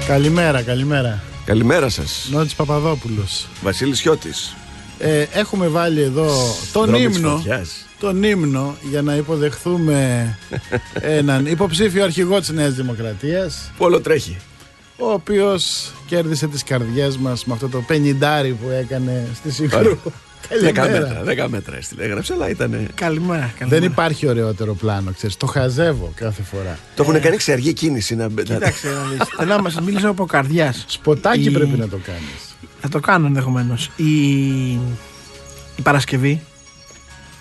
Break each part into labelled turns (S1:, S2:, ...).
S1: Καλημέρα, καλημέρα.
S2: Καλημέρα σας.
S1: Νότης Παπαδόπουλος.
S2: Βασίλης Χιώτης.
S1: Έχουμε βάλει εδώ τον ύμνο για να υποδεχθούμε έναν υποψήφιο αρχηγό της Νέας Δημοκρατίας,
S2: που όλο τρέχει,
S1: ο οποίος κέρδισε τις καρδιές μας με αυτό το 50 που έκανε στη Συγκρού.
S2: 10 μέτρα έστειλε, έγραψε, αλλά ήταν.
S3: Καλημέρα.
S1: Δεν υπάρχει ωραιότερο πλάνο, ξέρεις. Το χαζεύω κάθε φορά.
S2: Το έχουν κάνει σε αργή κίνηση να.
S3: Κοίταξε, θέλω να μας μιλήσω από καρδιάς.
S1: Σποτάκι πρέπει να το κάνεις.
S3: Θα το κάνω ενδεχομένως. Η Παρασκευή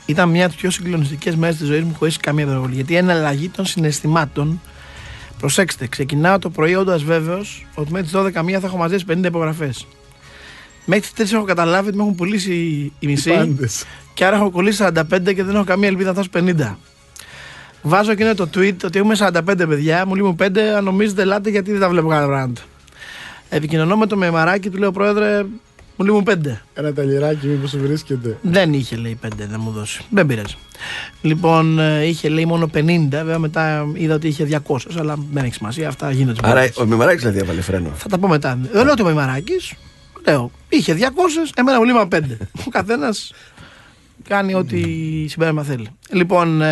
S3: ήταν μια από τις πιο συγκλονιστικές μέρες της ζωής μου χωρίς καμία δρομολή. Γιατί είναι αλλαγή των συναισθημάτων. Προσέξτε, ξεκινάω το πρωί όντας βέβαιος ότι μέχρι τις 12 θα έχω μαζέψει 50 υπογραφές. Μέχρι τις 3 έχω καταλάβει ότι με έχουν πουλήσει η μισή. Και άρα έχω κολλήσει 45 και δεν έχω καμία ελπίδα να φτάσω 50. Βάζω εκείνο το tweet ότι έχουμε 45 παιδιά, μου λείπουν 5. Αν νομίζετε, ελάτε γιατί δεν τα βλέπω κανένα πράγματα. Επικοινωνώ με το Μεμαράκι, του λέω: Πρόεδρε, μου λείπουν 5.
S1: Ένα ταλιράκι, μήπως βρίσκεται.
S3: Δεν είχε, λέει, 5 να μου δώσει. Δεν πειράζει. Λοιπόν, είχε, λέει, μόνο 50. Βέβαια, μετά είδα ότι είχε 200, αλλά δεν έχει σημασία. Αυτά γίνονται.
S2: Άρα ο Μεμαράκης δηλαδή έβαλε φρένο.
S3: Θα τα πω μετά. Δεν λέω ότι ο Μεμαράκης. Λέω, είχε 200, εμένα μου λείπαν 5. Ο καθένας κάνει ό,τι συμπέρασμα θέλει. Λοιπόν,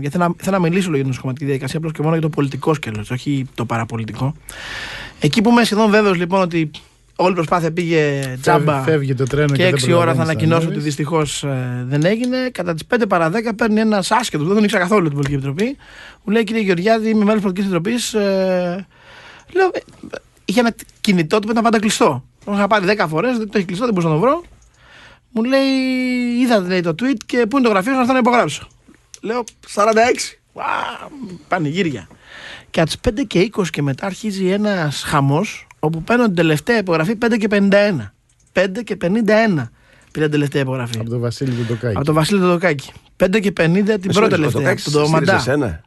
S3: γιατί θέλω να μιλήσω για την νοσοκομματική διαδικασία, απλώς και μόνο για το πολιτικό σκέλος, όχι το παραπολιτικό. Εκεί που είμαι σχεδόν βέβαιος λοιπόν ότι όλη η προσπάθεια πήγε τζάμπα
S1: το τρένο
S3: και 6 ώρα θα ανακοινώσω ότι δυστυχώς δεν έγινε. Κατά τις 5 παρά 10 παίρνει ένας άσχετος, δεν τον ήξερα καθόλου την Πολιτική Επιτροπή. Μου λέει: Κύριε Γεωργιάδη, είμαι μέλος της Πολιτικής Επιτροπής. Λέω, είχε ένα κινητό του που ήταν πάντα κλειστό. Τον είχα πάρει 10 φορές, δεν το έχει κλειστό, δεν μπορούσα να το βρω. Μου λέει: Είδα, λέει, το tweet και πού είναι το γραφείο σου να έρθω να υπογράψω. Λέω: 46. Πανηγύρια. Και από τις 5 και 20 και μετά αρχίζει ένας χαμός όπου παίρνω την τελευταία υπογραφή 5 και 51. 5 και 51 πήρα την τελευταία υπογραφή.
S1: Από τον Βασίλη Τοκάκη.
S3: Από τον Βασίλη Τοκάκη. 5 και 50 την πρώτη τελευταία.
S2: Από τον Μαντά.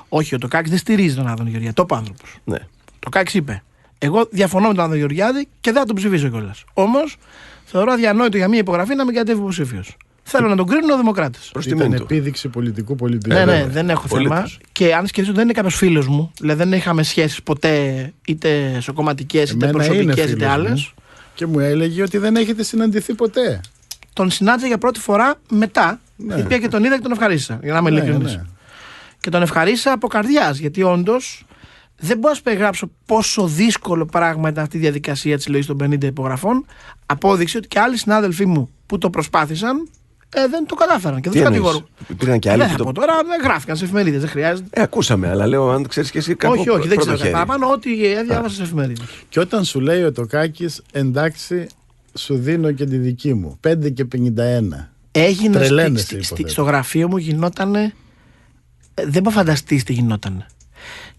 S3: Όχι, ο Τοκάκης δεν στηρίζει τον Άδωνη Γεωργιάδη. Το είπε ο άνθρωπος.
S2: Ναι.
S3: Το Τοκάκης είπε: Εγώ διαφωνώ με τον Άδωνη Γεωργιάδη και δεν θα τον ψηφίσω κιόλας. Όμως θεωρώ αδιανόητο για μία υπογραφή να μην κατέβει υποψήφιος. Θέλω να τον κρίνουν ο Δημοκράτες.
S1: Ήταν επίδειξη πολιτικού πολιτισμού.
S3: Ναι, δεν έχω θέμα. Και αν σκεφτείτε, δεν είναι κάποιος φίλος μου. Δηλαδή δεν είχαμε σχέσεις ποτέ, είτε σοκομματικές, είτε προσωπικές, είτε άλλες.
S1: Και μου έλεγε ότι δεν έχετε συναντηθεί ποτέ.
S3: Τον συνάντησα για πρώτη φορά μετά. Ναι. Πήγα και τον είδα και τον ευχαρίστησα. Για να είμαι ειλικρινής. Ναι. Και τον ευχαρίστησα από καρδιάς. Γιατί όντως δεν μπορώ να σου περιγράψω πόσο δύσκολο πράγμα ήταν αυτή η διαδικασία της συλλογής των 50 υπογραφών. Απόδειξε ότι και άλλοι συνάδελφοί μου που το προσπάθησαν δεν το κατάφεραν. Και δεν του κατηγορούν.
S2: Υπήρχαν και άλλοι.
S3: Δεν θα πω τώρα, γράφηκαν σε εφημερίδες, δεν χρειάζεται.
S2: Ακούσαμε, αλλά λέω αν ξέρεις και εσύ κάτι.
S3: Όχι, δεν ξέρω. Παραπάνω ό,τι διάβασα σε εφημερίδες.
S1: Και όταν σου λέει ο Τοκάκης, εντάξει, σου δίνω και τη δική μου. 5 και 51.
S3: Έγινε στο γραφείο μου, γινότανε. Δεν μπορώ να φανταστείς τι γινότανε.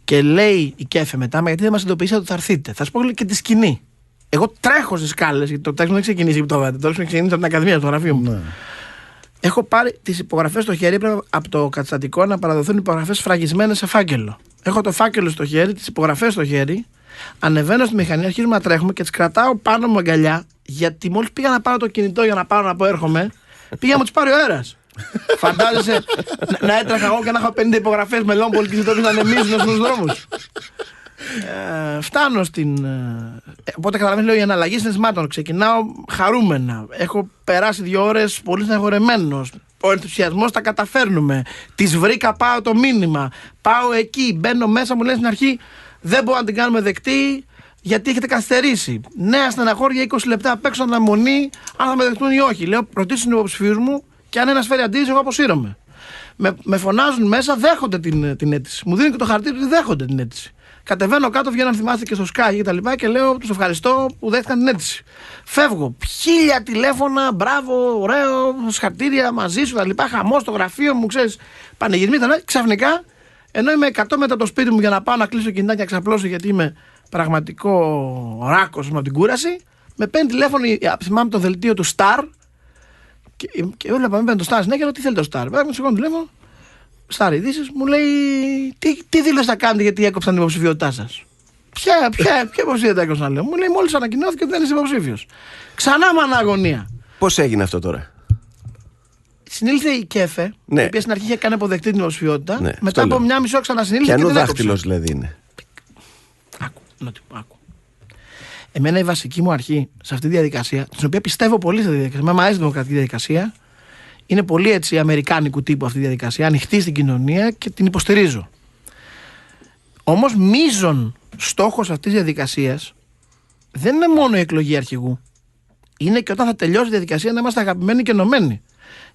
S3: Και λέει η Κέφε μετά, γιατί δεν μας ειδοποιήσατε ότι θα έρθετε. Θα σου πω και τη σκηνή. Εγώ τρέχω στις σκάλες, γιατί το τέξιμο δεν ξεκινήσει από το δάτι. Το τέξιμο ξεκινήσει από την Ακαδημία, στο γραφείο μου. Ναι. Έχω πάρει τις υπογραφές στο χέρι, πρέπει από το καταστατικό να παραδοθούν υπογραφές σφραγισμένες σε φάκελο. Έχω το φάκελο στο χέρι, τις υπογραφές στο χέρι, ανεβαίνω στη μηχανή, αρχίζουμε να τρέχουμε και τις κρατάω πάνω μου αγκαλιά, γιατί μόλις πήγα να πάρω το κινητό για να πάρω να πω έρχομαι, πήγα να μου τις πάρει ο αέρας. Φαντάζεσαι να έτρεχα εγώ και να έχω 50 υπογραφές μελών πολιτικής επιτροπής να ανεμίζουν στους δρόμους. Φτάνω στην. Οπότε καταλαβαίνω, λέω, η αναλλαγή συναισθημάτων. Ξεκινάω χαρούμενα. Έχω περάσει 2 ώρες πολύ στεναχωρεμένος. Ο ενθουσιασμός, τα καταφέρνουμε. Τις βρήκα, πάω το μήνυμα. Πάω εκεί, μπαίνω μέσα, μου λένε στην αρχή: Δεν μπορούμε να την κάνουμε δεκτή γιατί έχετε καθυστερήσει. Νέα στεναχώρια, 20 λεπτά απ' έξω αναμονή, αν θα με δεχτούν ή όχι. Λέω: Ρωτήσω τους υποψηφίους μου και αν ένας φέρει αντίρρηση, εγώ αποσύρωμαι. Με φωνάζουν μέσα, δέχονται την αίτηση. Μου δίνουν και το χαρτί ότι δέχονται την αίτηση. Κατεβαίνω κάτω, βγαίνω να θυμάστε και στο Sky και τα λοιπά και λέω: Τους ευχαριστώ που δέχτηκαν την αίτηση. Φεύγω. 1000 τηλέφωνα, μπράβο, ωραίο, συγχαρητήρια μαζί σου, τα λοιπά. Χαμό στο γραφείο μου, ξέρεις. Πανηγυρισμοί ήταν. Ξαφνικά, ενώ είμαι 100 μέτρα από το σπίτι μου για να πάω να κλείσω κινητά και να ξαπλώσω γιατί είμαι πραγματικό ράκος με την κούραση, με παίρνει τηλέφωνο, θυμάμαι το δελτίο του Star και έβλεπα με παίρνει το Star συνέχεια, τι θέλει το Star. Βέβαια, με σηκώνει τηλέφωνο. Στάρ ειδήσεις, μου λέει τι δήλωση θα κάνετε γιατί έκοψαν την υποψηφιότητά σας. Ποια υποψηφιότητα έκοψαν, λέω. Μου λέει μόλις ανακοινώθηκε ότι δεν είσαι υποψήφιος. Ξανά με αναγωνία.
S2: Πώς έγινε αυτό τώρα?
S3: Συνήλθε η Κέφε,
S2: ναι,
S3: η οποία στην αρχή είχε κάνει αποδεκτή την υποψηφιότητα.
S2: Ναι,
S3: μετά από μια μισή ώρα ξανασυνήλθε.
S2: Ποιανού δάχτυλος δηλαδή είναι?
S3: Άκου. Εμένα η βασική μου αρχή σε αυτή τη διαδικασία, στην οποία πιστεύω πολύ στη διαδικασία, μου αρέσει η δημοκρατική διαδικασία, είναι πολύ έτσι αμερικάνικου τύπου αυτή η διαδικασία, ανοιχτή στην κοινωνία και την υποστηρίζω. Όμως μείζον στόχος αυτής της διαδικασίας δεν είναι μόνο η εκλογή αρχηγού. Είναι και όταν θα τελειώσει η διαδικασία να είμαστε αγαπημένοι και ενωμένοι.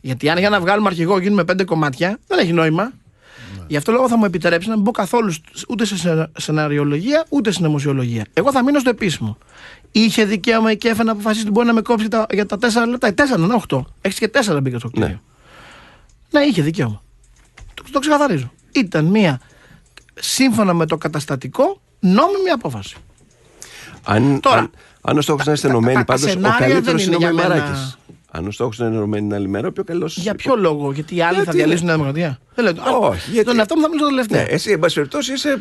S3: Γιατί αν για να βγάλουμε αρχηγό γίνουμε 5 κομμάτια, δεν έχει νόημα. Ναι. Γι' αυτό λόγο θα μου επιτρέψει να μην μπω καθόλου ούτε σε σεναριολογία ούτε σε νομοσιολογία. Εγώ θα μείνω στο επίσημο. Είχε δικαίωμα η ΚΕΦ να αποφασίσει ότι μπορεί να με κόψει για τα 4 λεπτά. 4, ναι, 8. Έχει και 4 μπήκα στο κτίριο. Ναι, είχε δικαίωμα. Το ξεκαθαρίζω. Ήταν μία, σύμφωνα με το καταστατικό, νόμιμη απόφαση.
S2: Αν ο στόχος να είστε ενωμένοι, πάντως ο καλύτερος είναι ο Μαράκης. Αν ο στόχος είναι ενωμένοι την άλλη μέρα, ο πιο καλός.
S3: Για ποιο λόγο, γιατί οι άλλοι θα διαλύσουν την Δημοκρατία. Δεν λέω.
S2: Όχι. Γιατί
S3: τον εαυτό μου θα μιλήσω το τελευταίο.
S2: Ναι, εσύ, εν πάση περιπτώσει, είσαι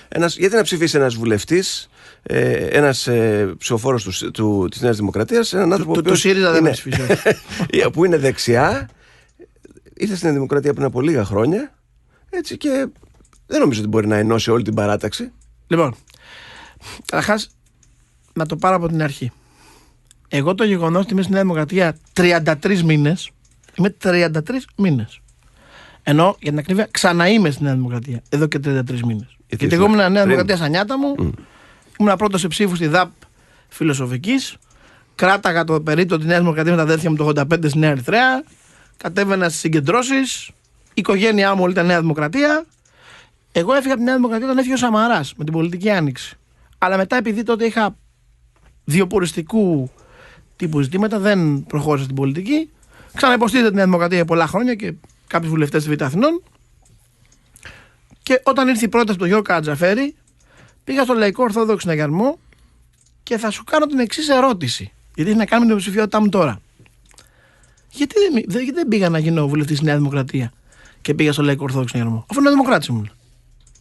S2: ένας. Γιατί να ψηφίσει ένας βουλευτής, ένας ψηφοφόρος της Νέας Δημοκρατίας, έναν άνθρωπο
S3: του ΣΥΡΙΖΑ δεν με ψηφίσει.
S2: Που είναι δεξιά, ήρθε στην Δημοκρατία πριν από λίγα χρόνια, έτσι, και δεν νομίζω ότι μπορεί να ενώσει όλη την παράταξη.
S3: Λοιπόν, καταρχάς, να το πάρω από την αρχή. Εγώ το γεγονός ότι είμαι στη Νέα Δημοκρατία 33 μήνες, είμαι 33 μήνες. Ενώ για την ακρίβεια ξαναείμαι στη Νέα Δημοκρατία εδώ και 33 μήνες. Γιατί εγώ ήμουν Νέα Δημοκρατία στα νιάτα μου, ήμουν πρώτος σε ψήφους στη ΔΑΠ Φιλοσοφικής, κράταγα το περίπτωμα τη Νέα Δημοκρατία με τα αδέρφια μου το 85 στη Νέα Ερυθρέα, κατέβαινα στις συγκεντρώσεις, η οικογένειά μου όλη ήταν Νέα Δημοκρατία. Εγώ έφυγα από τη Νέα Δημοκρατία όταν έφυγε ο Σαμαράς με την πολιτική άνοιξη. Αλλά μετά, επειδή τότε είχα διοποριστικού τύπου ζητήματα, δεν προχώρησα στην πολιτική. Ξαναυποστήριζα τη Νέα Δημοκρατία για πολλά χρόνια και κάποιους βουλευτές της Β' Αθηνών. Και όταν ήρθε η πρόταση του Γιώργου Καρατζαφέρη, πήγα στο Λαϊκό Ορθόδοξο Συναγερμό και θα σου κάνω την εξής ερώτηση. Γιατί έχει να κάνει με την υποψηφιότητά μου τώρα. Γιατί δεν πήγα να γίνω βουλευτής της Νέα Δημοκρατία και πήγα στο Λαϊκό Ορθόδοξο Συναγερμό, αφού είναι Δημοκράτης ήμουν?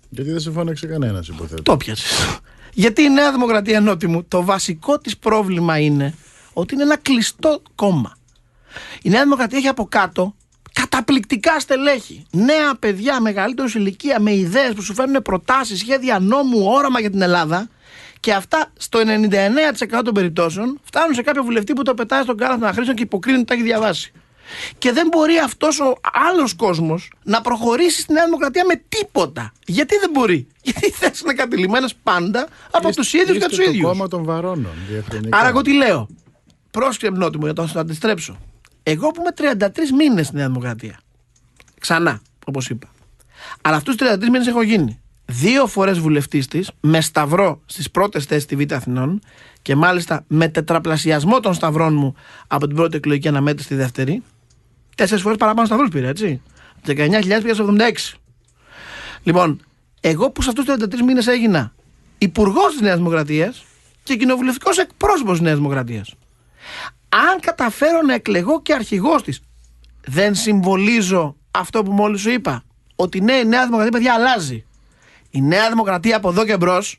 S1: Γιατί δεν συμφώνησε κανένας, υποθέτω.
S3: Το πιάσεις. Γιατί η Νέα Δημοκρατία, ενώτη μου, το βασικό της πρόβλημα είναι ότι είναι ένα κλειστό κόμμα. Η Νέα Δημοκρατία έχει από κάτω καταπληκτικά στελέχη. Νέα παιδιά μεγαλύτερους ηλικία με ιδέες που σου φέρνουν προτάσεις, σχέδια νόμου, όραμα για την Ελλάδα. Και αυτά στο 99% των περιπτώσεων φτάνουν σε κάποιο βουλευτή που το πετάει στον κάλαθο να χρήσουν και υποκρίνει ότι τα έχει διαβάσει. Και δεν μπορεί αυτός ο άλλος κόσμος να προχωρήσει στη Νέα Δημοκρατία με τίποτα. Γιατί δεν μπορεί? Γιατί οι θέσεις είναι κατηλημμένες πάντα από τους ίδιους και τους ίδιους.
S1: Το κόμμα των βαρώνων.
S3: Άρα εγώ τι λέω? Πρόσεξε μνότη μου, για να το αντιστρέψω. Εγώ που είμαι 33 μήνες στη Νέα Δημοκρατία. Ξανά, όπως είπα. Αλλά αυτούς τους 33 μήνες έχω γίνει 2 φορές βουλευτής της, με σταυρό στις πρώτες θέσεις στη Β' Αθηνών και μάλιστα με τετραπλασιασμό των σταυρών μου από την πρώτη εκλογική αναμέτρηση στη δεύτερη. 4 φορές παραπάνω σταυρούς πήρα, έτσι. 19.000 πήγα στο 76. Λοιπόν, εγώ που σε αυτούς τους 33 μήνες έγινα υπουργός της Νέας Δημοκρατίας και κοινοβουλευτικός εκπρόσωπος της Νέας Δημοκρατίας. Αν καταφέρω να εκλεγώ και αρχηγός της, δεν συμβολίζω αυτό που μόλις σου είπα? Ότι ναι, η Νέα Δημοκρατία, παιδιά, αλλάζει. Η Νέα Δημοκρατία από εδώ και μπρος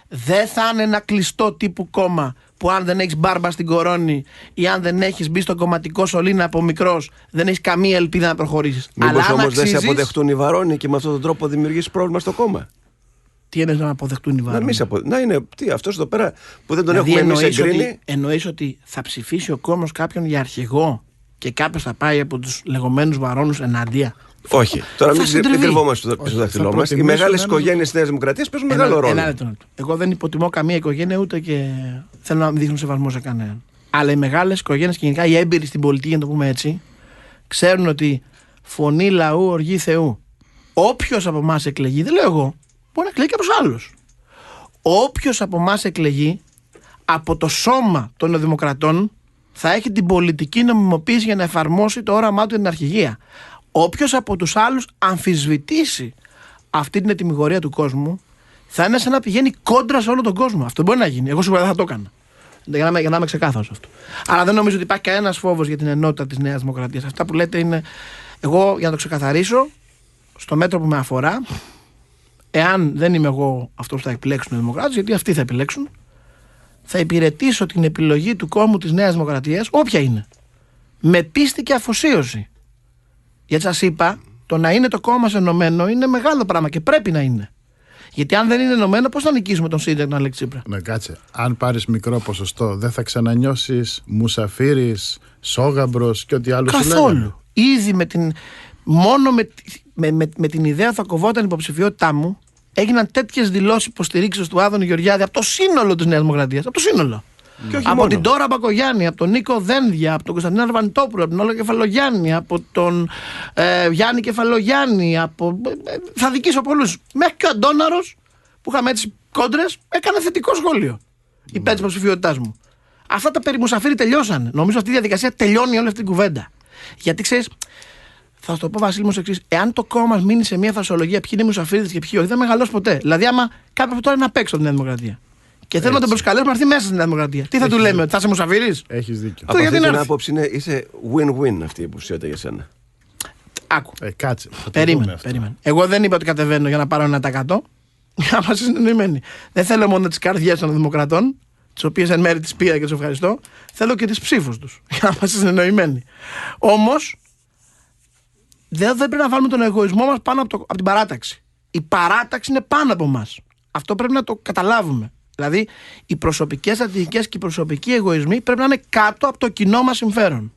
S3: δεν θα είναι ένα κλειστό τύπου κόμμα που αν δεν έχεις μπάρμπα στην κορώνη ή αν δεν έχεις μπει στο κομματικό σωλήνα από μικρός, δεν έχεις καμία ελπίδα να προχωρήσεις.
S2: Μήπως όμως δεν σε αποδεχτούν οι βαρώνοι και με αυτόν τον τρόπο δημιουργείς πρόβλημα στο κόμμα?
S3: Τι εννοείς να αποδεχτούν οι βαρώνοι?
S2: Να είναι αυτός εδώ πέρα που δεν τον έχουμε εμείς εγκρίνει.
S3: Εννοείς ότι θα ψηφίσει ο κόσμος κάποιον για αρχηγό και κάποιος θα πάει από τους λεγόμενους βαρώνους εναντία?
S2: Όχι. Τώρα μην κρυβόμαστε πίσω στο δάχτυλό μας. Οι μεγάλες οικογένειες της Νέας Δημοκρατίας παίζουν μεγάλο ρόλο.
S3: Εγώ δεν υποτιμώ καμία οικογένεια, ούτε και θέλω να δείχνω σεβασμό σε κανέναν. Αλλά οι μεγάλες οικογένειες και γενικά οι έμπειροι στην πολιτική, για να το πούμε έτσι, ξέρουν ότι φωνή λαού, οργή Θεού. Όποιος από εμάς εκλεγεί, δεν λέω εγώ, μπορεί να εκλεγεί κάποιος άλλος. Όποιος από εμάς εκλεγεί από το σώμα των δημοκρατών θα έχει την πολιτική νομιμοποίηση για να εφαρμόσει το όραμά του για την αρχηγία. Όποιος από τους άλλους αμφισβητήσει αυτή την ετυμηγορία του κόσμου, θα είναι σαν να πηγαίνει κόντρα σε όλο τον κόσμο. Αυτό μπορεί να γίνει. Εγώ σίγουρα δεν θα το έκανα. Για να είμαι ξεκάθαρος αυτό. Αλλά δεν νομίζω ότι υπάρχει κανένας φόβος για την ενότητα της Νέας Δημοκρατίας. Αυτά που λέτε είναι. Εγώ, για να το ξεκαθαρίσω, στο μέτρο που με αφορά, εάν δεν είμαι εγώ αυτός που θα επιλέξουν οι Δημοκράτες, γιατί αυτοί θα επιλέξουν, θα υπηρετήσω την επιλογή του κόμμου της Νέας Δημοκρατίας, όποια είναι. Με πίστη και αφοσίωση. Γιατί σας είπα, το να είναι το κόμμα μας ενωμένο είναι μεγάλο πράγμα και πρέπει να είναι. Γιατί αν δεν είναι ενωμένο, πώς θα νικήσουμε τον ΣΥΡΙΖΑ και τον Αλέξη Τσίπρα?
S1: Ναι, κάτσε. Αν πάρεις μικρό ποσοστό, δεν θα ξανανιώσεις μουσαφίρης, σόγαμπρος και ό,τι άλλο σου λέγανε?
S3: Καθόλου. Ήδη με την ιδέα θα κοβόταν η υποψηφιότητά μου, έγιναν τέτοιες δηλώσεις υποστηρίξεως του Άδωνη Γεωργιάδη από το σύνολο της Νέας Δημοκρατίας. Από το σύνολο. Από την Ντόρα Μπακογιάννη, από τον Νίκο Δένδια, από τον Κωνσταντίνο Αρβανιτόπουλο, από τον Όλο Κεφαλογιάννη, από τον Γιάννη Κεφαλογιάννη, θα δικήσω πολλούς. Μέχρι και ο Αντώναρος, που είχαμε έτσι κόντρες, έκανε θετικό σχόλιο υπέρ της υποψηφιότητάς μου. Αυτά τα περί Μουσαφίρη τελειώσαν. Νομίζω αυτή η διαδικασία τελειώνει όλη αυτή την κουβέντα. Γιατί ξέρεις, θα σου το πω, Βασίλη μου, στο εξής. Εάν το κόμμα μας μείνει σε μια φρασιολογία ποιοι είναι Μουσαφίριδες και ποιοι όχι, δεν μεγαλώσει ποτέ. Δηλαδή, άμα κάποιο από τώρα είναι απ' έξω από τη Νέα Δημοκρατία και θέλουμε να τον προσκαλέσουμε να έρθει μέσα στην Νέα Δημοκρατία, τι θα του λέμε, ότι θα είσαι Μουσαφίρης?
S1: Έχεις δίκιο.
S2: Από αυτή την άποψη είσαι win-win αυτή η υποψηφιότητα για σένα.
S3: Άκου.
S1: Κάτσε.
S3: Περίμενε. Εγώ δεν είπα ότι κατεβαίνω για να πάρω 1%. Για να είμαστε συνεννοημένοι. Δεν θέλω μόνο τις καρδιές των Δημοκρατών, τις οποίες εν μέρει τις πήρα και τις ευχαριστώ. Θέλω και τις ψήφους τους. Για να είμαστε συνεννοημένοι. Όμως, δεν πρέπει να βάλουμε τον εγωισμό μας πάνω από την παράταξη. Η παράταξη είναι πάνω από μας. Αυτό πρέπει να το καταλάβουμε. Δηλαδή, οι προσωπικές στρατηγικές και οι προσωπικοί εγωισμοί πρέπει να είναι κάτω από το κοινό μας συμφέρον.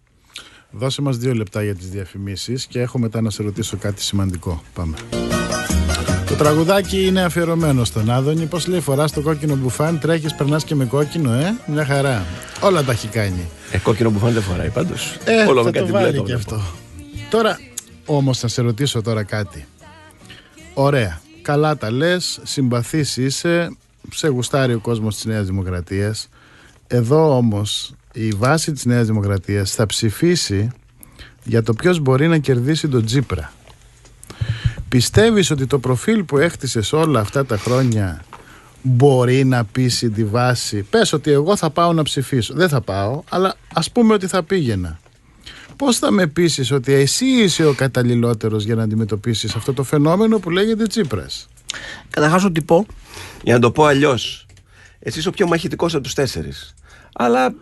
S1: Δώσε μας 2 λεπτά για τις διαφημίσεις και έχω μετά να σε ρωτήσω κάτι σημαντικό. Πάμε. Το τραγουδάκι είναι αφιερωμένο στον Άδωνη. Πώς λέει, φοράς το κόκκινο μπουφάν, τρέχεις, περνάς και με κόκκινο, μια χαρά. Όλα τα έχει κάνει.
S2: Κόκκινο μπουφάν δεν φοράει πάντως.
S1: Όλο με κάτι μπλε και αυτό. Τώρα, όμως, θα σε ρωτήσω τώρα κάτι. Ωραία. Καλά τα λες, συμπαθής είσαι, σε γουστάρει ο κόσμος της Νέας Δημοκρατίας. Εδώ όμως η βάση της Νέας Δημοκρατίας θα ψηφίσει για το ποιος μπορεί να κερδίσει τον Τσίπρα. Πιστεύεις ότι το προφίλ που έχτισες όλα αυτά τα χρόνια μπορεί να πείσει τη βάση? Πες ότι εγώ θα πάω να ψηφίσω. Δεν θα πάω, αλλά ας πούμε ότι θα πήγαινα. Πώς θα με πείσεις ότι εσύ είσαι ο καταλληλότερος για να αντιμετωπίσεις αυτό το φαινόμενο που λέγεται Τσίπρας?
S3: Καταρχάς ότι πω.
S2: Για να το πω αλλιώς, εσύ είσαι ο πιο μαχητικός από τους 4. Αλλά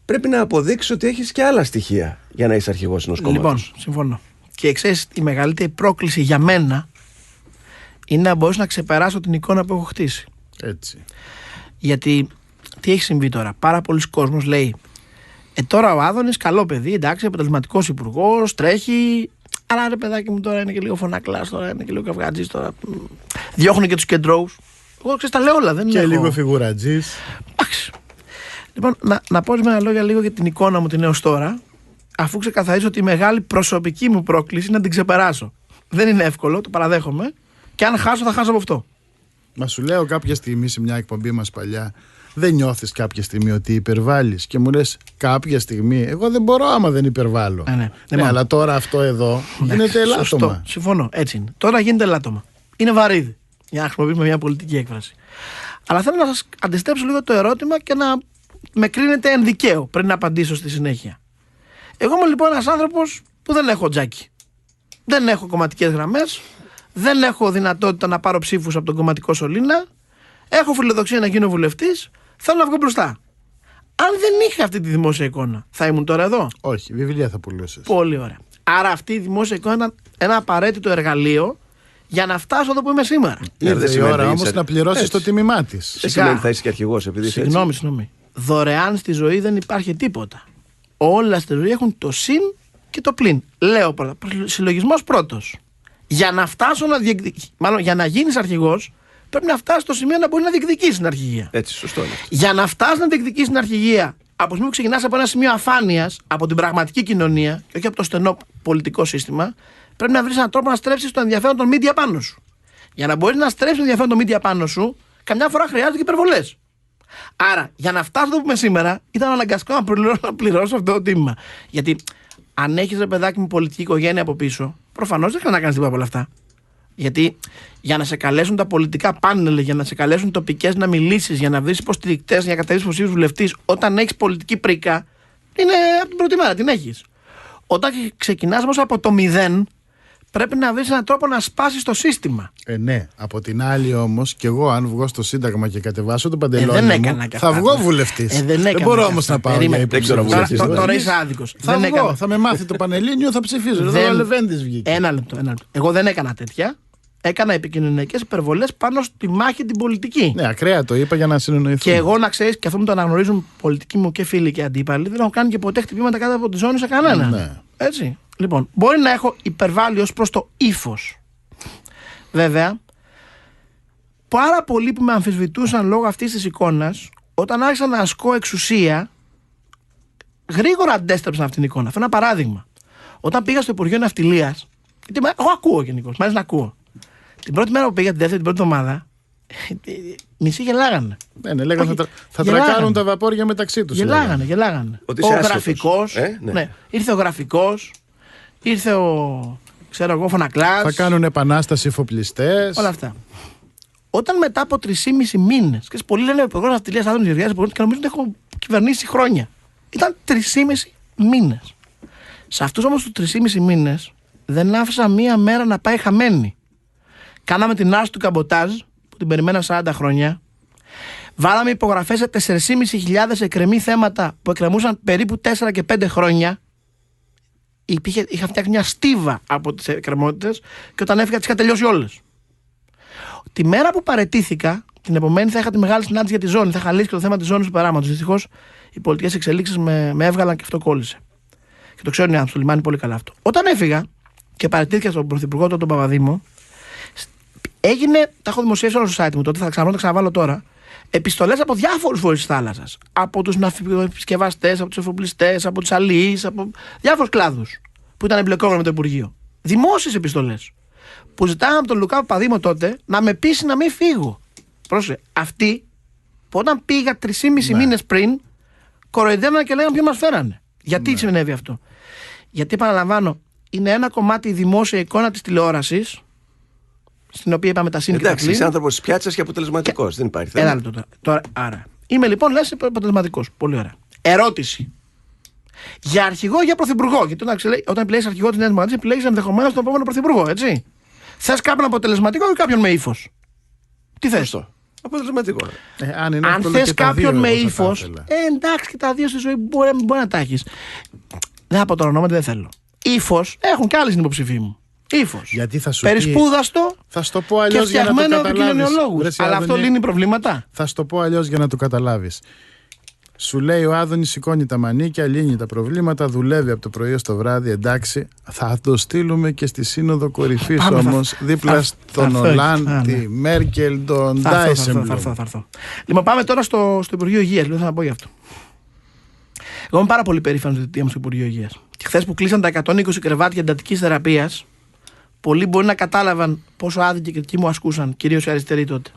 S2: πρέπει να αποδείξεις ότι έχεις και άλλα στοιχεία για να είσαι αρχηγός ενός κόμματος.
S3: Λοιπόν, συμφωνώ. Και ξέρεις, η μεγαλύτερη πρόκληση για μένα είναι να μπορέσω να ξεπεράσω την εικόνα που έχω χτίσει.
S1: Έτσι.
S3: Γιατί τι έχει συμβεί τώρα? Πάρα πολλοί κόσμος λέει, τώρα ο Άδωνης καλό παιδί, εντάξει, αποτελεσματικός υπουργός, τρέχει. Αλλά ρε παιδάκι μου, τώρα είναι και λίγο φωνακλάς, τώρα είναι και λίγο καυγατζής, τώρα διώχνουν και τους κεντρώους. Εγώ ξέρεις, τα λέω όλα, δεν είναι.
S1: Και λίγο φιγουρατζής.
S3: Εντάξει. Λοιπόν, να πω με ένα λόγια λίγο για την εικόνα μου την έως τώρα, αφού ξεκαθαρίζω ότι η μεγάλη προσωπική μου πρόκληση είναι να την ξεπεράσω. Δεν είναι εύκολο, το παραδέχομαι. Και αν χάσω, θα χάσω από αυτό.
S1: Μα σου λέω κάποια στιγμή σε μια εκπομπή μας παλιά, δεν νιώθεις κάποια στιγμή ότι υπερβάλλεις? Και μου λες κάποια στιγμή, εγώ δεν μπορώ άμα δεν υπερβάλλω. Ναι, αλλά τώρα αυτό εδώ γίνεται ελάττωμα.
S3: Σωστό, συμφωνώ, έτσι είναι. Τώρα γίνεται ελάττωμα. Είναι βαρύδι, για να χρησιμοποιήσουμε μια πολιτική έκφραση. Αλλά θέλω να σας αντιστρέψω λίγο το ερώτημα και να με κρίνετε εν δικαίω πριν να απαντήσω στη συνέχεια. Εγώ είμαι λοιπόν ένας άνθρωπος που δεν έχω τζάκι. Δεν έχω κομματικές γραμμές. Δεν έχω δυνατότητα να πάρω ψήφους από τον κομματικό σωλήνα. Έχω φιλοδοξία να γίνω βουλευτής. Θέλω να βγω μπροστά. Αν δεν είχα αυτή τη δημόσια εικόνα, θα ήμουν τώρα εδώ?
S1: Όχι, βιβλία θα πουλούσες.
S3: Πολύ ωραία. Άρα αυτή η δημόσια εικόνα ήταν ένα απαραίτητο εργαλείο για να φτάσω εδώ που είμαι σήμερα.
S1: Ήρθε η ώρα όμως να πληρώσεις το τίμημά της.
S2: Δεν σημαίνει ότι θα είσαι και αρχηγός επειδή είσαι έτσι.
S3: Συγγνώμη. Δωρεάν στη ζωή δεν υπάρχει τίποτα. Όλα στη ζωή έχουν το συν και το πλην. Λέω πρώτα. Συλλογισμός πρώτος. Για να φτάσω να μάλλον για να γίνεις αρχηγός, πρέπει να φτάσεις στο σημείο να μπορεί να διεκδικήσεις την αρχηγία.
S2: Έτσι, σωστό είναι.
S3: Για να φτάσεις να διεκδικήσεις την αρχηγία, από τη στιγμή που ξεκινάς από ένα σημείο αφάνειας, από την πραγματική κοινωνία και όχι από το στενό πολιτικό σύστημα, πρέπει να βρεις έναν τρόπο να στρέψεις το ενδιαφέρον των media πάνω σου. Για να μπορείς να στρέψεις το ενδιαφέρον των media πάνω σου, καμιά φορά χρειάζονται και υπερβολές. Άρα, για να φτάσω εδώ που είμαι σήμερα, ήταν αναγκαστικό να πληρώσω αυτό το τίμημα. Γιατί αν έχεις, ρε παιδάκι μου, πολιτική οικογένεια από πίσω, προφανώς δεν χρειάζεται να κάνεις τίποτα από όλα αυτά. Γιατί για να σε καλέσουν τα πολιτικά πάνελ, για να σε καλέσουν τοπικές να μιλήσεις, για να βρεις υποστηρικτές, για να κατέβεις υποψήφιος βουλευτής, όταν έχεις πολιτική πρίκα, είναι από την πρώτη μέρα, την έχεις. Όταν ξεκινάς όμως από το 0, πρέπει να βρεις έναν τρόπο να σπάσεις το σύστημα.
S1: Ναι, από την άλλη όμως, και εγώ αν βγω στο Σύνταγμα και κατεβάσω το παντελόνι μου, θα βγω βουλευτής.
S3: Δεν
S1: μπορώ όμως να πάω για υποψήφιος.
S3: Τώρα είσαι άδικος.
S1: Θα βγω, θα με μάθει το Πανελλήνιο, θα ψηφίζω. Εδώ ο Λεβέντης βγήκε.
S3: Ένα λεπτό. Εγώ δεν έκανα τέτοια. Έκανα επικοινωνιακές υπερβολές πάνω στη μάχη την πολιτική.
S1: Ναι, ακραία το είπα για να συνεννοηθούμε.
S3: Και εγώ, να ξέρεις, και αυτό μου το αναγνωρίζουν πολιτικοί μου και φίλοι και αντίπαλοι, δεν έχω κάνει και ποτέ χτυπήματα κάτω από τη ζώνη σε κανέναν.
S1: Ναι.
S3: Έτσι. Λοιπόν, μπορεί να έχω υπερβάλλει ως προς το ύφος. Βέβαια, πάρα πολλοί που με αμφισβητούσαν λόγω αυτής της εικόνας, όταν άρχισα να ασκώ εξουσία, γρήγορα αντέστρεψαν αυτήν την εικόνα. Αυτό είναι ένα παράδειγμα. Όταν πήγα στο Υπουργείο Ναυτιλίας, γιατί εγώ ακούω γενικώς, μ' αρέσει να ακούω. Την πρώτη μέρα που πήγα, την δεύτερη, την πρώτη εβδομάδα, μισοί γελάγανε.
S1: Ναι, λέγανε θα τρακάρουν τα βαπόρια μεταξύ τους.
S3: Γελάγανε. Ο γραφικός. Ναι. Ήρθε ο γραφικός, ήρθε ο Φωνακλάς.
S1: Θα κάνουν επανάσταση εφοπλιστές.
S3: Όλα αυτά. Όταν μετά από 3,5 μήνες, και πολλοί λένε Υπουργός Ναυτιλίας, Άδωνης Γεωργιάδης, και νομίζουν ότι έχω κυβερνήσει χρόνια. Ήταν 3,5 μήνες. Σε αυτούς όμως τους 3,5 μήνες δεν άφησα μία μέρα να πάει χαμένη. Κάναμε την άρση του καμποτάζ, που την περιμένα 40 χρόνια. Βάλαμε υπογραφές σε 4.500 εκκρεμή θέματα που εκκρεμούσαν περίπου 4 και 5 χρόνια. Είχα φτιάξει μια στίβα από τις εκκρεμότητες και όταν έφυγα τις είχα τελειώσει όλες. Τη μέρα που παραιτήθηκα, την επομένη θα είχα τη μεγάλη συνάντηση για τη ζώνη. Θα είχα λύσει και το θέμα της ζώνης του περάματος. Δυστυχώς οι πολιτικές εξελίξεις με έβγαλαν και αυτό κόλλησε. Και το ξέρουν οι άνθρωποι στο λιμάνι πολύ καλά αυτό. Όταν έφυγα και παραιτήθηκα στον Πρωθυπουργό τον Παπαδήμο, έγινε, τα έχω δημοσιεύσει όλο στο site μου τότε, θα τα ξαναβάλω τώρα, επιστολές από διάφορους φορείς της θάλασσας. Από τους ναυπηγοεπισκευαστές, από τους εφοπλιστές, από τους αλληλείς, από διάφορους κλάδους που ήταν εμπλεκόμενοι με το Υπουργείο. Δημόσιες επιστολές που ζητάγαμε από τον Λουκά Παπαδήμο τότε να με πείσει να μην φύγω. Πρόσεχε, αυτοί που όταν πήγα 3,5 μήνες πριν, κοροϊδεύαν και λέγανε ποιο μας φέρανε. Γιατί συνέβη αυτό? Γιατί, επαναλαμβάνω, είναι ένα κομμάτι η δημόσια εικόνα της τηλεόρασης, στην οποία είπαμε τα σύν και τα κλίν.
S2: Είσαι άνθρωπος της πιάτσας και αποτελεσματικός. Δεν υπάρχει θέμα.
S3: Ένα λεπτό τώρα. Άρα. Είμαι λοιπόν, λες, αποτελεσματικός. Πολύ ωραία. Ερώτηση. Για αρχηγό ή για πρωθυπουργό? Γιατί όταν επιλέγεις αρχηγό της Νέας Δημοκρατίας, επιλέγεις ενδεχομένως τον επόμενο πρωθυπουργό, έτσι. Θες κάποιον αποτελεσματικό ή κάποιον με ύφος? Τι θες?
S2: Αποτελεσματικό.
S3: Αν θες κάποιον με ύφος, εντάξει, και τα δύο στη ζωή μπορεί να τα έχεις. Δεν θα πω τώρα ονόματα, δεν θέλω. Ύφος έχουν κι άλλοι στην υποψηφή μου. Ύφος. Περισπούδαστο και φτιαγμένο από κοινωνιολόγους. Αλλά αυτό λύνει προβλήματα.
S1: Θα σου το πω αλλιώς για να το καταλάβεις. Σου λέει ο Άδωνης, σηκώνει τα μανίκια, λύνει τα προβλήματα, δουλεύει από το πρωί στο βράδυ. Εντάξει, θα το στείλουμε και στη Σύνοδο Κορυφής όμως, δίπλα στον Ολάν, τη Μέρκελ, τον Ντάισεμπλουμ.
S3: Θα έρθω. Λοιπόν, πάμε τώρα στο Υπουργείο Υγείας. Λέω, θα να πω γι' αυτό. Εγώ είμαι πάρα πολύ περήφανος για τη θητεία μου στο Υπουργείο Υγείας. Και χθες που κλείσαν τα 120 κρεβάτια εντατικής θεραπείας, πολλοί μπορεί να κατάλαβαν πόσο άδικη κριτική μου ασκούσαν, κυρίως οι αριστεροί τότε.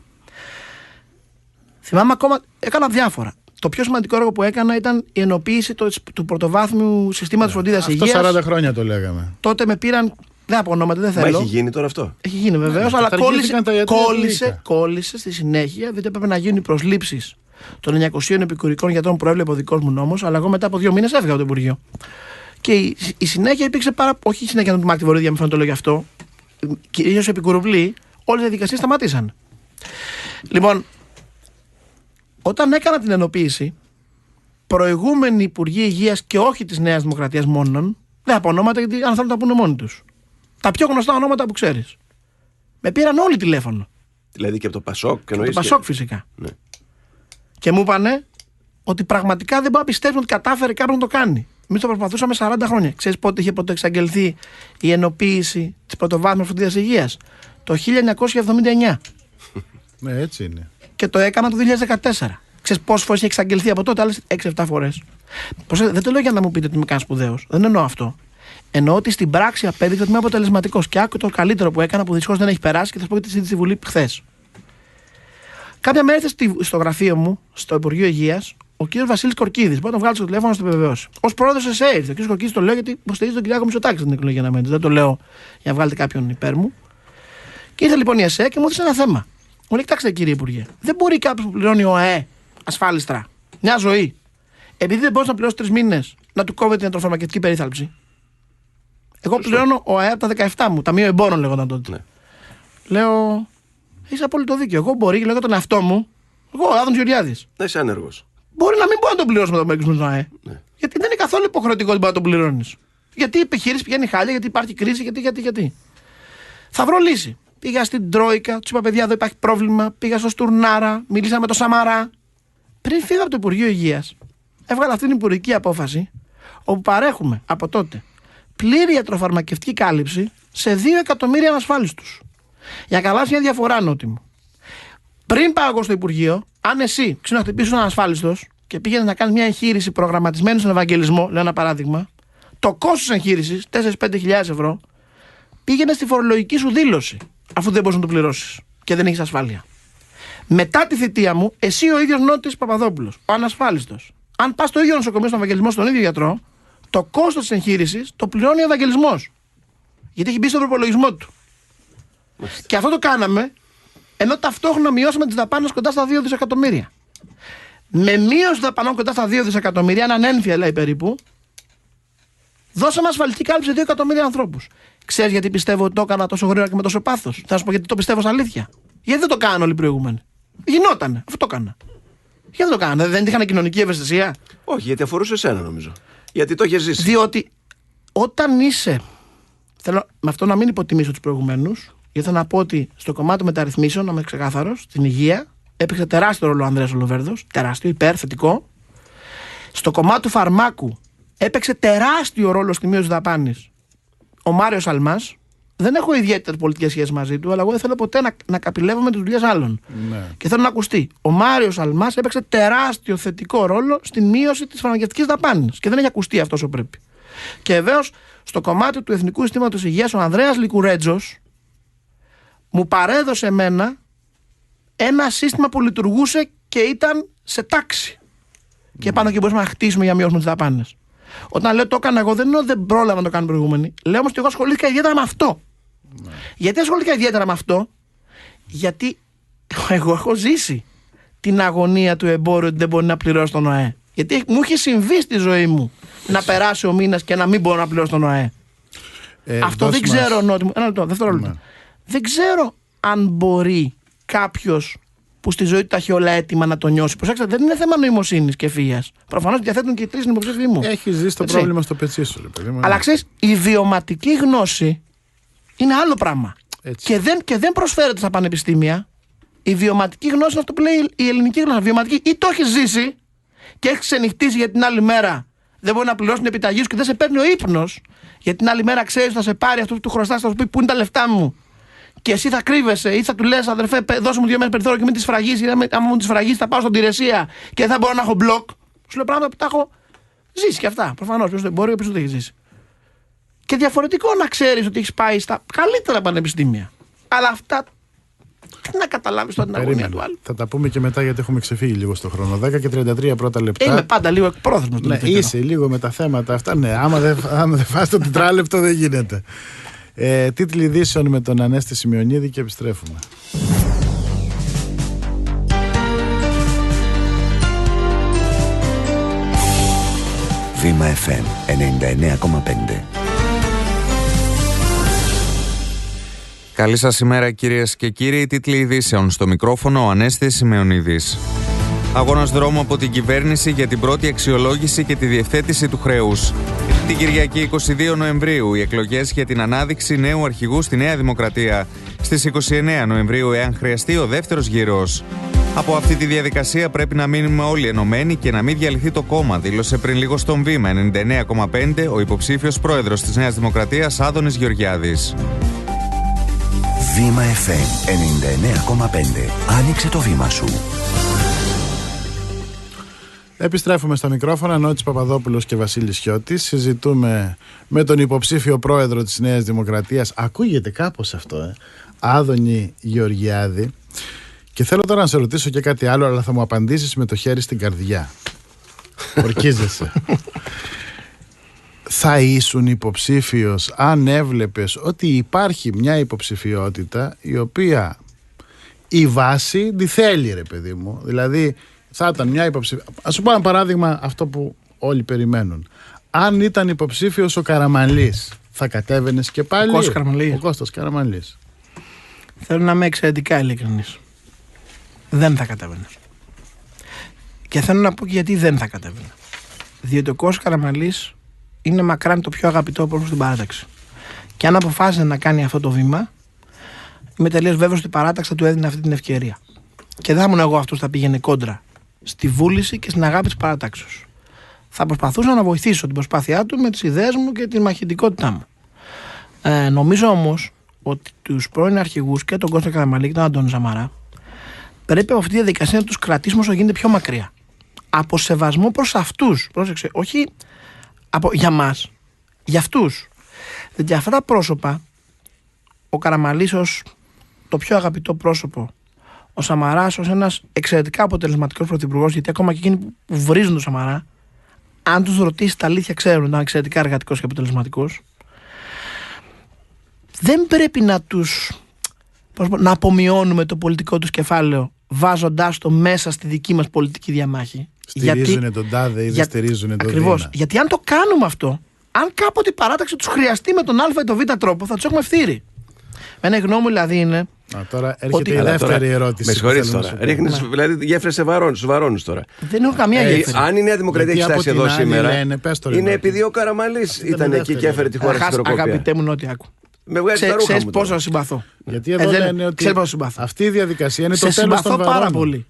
S3: Θυμάμαι ακόμα, έκανα διάφορα. Το πιο σημαντικό έργο που έκανα ήταν η ενοποίηση του πρωτοβάθμιου συστήματος φροντίδας υγείας.
S1: Αυτό 40 χρόνια το λέγαμε.
S3: Τότε με πήραν. Δεν από ονόματα, δεν θέλω.
S2: Μα έχει γίνει τώρα αυτό?
S3: Έχει γίνει βεβαίως, αλλά κόλλησε στη συνέχεια, διότι έπρεπε να γίνουν οι προσλήψεις των 900 επικουρικών γιατρών που προέβλεπε ο δικός μου νόμος, αλλά εγώ μετά από 2 μήνες έφυγα από το Υπουργείο. Και η συνέχεια υπήρξε όχι η συνέχεια του Μάκη Βορύδια, μην φαίνεται το λέω γι' αυτό. Κυρίως επικουρουβλοί, όλες οι διαδικασίες σταματήσαν. Λοιπόν, όταν έκανα την ενοποίηση, προηγούμενοι Υπουργοί Υγείας και όχι της Νέας Δημοκρατίας μόνον, δεν από ονόματα, γιατί αν θέλουν τα πούνε μόνοι τους. Τα πιο γνωστά ονόματα που ξέρεις. Με πήραν όλοι τηλέφωνο. Δηλαδή
S2: και από το Πασόκ?
S3: Και από το Πασόκ φυσικά. Ναι. Και μου είπανε ότι πραγματικά δεν μπορώ να πιστέψω ότι κατάφερε κάποιον να το κάνει. Εμείς το προσπαθούσαμε 40 χρόνια. Ξέρεις πότε είχε εξαγγελθεί η ενοποίηση της πρωτοβάθμιας φροντίδας υγείας? Το 1979.
S1: Ναι, έτσι είναι.
S3: Και το έκανα το 2014. Ξέρεις πόσες φορές έχει εξαγγελθεί από τότε? Άλλες 6-7 φορές. Δεν το λέω για να μου πείτε ότι είμαι κανένας σπουδαίος. Δεν εννοώ αυτό. Εννοώ ότι στην πράξη απέδειξα ότι είμαι αποτελεσματικός. Και άκου το καλύτερο που έκανα, που δυστυχώς δεν έχει περάσει, και θα σου πω και τη συζήτηση στη Βουλή χθες. Κάποια μέρα ήρθε στο γραφείο μου, στο Υπουργείο Υγείας, ο κ. Βασίλης Κορκίδης. Μπορεί να τον βγάλει στο τηλέφωνο να το επιβεβαιώσει. Ως πρόεδρος ΕΣΕ ήρθε. Ο κ. Κορκίδης το λέω γιατί υποστηρίζει τον Κυριάκο Μητσοτάκη στην εκλογή αναμένεται. Δεν το λέω για να βγάλετε κάποιον υπέρ μου. Και ήρθε λοιπόν η ΕΣΕ και μου έδωσε ένα θέμα. Μου λέει: κοιτάξτε, κύριε Υπουργέ, δεν μπορεί κάποιος που πληρώνει ο ΑΕ ασφάλιστρα μια ζωή, επειδή δεν μπορεί να πληρώσει 3 μήνες, να του κόβεται την ιατροφαρμακευτική περίθαλψη. Εγώ πληρώνω ο ΑΕ από τα 17 μου, ταμείο εμπόρων λέγονταν τότε. Ναι. Λέω: είσαι απόλυτο δίκιο. Εγώ μπορεί, λέγω τον εαυτό μου, εγώ ο Άδωνης Γεωργιάδης.
S2: Να είσαι άνεργος.
S3: Μπορεί να μην μπορεί να τον πληρώσουμε το μέγιστο του ΑΕ. Ναι. Γιατί δεν είναι καθόλου υποχρεωτικό ότι μπορεί να τον πληρώνει. Γιατί η επιχείρηση πηγαίνει χάλια, γιατί υπάρχει κρίση, γιατί. Θα βρω λύση. Πήγα στην Τρόικα, του είπα: παιδιά, εδώ υπάρχει πρόβλημα. Πήγα στο Στουρνάρα, μίλησα με τον Σαμαρά. Πριν φύγω από το Υπουργείο Υγείας, έβγαλα αυτή την υπουργική απόφαση, όπου παρέχουμε από τότε πλήρη ιατροφαρμακευτική κάλυψη σε 2 εκατομμύρια ανασφάλιστους. Για να καταλάβεις μια διαφορά, Νότι μου. Πριν πάω εγώ στο Υπουργείο, αν εσύ ξενοχτυπήσεις έναν ανασφάλιστος και πήγαινες να κάνεις μια εγχείρηση προγραμματισμένη στον Ευαγγελισμό, λέω ένα παράδειγμα, το κόστος εγχείρησης, 4-5 χιλιάδες ευρώ, πήγαινε στη φορολογική σου δήλωση, αφού δεν μπορείς να το πληρώσεις και δεν έχεις ασφάλεια. Μετά τη θητεία μου, εσύ ο ίδιος Νότης Παπαδόπουλος, ο ανασφάλιστος, αν πας στο ίδιο νοσοκομείο στον Ευαγγελισμό, στον ίδιο γιατρό, το κόστος της εγχείρησης το πληρώνει ο Ευαγγελισμός. Γιατί έχει μπει στον προπολογισμό του. Και αυτό το κάναμε, ενώ ταυτόχρονα μειώσαμε τις δαπάνες κοντά στα 2 δισεκατομμύρια. Με μείωση δαπανών κοντά στα 2 δισεκατομμύρια, έναν ένφια λέει περίπου, δώσαμε ασφαλιστική κάλυψη σε 2 εκατομμύρια ανθρώπους. Ξέρεις γιατί πιστεύω ότι το έκανα τόσο γρήγορα και με τόσο πάθος? Θα σου πω γιατί το πιστεύω στα αλήθεια. Γιατί δεν το κάνανε όλοι οι προηγούμενοι? Γινότανε, αυτό το έκανα. Γιατί δεν το κάνανε, δεν είχαν κοινωνική ευαισθησία?
S2: Όχι, γιατί αφορούσε εσένα νομίζω. Γιατί το είχε ζήσει.
S3: Διότι όταν είσαι. Θέλω με αυτό να μην υποτιμήσω τους προηγουμένους, γιατί θέλω να πω ότι στο κομμάτι των μεταρρυθμίσεων, να είμαι ξεκάθαρος, στην υγεία έπαιξε τεράστιο ρόλο ο Ανδρέας Ολοβέρδος, τεράστιο, υπέρ, θετικό. Στο κομμάτι του φαρμάκου έπαιξε τεράστιο ρόλο στη μείωση δαπάνης ο Μάριος Αλμάς. Δεν έχω ιδιαίτερες πολιτικές σχέσεις μαζί του, αλλά εγώ δεν θέλω ποτέ να καπηλεύομαι τις δουλειές άλλων. Ναι. Και θέλω να ακουστεί. Ο Μάριος Αλμάς έπαιξε τεράστιο θετικό ρόλο στη μείωση της φαρμακευτικής δαπάνης και δεν έχει ακουστεί αυτό όσο πρέπει. Και βεβαίως στο κομμάτι του Εθνικού Συστήματος Υγείας, ο Ανδρέας Λικουρέτζος μου παρέδωσε εμένα ένα σύστημα που λειτουργούσε και ήταν σε τάξη. Και πάνω και μπορούσαμε να χτίσουμε για να μειώσουμε τις δαπάνες. Όταν λέω το έκανα εγώ, δεν εννοώ δεν πρόλαβα να το κάνουν προηγούμενοι. Λέω όμως ότι εγώ ασχολήθηκα ιδιαίτερα με αυτό. Ναι. Γιατί ασχολήθηκα ιδιαίτερα με αυτό? Γιατί εγώ έχω ζήσει την αγωνία του εμπόρου ότι δεν μπορεί να πληρώσει τον ΟΑΕ. Γιατί μου είχε συμβεί στη ζωή μου να περάσει ο μήνας και να μην μπορώ να πληρώσω τον ΟΑΕ. Αυτό δεν ξέρω, Νότι μου. Ένα λεπτό, δευτερόλεπτο. Ναι. Δεν ξέρω αν μπορεί κάποιος που στη ζωή του τα έχει όλα έτοιμα να το νιώσει. Προσέξτε, δεν είναι θέμα νοημοσύνης και ευφυΐας. Προφανώς διαθέτουν και οι τρεις υποψήφοι μου.
S1: Έχει ζήσει το πρόβλημα στο πετσί σου, ρε παιδί.
S3: Αλλά ξέρεις, η βιωματική γνώση είναι άλλο πράγμα. Και δεν προσφέρεται στα πανεπιστήμια. Η βιωματική γνώση είναι αυτό που λέει η ελληνική γλώσσα. Βιωματική, ή το έχει ζήσει και έχει ξενυχτήσει για την άλλη μέρα. Δεν μπορεί να πληρώσει την επιταγή σου και δεν σε παίρνει ο ύπνος. Γιατί την άλλη μέρα ξέρεις θα σε πάρει αυτό που του χρωστάς, θα σου πει πού είναι τα λεφτά μου. Και εσύ θα κρύβεσαι ή θα του λες αδερφέ, δώσε μου 2 μέρες περιθώριο και μην τις φραγείς. Γιατί άμα μου τις φραγείς θα πάω στον Τηρεσία και δεν θα μπορώ να έχω μπλοκ. Σου λέω πράγματα που τα έχω ζήσει και αυτά. Προφανώς ποιος το εμπόριο, ποιος το έχει ζήσει. Και διαφορετικό να ξέρεις ότι έχεις πάει στα καλύτερα πανεπιστήμια. Αλλά αυτά τι να καταλάβεις τώρα την αγωνία του άλλου.
S1: Θα τα πούμε και μετά γιατί έχουμε ξεφύγει λίγο στο χρόνο. 10 και 33 πρώτα λεπτά.
S3: Είμαι πάντα λίγο εκπρόθεσμος.
S1: Ναι, είσαι λίγο με τα θέματα αυτά. Ναι, άμα δεν φας το τετράλεπτο δεν γίνεται. Τίτλοι ειδήσεων με τον Ανέστη Σημειονίδη και επιστρέφουμε.
S4: Βήμα FM 99,5.
S5: Καλή σας ημέρα κυρίες και κύριοι. Τίτλοι ειδήσεων στο μικρόφωνο ο Ανέστης Σημεωνίδης. Αγώνας δρόμου από την κυβέρνηση για την πρώτη αξιολόγηση και τη διευθέτηση του χρέους. Την Κυριακή 22 Νοεμβρίου οι εκλογές για την ανάδειξη νέου αρχηγού στη Νέα Δημοκρατία. Στις 29 Νοεμβρίου, εάν χρειαστεί, ο δεύτερος γύρος. Από αυτή τη διαδικασία πρέπει να μείνουμε όλοι ενωμένοι και να μην διαλυθεί το κόμμα, δήλωσε πριν λίγο στον Βήμα 99,5 ο υποψήφιος πρόεδρος της Νέας Δημοκρατίας Άδωνης Γεωργιάδης.
S4: Βήμα FM 99,5. Άνοιξε το βήμα σου.
S1: Επιστρέφουμε στα μικρόφωνα, Νότης Παπαδόπουλος και Βασίλης Χιώτης. Συζητούμε με τον υποψήφιο πρόεδρο της Νέας Δημοκρατίας. Ακούγεται κάπως αυτό, Άδωνη Γεωργιάδη. Και θέλω τώρα να σε ρωτήσω και κάτι άλλο, αλλά θα μου απαντήσεις με το χέρι στην καρδιά. Ορκίζεσαι. Θα ήσουν υποψήφιος αν έβλεπες ότι υπάρχει μια υποψηφιότητα η οποία η βάση τη θέλει, ρε παιδί μου. Δηλαδή θα ήταν μια υποψηφιότητα. Ας σου πω ένα παράδειγμα, αυτό που όλοι περιμένουν. Αν ήταν υποψήφιος ο Καραμανλής, θα κατέβαινες και πάλι? Ο Κώστας Καραμανλής.
S3: Θέλω να είμαι εξαιρετικά ειλικρινής. Δεν θα κατέβαινε. Και θέλω να πω και γιατί δεν θα κατέβαινε. Διότι ο Κώστας Καραμανλής είναι μακράν το πιο αγαπητό πρόσωπο στην παράταξη. Και αν αποφάσισε να κάνει αυτό το βήμα, είμαι τελείως βέβαιος ότι η παράταξη θα του έδινε αυτή την ευκαιρία. Και δεν θα ήμουν εγώ αυτός που θα πήγαινε κόντρα στη βούληση και στην αγάπη της παρατάξεως. Θα προσπαθούσα να βοηθήσω την προσπάθειά του με τις ιδέες μου και την μαχητικότητά μου. Νομίζω όμως ότι τους πρώην αρχηγούς και τον Κώστα Καραμανλή και τον Αντώνη Σαμαρά πρέπει από αυτή τη διαδικασία να τους κρατήσουμε όσο γίνεται πιο μακριά. Από σεβασμό προς αυτούς. Πρόσεξε, όχι για μας, για αυτούς. Γιατί αυτά τα πρόσωπα, ο Καραμανλής ως το πιο αγαπητό πρόσωπο, ο Σαμαράς ως ένας εξαιρετικά αποτελεσματικός πρωθυπουργός, γιατί ακόμα και εκείνοι που βρίζουν τον Σαμαρά, αν τους ρωτήσει τα αλήθεια, ξέρουν ότι ήταν εξαιρετικά εργατικός και αποτελεσματικός. Δεν πρέπει να απομειώνουμε το πολιτικό τους κεφάλαιο βάζοντάς το μέσα στη δική μας πολιτική διαμάχη.
S1: Στηρίζουνε τον τάδε ή δεν στηρίζουνε τον
S3: ακριβώς.
S1: δίνα.
S3: Γιατί αν το κάνουμε αυτό, αν κάποτε η παράταξη τους χρειαστεί με τον Α ή τον Β τρόπο, θα τους έχουμε ευθύρει. Ένα γνώμη μου δηλαδή είναι.
S1: Τώρα έρχεται η δεύτερη ερώτηση.
S2: Με συγχωρείτε τώρα. Ρίχνεις δηλαδή γέφυρες στους βαρώνους τώρα.
S3: Δεν έχω καμία γέφυρα.
S2: Αν η Νέα Δημοκρατία έχει φτάσει εδώ σήμερα, είναι επειδή ο Καραμανλής ήταν εκεί και έφερε τη χώρα στην προκοπία.
S3: Αγαπητέ μου, ό,τι άκου.
S2: Με βγάζει τα ρούχα
S3: Ξέρεις
S2: μου
S3: πόσο
S2: τώρα.
S3: συμπαθώ.
S1: Γιατί εδώ λένε ότι αυτή η διαδικασία είναι το τέλος των
S3: συμπαθώ πάρα
S1: βαρώνων.
S3: πολύ.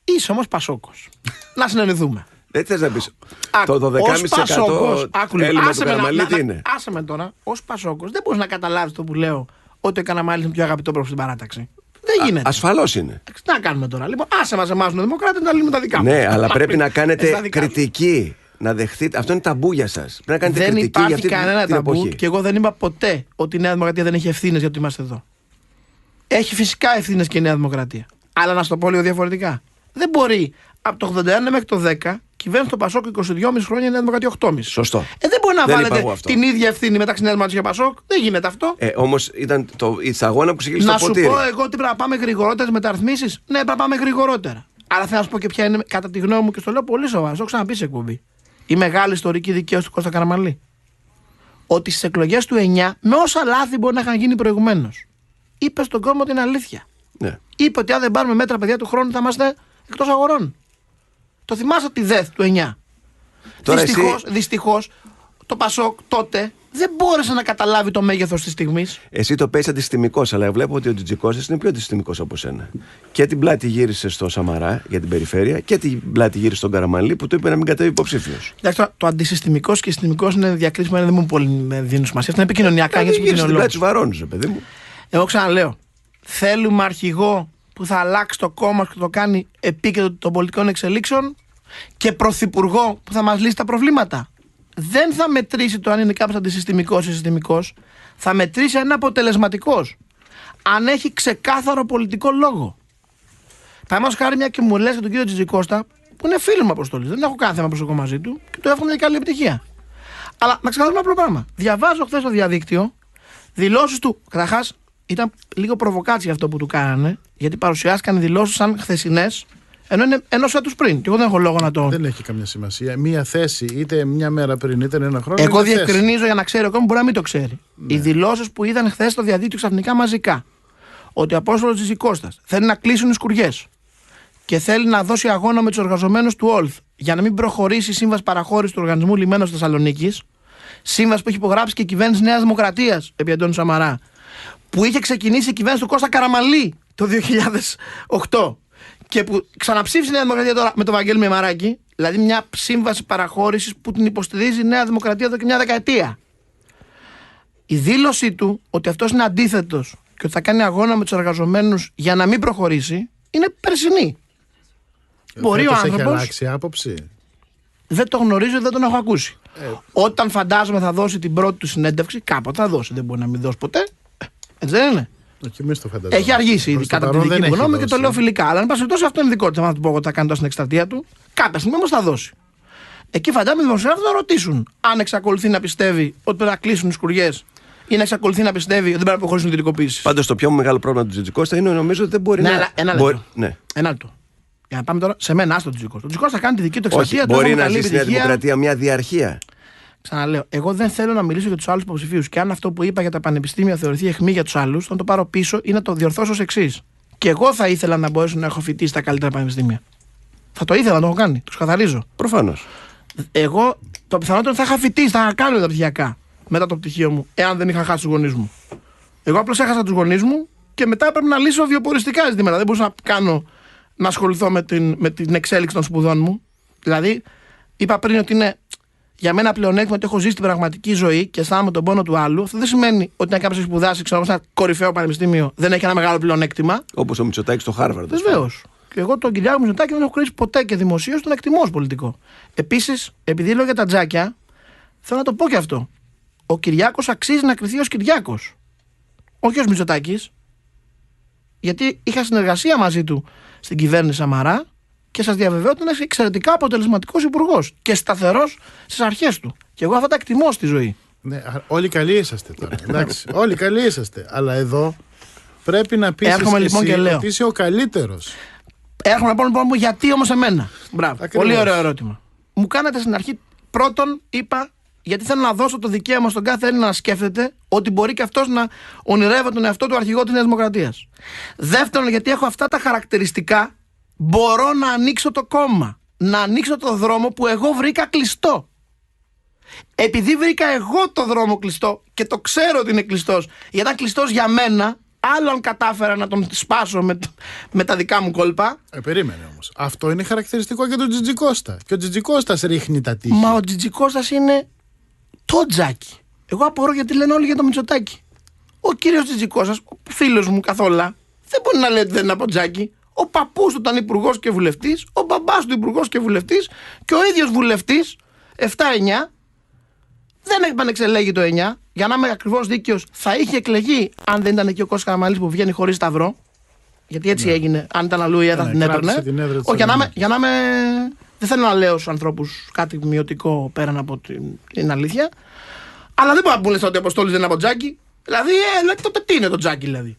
S3: Είσαι όμως Πασόκος. Να συνεννοηθούμε.
S2: Δεν θες να πεις. Το 12,5% έλλειμμα του Καραμανλή τι είναι.
S3: Άσε με τώρα, ως Πασόκος δεν μπορείς να καταλάβεις το που λέω ότι ο Καραμανλής είναι πιο αγαπητό προς την παράταξη. Δεν γίνεται.
S2: Ασφαλώς είναι.
S3: Τι να κάνουμε τώρα. Λοιπόν, άσε μας εμάς τους δημοκράτες να λύνουμε τα δικά μας.
S2: Ναι, αλλά πρέπει να κάνετε κριτική. Να δεχτείτε. Αυτό είναι ταμπού για σας. Πρέπει να κάνετε
S3: δεν
S2: κριτική για
S3: υπάρχει
S2: αυτή
S3: κανένα
S2: την
S3: ταμπού
S2: εποχή.
S3: και εγώ δεν είπα ποτέ ότι η Νέα Δημοκρατία δεν έχει ευθύνες για το ότι είμαστε εδώ. Έχει φυσικά ευθύνες και η Νέα Δημοκρατία. Αλλά να σου το πω λίγο διαφορετικά. Δεν μπορεί από το 81 μέχρι το 10 κυβέρνησε το Πασόκ 22,5 χρόνια, η Νέα Δημοκρατία 8,5.
S2: Σωστό.
S3: Δεν μπορεί να
S2: Δεν
S3: βάλετε την ίδια ευθύνη μεταξύ Νέα Δημοκρατία και Πασόκ. Δεν γίνεται αυτό.
S2: Όμως ήταν η σταγόνα που ξεκίνησε
S3: Να
S2: το
S3: σου
S2: ποτήρι.
S3: πω εγώ ότι πρέπει να πάμε γρηγορότερες μεταρρυθμίσεις. Ναι, πρέπει να πάμε γρηγορότερα. Αλλά θέλω να σου πω και ποια είναι, κατά τη γνώμη μου, και στο λέω πολύ σοβαρά, το έχω ξαναπεί σε εκπομπή, η μεγάλη ιστορική δικαίωση του Κώστα Καραμανλή. Ότι στις εκλογές του 9, με όσα λάθη μπορεί να είχαν γίνει προηγουμένως, είπε στον κόσμο την αλήθεια.
S2: Ναι.
S3: Είπε ότι αν δεν πάρουμε μέτρα, παιδιά, του χρόνου θα είμαστε εκτός αγορών. Το θυμάσαι τη ΔΕΘ του 9. Δυστυχώς, το Πασόκ τότε δεν μπόρεσε να καταλάβει το μέγεθος της στιγμής.
S2: Εσύ το παίζει αντισυστημικός, αλλά βλέπω ότι ο Τζιτζικώστας είναι πιο αντισυστημικός από σένα. Και την πλάτη γύρισε στο Σαμαρά για την περιφέρεια και την πλάτη γύρισε στον Καραμανλή που του είπε να μην κατέβει υποψήφιος.
S3: Εντάξει, το αντισυστημικός και συστημικός είναι διακρίσιμο, δεν μου πολύ δίνουν σημασία. Αυτά είναι επικοινωνιακά γιατί
S2: γύρισε την πλάτη του βαρώνους, παιδί μου.
S3: Εγώ ξαναλέω. Θέλουμε αρχηγό που θα αλλάξει το κόμμα και το κάνει επίκεντρο των πολιτικών εξελίξεων και πρωθυπουργό που θα μας λύσει τα προβλήματα. Δεν θα μετρήσει το αν είναι κάποιος αντισυστημικός ή συστημικός. Θα μετρήσει αν είναι αποτελεσματικός. Αν έχει ξεκάθαρο πολιτικό λόγο. Παραδείγματος χάρη, μια και μου λες για τον κύριο Τζιτζικώστα, που είναι φίλο μου αποστολής. Δεν έχω κανένα θέμα προσωπικό μαζί του και του εύχομαι μια καλή επιτυχία. Αλλά να ξεκαθαρίσουμε ένα απλό πράγμα. Διαβάζω χθες στο διαδίκτυο δηλώσεις του. Καταρχάς, ήταν λίγο προβοκάτσια αυτό που του κάνανε, γιατί παρουσιάστηκαν οι δηλώσεις σαν χθεσινές, ενώ είναι ενός έτους πριν. Και εγώ δεν έχω λόγο να το.
S1: Δεν έχει καμιά σημασία. Μία θέση, είτε μια μέρα πριν, είτε ένα χρόνο.
S3: Εγώ διευκρινίζω για να ξέρει ο κόσμος, μπορεί να μην το ξέρει. Ναι. Οι δηλώσεις που είδαν χθες στο διαδίκτυο ξαφνικά μαζικά, ότι ο Απόστολος Τζιτζικώστας θέλει να κλείσουν οι σκουριές και θέλει να δώσει αγώνα με τους εργαζομένους του ΟΛΘ για να μην προχωρήσει η σύμβαση παραχώρησης του Οργανισμού Λιμένος Θεσσαλονίκης, σύμβαση που έχει υπογράψει και η κυβέρνηση Νέας Δημοκρατίας επί Αντώνη Σαμαρά, που είχε ξεκινήσει η κυβέρνηση του Κώστα Καραμανλή το 2008 και που ξαναψήφισε η Νέα Δημοκρατία τώρα με τον Βαγγέλη Μεμαράκη, δηλαδή μια σύμβαση παραχώρησης που την υποστηρίζει η Νέα Δημοκρατία εδώ και μια δεκαετία. Η δήλωσή του ότι αυτός είναι αντίθετος και ότι θα κάνει αγώνα με τους εργαζομένους για να μην προχωρήσει είναι περσινή. Μπορεί ο άνθρωπος.
S1: Έχει αλλάξει άποψη.
S3: Δεν το γνωρίζω, δεν τον έχω ακούσει. Όταν φαντάζομαι θα δώσει την πρώτη του συνέντευξη, κάποτε θα δώσει. Δεν μπορεί να μην δώσει ποτέ. Έτσι δεν είναι. Έχει αργήσει ήδη κατά τη δική μου γνώμη και το λέω φιλικά. Αλλά αν πάση τόσο αυτό είναι δικό του. Θα του πω εγώ ότι θα κάνει τόσο στην εκστρατεία του. Κάποια στιγμή όμως θα δώσει. Εκεί φαντάζομαι οι δημοσιογράφοι θα ρωτήσουν αν εξακολουθεί να πιστεύει ότι πρέπει να κλείσουν οι σκουριές ή να εξακολουθεί να πιστεύει ότι δεν πρέπει να προχωρήσουν την ιδιωτικοποίηση.
S2: Πάντως το πιο μεγάλο πρόβλημα του Τζιτζικώστα είναι νομίζω ότι δεν μπορεί να.
S3: Ένα λεπτό. Για να πάμε τώρα σε μένα, άστο Τζιτζικώστα. Ο Τζιτζικώστα θα κάνει τη δική του εξαρτία.
S2: Μπορεί να ζήσει μια δημοκρατία, μια διαρχία.
S3: Ξαναλέω, εγώ δεν θέλω να μιλήσω για τους άλλους υποψηφίους. Και αν αυτό που είπα για τα πανεπιστήμια θεωρηθεί αιχμή για τους άλλους, θα το πάρω πίσω ή να το διορθώσω ως εξής. Και εγώ θα ήθελα να μπορέσω να έχω φοιτήσει στα καλύτερα πανεπιστήμια. Θα το ήθελα να το έχω κάνει. Τους καθαρίζω.
S2: Προφανώς.
S3: Εγώ το πιθανότερο θα είχα φοιτήσει, θα είχα κάνει τα πτυχιακά μετά το πτυχίο μου, εάν δεν είχα χάσει τους γονείς μου. Εγώ απλώς έχασα τους γονείς μου και μετά έπρεπε να λύσω βιοποριστικά ζητήματα. Δεν μπορούσα να ασχοληθώ με την εξέλιξη των σπουδών μου. Δηλαδή, είπα πριν ότι είναι για μένα πλεονέκτημα ότι έχω ζήσει την πραγματική ζωή και αισθάνομαι τον πόνο του άλλου. Αυτό δεν σημαίνει ότι αν κάποιο έχει σπουδάσει, ξέρω, σε ένα κορυφαίο πανεπιστήμιο, δεν έχει ένα μεγάλο πλεονέκτημα.
S2: Όπως ο Μητσοτάκης στο Χάρβαρντ.
S3: Βεβαίως. Και εγώ τον Κυριάκο Μητσοτάκη δεν έχω κρίσει ποτέ και δημοσίως, τον εκτιμώ ως πολιτικό. Επίσης, επειδή λέω για τα τζάκια, θέλω να το πω και αυτό. Ο Κυριάκος αξίζει να κριθεί ως Κυριάκος. Όχι ως Μητσοτάκης. Γιατί είχα συνεργασία μαζί του στην κυβέρνηση Σαμαρά και σας διαβεβαιώ ότι είναι εξαιρετικά αποτελεσματικός υπουργός και σταθερός στις αρχές του. Και εγώ αυτά τα εκτιμώ στη ζωή.
S1: Ναι, όλοι καλοί είσαστε τώρα. Εντάξει, όλοι καλοί είσαστε. Αλλά εδώ πρέπει να πεις ότι είσαι ο καλύτερος.
S3: Έρχομαι να πω γιατί όμως εμένα. Μπράβο.
S1: Ακριβώς.
S3: Πολύ ωραίο ερώτημα. Μου κάνατε στην αρχή, πρώτον είπα, γιατί θέλω να δώσω το δικαίωμα στον κάθε Έλληνα να σκέφτεται ότι μπορεί και αυτός να ονειρεύεται τον εαυτό του αρχηγό της Νέας Δημοκρατίας. Δεύτερον, γιατί έχω αυτά τα χαρακτηριστικά, μπορώ να ανοίξω το κόμμα. Να ανοίξω το δρόμο που εγώ βρήκα κλειστό. Επειδή βρήκα εγώ το δρόμο κλειστό και το ξέρω ότι είναι κλειστός, γιατί ήταν κλειστός για μένα, άλλο αν κατάφερα να τον σπάσω με τα δικά μου κόλπα.
S1: Περίμενε όμως. Αυτό είναι χαρακτηριστικό για τον Τζιτζικώστα. Και ο Τζιτζικώστας ρίχνει τα τείχη.
S3: Μα ο Τζιτζικώστας είναι το τζάκι. Εγώ απορώ γιατί λένε όλοι για το Μητσοτάκη. Ο κύριος Τζιτζικώστας, ο φίλος μου καθόλου, δεν μπορεί να λέει ότι δεν είναι από τζάκι. Ο παππούς του ήταν υπουργός και βουλευτής, ο μπαμπάς του υπουργός και βουλευτής και ο ίδιος βουλευτής 7-9. Δεν επανεξελέγει το 9. Για να είμαι ακριβώς δίκαιος, θα είχε εκλεγεί αν δεν ήταν εκεί ο Κώστας Καραμανλής που βγαίνει χωρίς σταυρό. Γιατί έτσι έγινε. Αν ήταν αλλού η έδρα την έπαιρνε. Όχι, για να είμαι. Δεν θέλω να λέω στους ανθρώπους κάτι μειωτικό πέραν από την αλήθεια. Αλλά δεν μπορεί να πούνε ότι ο Αποστόλης δεν είναι από τζάκι. Δηλαδή, τότε τι είναι το τζάκι, δηλαδή.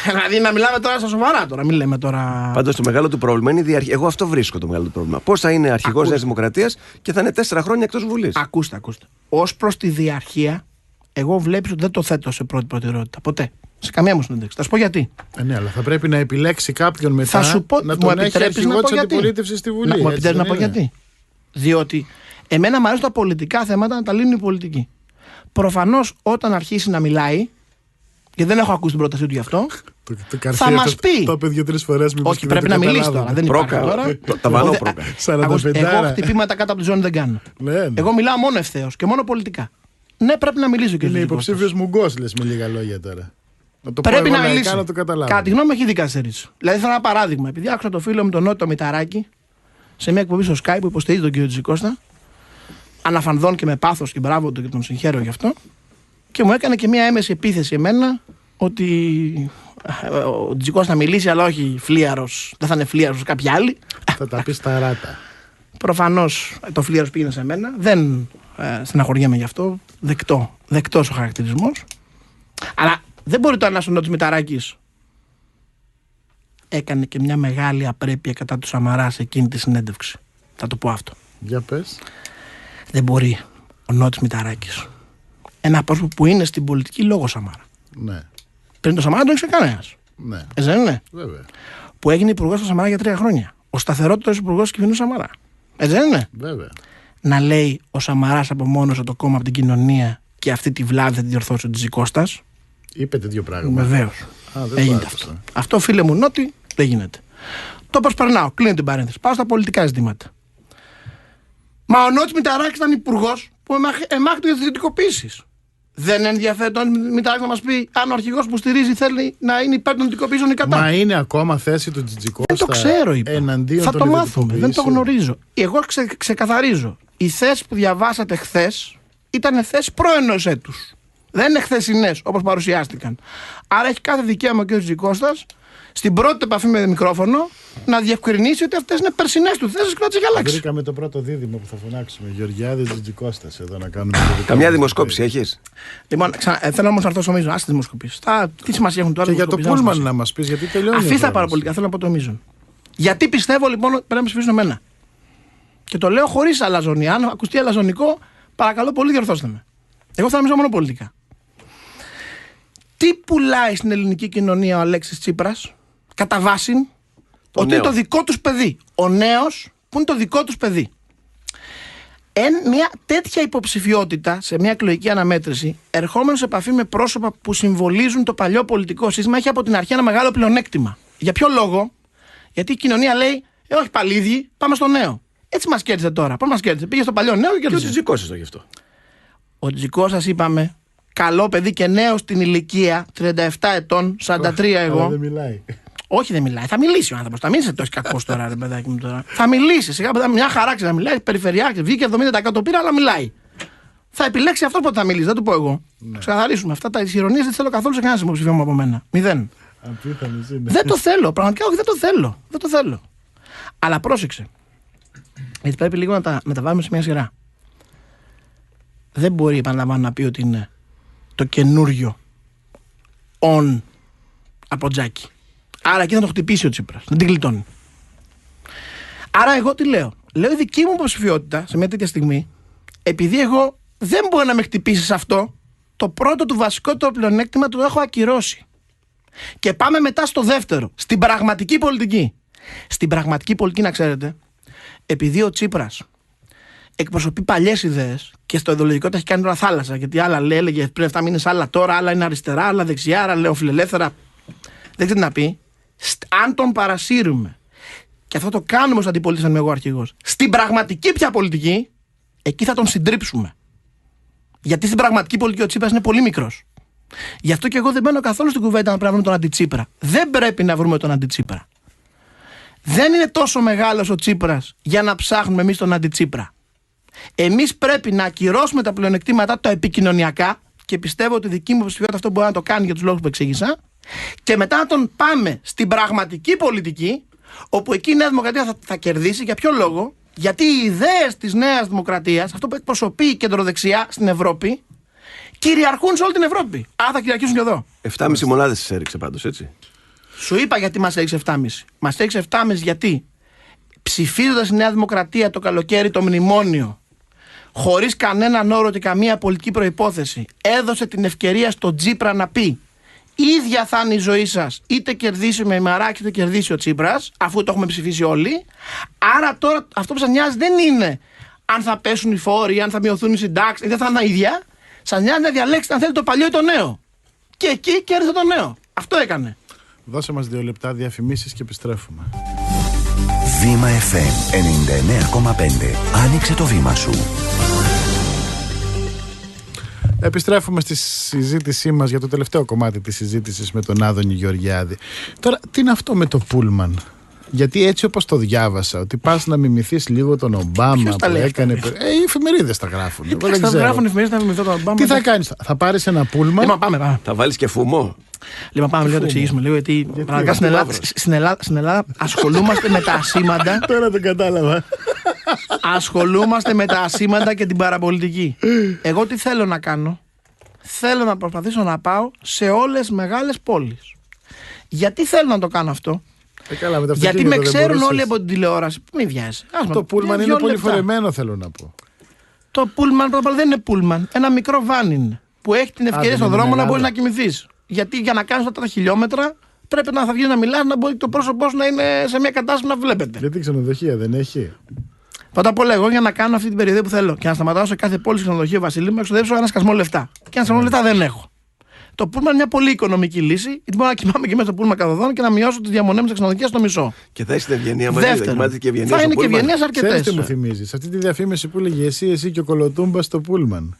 S3: Δηλαδή, να μιλάμε τώρα στα σοβαρά τώρα. Μην λέμε τώρα.
S2: Πάντως το μεγάλο του πρόβλημα είναι η διαρχία. Εγώ αυτό βρίσκω το μεγάλο του πρόβλημα. Πώς θα είναι αρχηγός Νέας Δημοκρατίας και θα είναι 4 χρόνια εκτός Βουλής.
S3: Ακούστε. Ως προς τη διαρχία, εγώ βλέπεις ότι δεν το θέτω σε πρώτη προτεραιότητα. Ποτέ. Σε καμία μου συνέντευξη. Θα σου πω γιατί.
S1: Ναι, αλλά θα πρέπει να επιλέξει κάποιον μετά
S3: θα σου πω,
S1: να τον έχει αρχηγό της αντιπολίτευσης στη Βουλή.
S3: Μου επιτρέπεις να πω γιατί. Διότι εμένα μου αρέσουν τα πολιτικά θέματα να τα λύνουν οι πολιτικοί. Προφανώς όταν αρχίσει να μιλάει, γιατί δεν έχω ακούσει την πρότασή του γι' αυτό, θα μας πει.
S1: Το είπε 2-3 φορές.
S3: Όχι, πρέπει να μιλήσει τώρα. Δεν υπάρχει τώρα.
S2: Τα βανώ πρόκα.
S3: Εγώ χτυπήματα κάτω από τη ζώνη δεν κάνω. Εγώ μιλάω μόνο ευθέως και μόνο πολιτικά. Ναι, πρέπει να μιλήσω και
S1: είναι υποψήφιος μουγκός, λες με λίγα λόγια τώρα.
S3: Πρέπει να μιλήσω. Κατά τη γνώμη μου, έχει δικαστήριση. Δηλαδή, θέλω ένα παράδειγμα. Επειδή άκουσα το φίλο μου τον Νότο Μηταράκη σε μια εκπομπή στο Skype που υποστηρίζει τον κύριο Τζικώστα, αναφανδών και με πάθος και μπράβο του και τον συγχαίρω γι' αυτό, και μου έκανε και μια έμεση επίθεση εμένα ότι ο Τζικώστα θα μιλήσει, αλλά όχι φλίαρος. Δεν θα είναι φλίαρος κάποιοι άλλοι.
S1: Θα τα πει στα ράτα.
S3: Προφανώς το φλίαρος πήγαινε σε μένα. Δεν στεναχωριέμαι γι' αυτό. Δεκτός ο χαρακτηρισμός. Αλλά δεν μπορεί το ένας ο Νότης Μηταράκης έκανε και μια μεγάλη απρέπεια κατά του Σαμαρά σε εκείνη τη συνέντευξη. Θα το πω αυτό.
S1: Για πες.
S3: Δεν μπορεί ο Νότης Μηταράκης, ένα πρόσωπο που είναι στην πολιτική λόγω Σαμάρα.
S1: Ναι.
S3: Πριν το Σαμάρα δεν ήξερε κανένας.
S1: Ναι.
S3: Δεν είναι.
S1: Βέβαια.
S3: Που έγινε υπουργός του Σαμάρα για 3 χρόνια. Ο σταθερότερος υπουργός της κυβέρνησης Σαμάρα. Δεν είναι.
S1: Βέβαια.
S3: Να λέει ο Σαμαράς απομόνωσε το κόμμα από την κοινωνία και αυτή τη βλάβη θα τη διορθώσει ο Τζικώστας.
S1: Είπε τέτοιο πράγμα.
S3: Βεβαίως. Έγινε αυτό. Αυτό, φίλε μου Νότι, δεν γίνεται. Το προσπερνάω. Κλείνω την παρένθεση. Πάω στα πολιτικά ζητήματα. Μα ο Νότης Μηταράκης ήταν υπουργός που εμάχθηκε για τις ιδιωτικοποίησεις. Δεν ενδιαφέρει τον Μηταράκη να μας πει αν ο αρχηγός που στηρίζει θέλει να είναι υπέρ των ιδιωτικοποίησεων ή κατά.
S1: Μα είναι ακόμα θέση του Τζιτζικώστα.
S3: Δεν το ξέρω, είπα. Θα το μάθουμε. Δεν το γνωρίζω. Εγώ ξεκαθαρίζω. Οι θέσεις που διαβάσατε χθες ήταν θέσεις πρώενος έτους. Δεν είναι χθεσινές όπως παρουσιάστηκαν. Άρα έχει κάθε δικαίωμα ο κ. Τζικώστας στην πρώτη επαφή με μικρόφωνο να διευκρινίσει ότι αυτές είναι περσινές του θέσεις και να τις έχει αλλάξει.
S1: Βρήκαμε το πρώτο δίδυμο που θα φωνάξουμε. Γεωργιάδης Τζιτζικώστας εδώ να κάνουμε.
S2: Καμιά δημοσκόπηση έχεις?
S3: Λοιπόν, θέλω όμως να έρθω στο μείζον. Άσε τις δημοσκοπήσεις. Τι σημασία έχουν τώρα?
S1: Και για το Πούλμαν να μας πεις, γιατί τελειώνει.
S3: Αφήστε τα παραπολιτικά, θέλω να πω το μείζον. Γιατί πιστεύω λοιπόν ότι πρέπει να ψηφίσουν εμένα. Και το λέω χωρίς αλαζονία. Αν ακουστεί αλαζονικό, παρακαλώ πολύ διορθώστε με. Εγώ θα νομίζω μόνο πολιτικά. Τι πουλάει στην ελληνική κοινωνία ο Αλέξης Τσίπρας, κατά βάση, ότι είναι το δικό τους παιδί. Ο νέος που είναι το δικό τους παιδί. Μια τέτοια υποψηφιότητα σε μια εκλογική αναμέτρηση, ερχόμενο σε επαφή με πρόσωπα που συμβολίζουν το παλιό πολιτικό σύστημα, έχει από την αρχή ένα μεγάλο πλεονέκτημα. Για ποιο λόγο? Γιατί η κοινωνία λέει, όχι πάλι ίδιοι, πάμε στο νέο. Έτσι μας κέρδισε τώρα. Πώς μας κέρδισε? Πήγε στο παλιό νέο και κέρδισε.
S2: Και ο Τζιτζικώσας το γι' αυτό.
S3: Ο Τζιτζικώσας, είπαμε, καλό παιδί και νέο στην ηλικία, 37 ετών, 43 εγώ.
S1: Δεν μιλάει.
S3: Όχι, δεν μιλάει. Θα μιλήσει ο άνθρωπος. Θα μην είσαι τόσο κακός τώρα, ρε παιδάκι μου τώρα. Θα μιλήσει. Σιγά μια χαρά να μιλάει. Περιφερειάρχη, βγήκε 70% το πήρα, αλλά μιλάει. Θα επιλέξει αυτό που θα μιλήσει. Δεν του πω εγώ. Ναι. Ξεκαθαρίσουμε. Αυτά τα ηρωνίες δεν θέλω καθόλου σε κανένα υποψηφίο μου από μένα. 0. Δεν το θέλω. Πραγματικά όχι, δεν το θέλω. Δεν το θέλω. Αλλά πρόσεξε. Γιατί πρέπει λίγο να τα μεταβάλουμε σε μια σειρά. Δεν μπορεί, επαναλαμβάνω, να πει ότι είναι το καινούριο on από Τζάκι. Άρα εκεί θα το χτυπήσει ο Τσίπρας, να την γλιτώνει. Άρα εγώ τι λέω? Λέω η δική μου υποψηφιότητα σε μια τέτοια στιγμή, επειδή εγώ δεν μπορεί να με χτυπήσει σε αυτό, το πρώτο του βασικότερο πλεονέκτημα το έχω ακυρώσει. Και πάμε μετά στο δεύτερο, στην πραγματική πολιτική. Στην πραγματική πολιτική, να ξέρετε, επειδή ο Τσίπρας εκπροσωπεί παλιές ιδέες και στο ιδεολογικό τα έχει κάνει τώρα θάλασσα, γιατί άλλα έλεγε πριν 7 μήνες, άλλα τώρα, άλλα είναι αριστερά, άλλα δεξιά, άλλα λέω φιλελεύθερα. Δεν ξέρει τι να πει. Αν τον παρασύρουμε, και αυτό το κάνουμε ως αντιπολίτης, αν είμαι εγώ αρχηγός, στην πραγματική πια πολιτική, εκεί θα τον συντρίψουμε. Γιατί στην πραγματική πολιτική ο Τσίπρας είναι πολύ μικρός. Γι' αυτό και εγώ δεν μπαίνω καθόλου στην κουβέντα να πρέπει να βρούμε τον αντιτσίπρα. Δεν πρέπει να βρούμε τον αντιτσίπρα. Δεν είναι τόσο μεγάλος ο Τσίπρας για να ψάχνουμε εμείς τον αντιτσίπρα. Εμείς πρέπει να ακυρώσουμε τα πλεονεκτήματα τα επικοινωνιακά, και πιστεύω ότι η δική μου υποψηφιότητα αυτό μπορεί να το κάνει για τους λόγους που εξήγησα, και μετά να τον πάμε στην πραγματική πολιτική, όπου εκεί η Νέα Δημοκρατία θα κερδίσει. Για ποιο λόγο? Γιατί οι ιδέες της Νέας Δημοκρατίας, αυτό που εκπροσωπεί η κεντροδεξιά στην Ευρώπη, κυριαρχούν σε όλη την Ευρώπη. Άρα θα κυριαρχήσουν και εδώ.
S2: 7,5 μονάδες τις έριξε πάντως, έτσι.
S3: Σου είπα γιατί μας έριξε 7,5. Μας έριξε 7,5 γιατί ψηφίζοντας η Νέα Δημοκρατία το καλοκαίρι το μνημόνιο, χωρίς κανέναν όρο και καμία πολιτική προϋπόθεση, έδωσε την ευκαιρία στον Τσίπρα να πει: ίδια θα είναι η ζωή σας, είτε κερδίσουμε η Μαράκη είτε κερδίσει ο Τσίπρας, αφού το έχουμε ψηφίσει όλοι. Άρα τώρα αυτό που σας νοιάζει δεν είναι αν θα πέσουν οι φόροι, αν θα μειωθούν οι συντάξεις, δεν θα είναι ίδια. Σας νοιάζει να διαλέξετε αν θέλετε το παλιό ή το νέο. Και εκεί κέρδισε το νέο. Αυτό έκανε.
S1: Δώσε μας 2 λεπτά διαφημίσεις και επιστρέφουμε.
S4: Βήμα FM 99,5. Άνοιξε το βήμα σου.
S1: Επιστρέφουμε στη συζήτησή μας για το τελευταίο κομμάτι της συζήτησης με τον Άδωνη Γεωργιάδη. Τώρα, τι είναι αυτό με το Πούλμαν? Γιατί έτσι όπως το διάβασα, ότι πας να μιμηθείς λίγο τον Ομπάμα που έκανε. Οι εφημερίδες τα γράφουν.
S3: Τα γράφουν οι εφημερίδες να μιμηθώ τον Ομπάμα.
S1: Τι θα κάνεις? Θα πάρεις ένα Πούλμαν?
S3: Λοιπόν, πάμε.
S2: Θα βάλεις και φουμό?
S3: Λοιπόν, πάμε λίγο να το εξηγήσουμε λίγο. Γιατί στην Ελλάδα ασχολούμαστε με τα ασήμαντα.
S1: Τώρα το κατάλαβα.
S3: Ασχολούμαστε με τα ασήμαντα και την παραπολιτική. Εγώ τι θέλω να κάνω? Θέλω να προσπαθήσω να πάω σε όλες μεγάλες πόλεις. Γιατί θέλω να το κάνω αυτό?
S1: Καλά,
S3: γιατί με ξέρουν όλοι από την τηλεόραση. Μην βιάζει.
S1: Το Πούλμαν είναι πολύ φορεμένο, θέλω να πω.
S3: Το Πούλμαν δεν είναι Πούλμαν. Ένα μικρό βάν είναι. Που έχει την ευκαιρία στον δρόμο να μπορεί να κοιμηθείς. Γιατί για να κάνεις αυτά τα χιλιόμετρα πρέπει να θα βγει να μιλάς, να μπορεί το πρόσωπό σου να είναι σε μια κατάσταση να βλέπετε.
S1: Γιατί ξενοδοχεία δεν έχει?
S3: Πρώτα απ' όλα, εγώ για να κάνω αυτή την περίοδο που θέλω και να σταματάω σε κάθε πόλη ξενοδοχείο, Βασίλη μου, εξοδεύσω ένα σκασμό λεφτά. Και ένα σκασμό λεφτά δεν έχω. Το Πούλμαν είναι μια πολύ οικονομική λύση, γιατί μπορώ να κοιμάμαι και μέσα στο Πούλμαν καθοδόν και να μειώσω τις διαμονές στα ξενοδοχεία στο μισό.
S2: Και θα έχει την ευγενία μαζί.
S3: Θα είναι και ευγενία αρκετές.
S1: Ξέρεις τι μου θυμίζεις? Αυτή τη διαφήμιση που έλεγε εσύ και ο Κολοτούμπας στο Πούλμαν.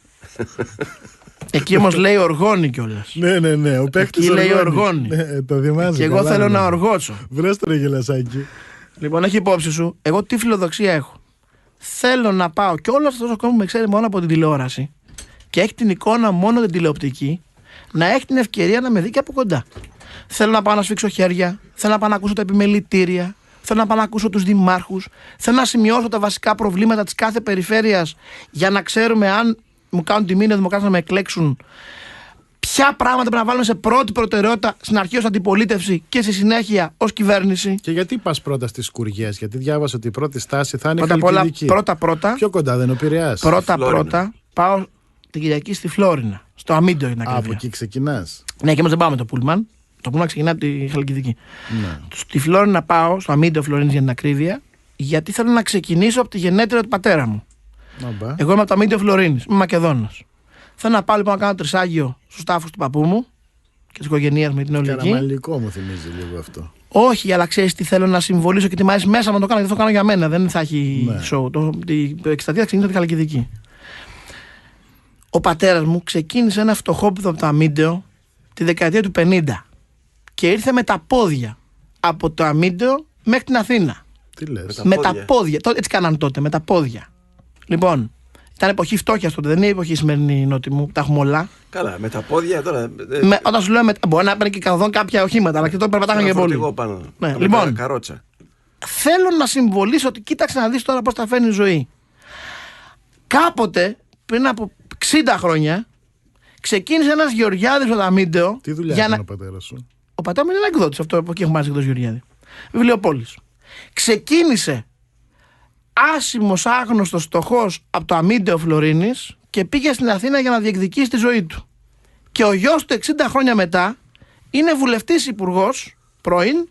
S3: Εκεί όμως λέει οργώνει κιόλας.
S1: Ναι. Ο παίκτης
S3: λέει οργώνει.
S1: Το θυμάσαι.
S3: Και εγώ θέλω να οργώσω.
S1: Βρες το ρε γελασάκι.
S3: Λοιπόν, έχει υπόψη σου, εγώ τι φιλοδοξία έχω? Θέλω να πάω και όλο αυτό ο κόσμο με ξέρει μόνο από την τηλεόραση και έχει την εικόνα μόνο την τηλεοπτική, να έχει την ευκαιρία να με δει και από κοντά. Θέλω να πάω να σφίξω χέρια, θέλω να πάω να ακούσω τα επιμελητήρια, θέλω να πάω να ακούσω τους δημάρχους, θέλω να σημειώσω τα βασικά προβλήματα της κάθε περιφέρειας για να ξέρουμε αν μου κάνουν τιμή οι δημοκράτες να με εκλέξουν. Ποια πράγματα πρέπει να βάλουμε σε πρώτη προτεραιότητα στην αρχή ως αντιπολίτευση και στη συνέχεια ως κυβέρνηση.
S1: Και γιατί πας πρώτα στις Σκουριές? Γιατί διάβασα ότι η πρώτη στάση θα είναι Χαλκιδική.
S3: Πρώτα.
S1: Πιο κοντά δεν είναι ο Πειραιάς?
S3: Πρώτα πάω την Κυριακή στη Φλόρινα. Στο Αμίντο για να
S1: από εκεί ξεκινάς?
S3: Ναι, και όμως δεν πάω με το Πούλμαν. Το Πούλμαν ξεκινά από τη Χαλκιδική. Ναι. Στη Φλόρινα πάω, στο Αμίντο Φλωρίνης για την ακρίβεια, γιατί θέλω να ξεκινήσω από τη γενέτειρα του πατέρα μου. Εγώ είμαι από το Αμίντιο Φλωρίνης, είμαι Μακεδόνας. Θέλω να πάω λοιπόν να κάνω τρισάγιο στους τάφους του παππού μου και της οικογένειας μου, την όλη εκεί.
S1: Καραμανλικό μου θυμίζει λίγο αυτό.
S3: Όχι, αλλά ξέρεις τι θέλω να συμβολήσω και τι μ' αρέσει μέσα να το κάνω, γιατί το κάνω για μένα. Δεν θα έχει show. Το εκστρατεία ξεκίνησε από τη Χαλκιδική. Ο πατέρας μου ξεκίνησε ένα φτωχόπεδο από το Αμίντιο τη δεκαετία του 50 και ήρθε με τα πόδια από το Αμίντιο μέχρι την Αθήνα.
S1: Τι λες?
S3: Με τα πόδια. Έτσι κάναν τότε, με τα πόδια. Λοιπόν, ήταν εποχή φτώχειας τότε, δεν είναι εποχή σημερινή, Νότι μου, τα έχουμε όλα.
S2: Καλά, με τα πόδια τώρα.
S3: Όταν σου λέω, μπορεί να παίρνει και καθοδόν κάποια οχήματα, αλλά και τότε περπατάγανε και πολύ.
S2: Πάνω.
S3: Ναι, λοιπόν,
S2: καρότσα.
S3: θέλω να συμβολήσω ότι κοίταξε να δεις τώρα πώς θα φέρνει η ζωή. Κάποτε, πριν από 60 χρόνια, ξεκίνησε ένας Γεωργιάδης στο Αμίντεο.
S1: Τι δουλειά έκανε ο πατέρας σου?
S3: Ο πατέρας μου είναι ένα εκδότης, αυτό που εκεί έχουμε εκδόσει Γεωργιάδη. Βιβλιοπόλης. Ξεκίνησε άσημος, άγνωστος φτωχός από το Αμίντεο Φλωρίνης και πήγε στην Αθήνα για να διεκδικήσει τη ζωή του. Και ο γιος του 60 χρόνια μετά είναι βουλευτής υπουργός πρώην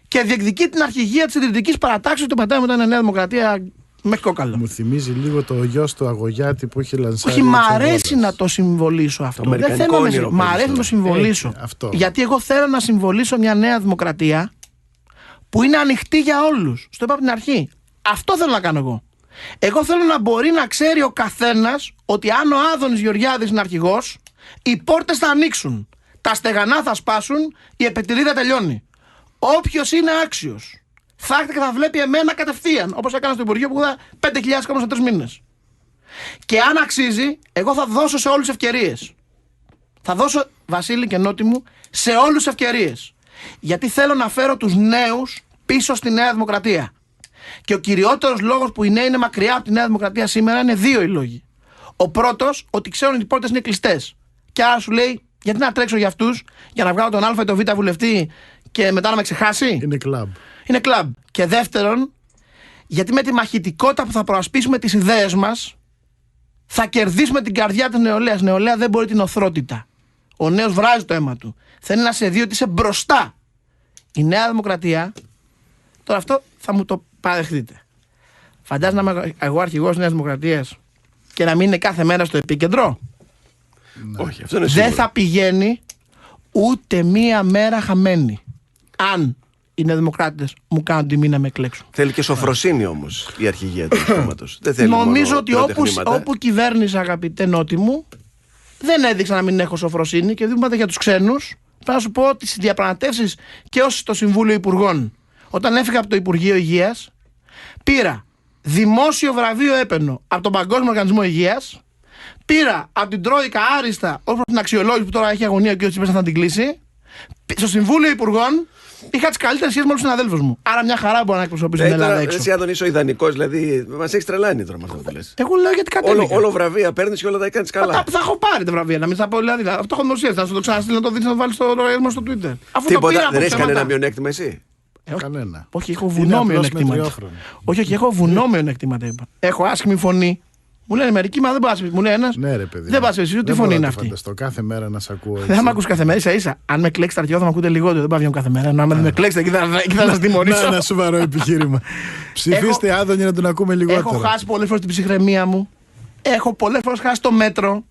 S3: και διεκδικεί την αρχηγία της ιδρυτικής παρατάξεως του πατέρα μου, ήταν Νέα Δημοκρατία μέχρι κόκαλο.
S1: Μου θυμίζει λίγο το γιος του Αγωγιάτη που είχε λανσάρει.
S3: Όχι, μ' αρέσει να το συμβολήσω αυτό. Δεν θέλω να μ' αρέσει να το συμβολήσω. Γιατί εγώ θέλω να συμβολήσω μια Νέα Δημοκρατία που είναι ανοιχτή για όλους. Στο είπα από την αρχή. Αυτό θέλω να κάνω εγώ. Εγώ θέλω να μπορεί να ξέρει ο καθένας ότι αν ο Άδωνης Γεωργιάδης είναι αρχηγός, οι πόρτες θα ανοίξουν, τα στεγανά θα σπάσουν, η επετηρίδα τελειώνει. Όποιος είναι άξιος θα έρθει και θα βλέπει εμένα κατευθείαν, όπως έκανα στο Υπουργείο που είδα 5.000 κόμμα σε 3 μήνες. Και αν αξίζει, εγώ θα δώσω σε όλους ευκαιρίες. Θα δώσω, Βασίλη και Νότι μου, σε όλους ευκαιρίες. Γιατί θέλω να φέρω τους νέους πίσω στη Νέα Δημοκρατία. Και ο κυριότερος λόγος που οι νέοι είναι μακριά από τη Νέα Δημοκρατία σήμερα είναι 2 οι λόγοι. Ο πρώτος, ότι ξέρουν ότι οι πόρτες είναι κλειστές. Και άρα σου λέει, γιατί να τρέξω για αυτούς, για να βγάλω τον Α ή τον Β βουλευτή και μετά να με ξεχάσει.
S1: Είναι κλαμπ.
S3: Είναι κλαμπ. Και δεύτερον, γιατί με τη μαχητικότητα που θα προασπίσουμε τις ιδέες μας, θα κερδίσουμε την καρδιά της νεολαίας. Η νεολαία δεν μπορεί την οθρότητα. Ο νέος βράζει το αίμα του. Θέλει να σε δει ότι είσαι μπροστά. Η Νέα Δημοκρατία, τώρα αυτό θα μου το παραδεχτείτε. Φαντάζομαι να είμαι εγώ αρχηγός της Νέας Δημοκρατίας και να μην είναι κάθε μέρα στο επίκεντρο.
S2: Ναι. Όχι, αυτό είναι σίγουρο.
S3: Δεν θα πηγαίνει ούτε μία μέρα χαμένη. Αν οι νεοδημοκράτες μου κάνουν τιμή να με εκλέξουν.
S2: Θέλει και σοφροσύνη όμως η αρχηγία του κόμματος.
S3: Νομίζω ότι όπου κυβέρνησα, αγαπητέ Νότι μου, δεν έδειξα να μην έχω σοφροσύνη και δεν μου είπατε για τους ξένους. Πρέπει να σου πω ότι στις διαπραγματεύσεις και ως στο Συμβούλιο Υπουργών, όταν έφυγα από το Υπουργείο Υγείας, πήρα δημόσιο βραβείο έπαιρνο από τον Παγκόσμιο Οργανισμό Υγείας, πήρα από την Τρόικα άριστα ως προς την αξιολόγηση που τώρα έχει αγωνία και ο Τσίπρας να την κλείσει. Στο Συμβούλιο Υπουργών είχα τις καλύτερες σχέσεις με όλους τους συναδέλφους μου. Άρα μια χαρά μπορώ να εκπροσωπήσω την Ελλάδα έξω.
S2: Εσύ, Άδωνη, είσαι ο ιδανικός, δηλαδή μας έχεις τρελάνει τώρα με αυτό που λες.
S3: Εγώ λέω γιατί κατέβηκα.
S2: Όλο βραβεία παίρνεις και όλα τα κάνεις καλά.
S3: Θα έχω πάρει τα βραβεία, να μην θα πω δηλαδή. Αυτό έχω δημοσίευσει. Θα σου το ξαναστείλω να το δεις να το βάλεις στο λογαριασμό στο Twitter.
S2: Τίποτα, δεν έχεις κανένα μειονέκτημα εσύ?
S1: Κανένα.
S3: Όχι, έχω βουνό μειονεκτήματα. Όχι, έχω βουνό μειονεκτήματα. Έχω άσχημη φωνή. Μου λένε μερικοί, μα δεν πα. Μου λέει ένα.
S1: Ναι, ρε παιδί.
S3: Δεν πα εσύ, τι φωνή είναι αυτή.
S1: Φανταστώ κάθε μέρα να σε ακούω.
S3: Δεν θα με ακούς κάθε μέρα, ίσα ίσα. Αν με κλέξετε αρχαιό θα με ακούτε λιγότερο. Δεν πάω βγαίνω κάθε μέρα. Αν με κλέξετε εκεί θα σα τιμωρήσω.
S1: Ένα σοβαρό επιχείρημα. Ψηφίστε Άδωνη να τον ακούμε λιγότερο.
S3: Έχω χάσει πολλές φορές την ψυχραιμία μου. Έχω πολλές φορές χάσει το μέτρο.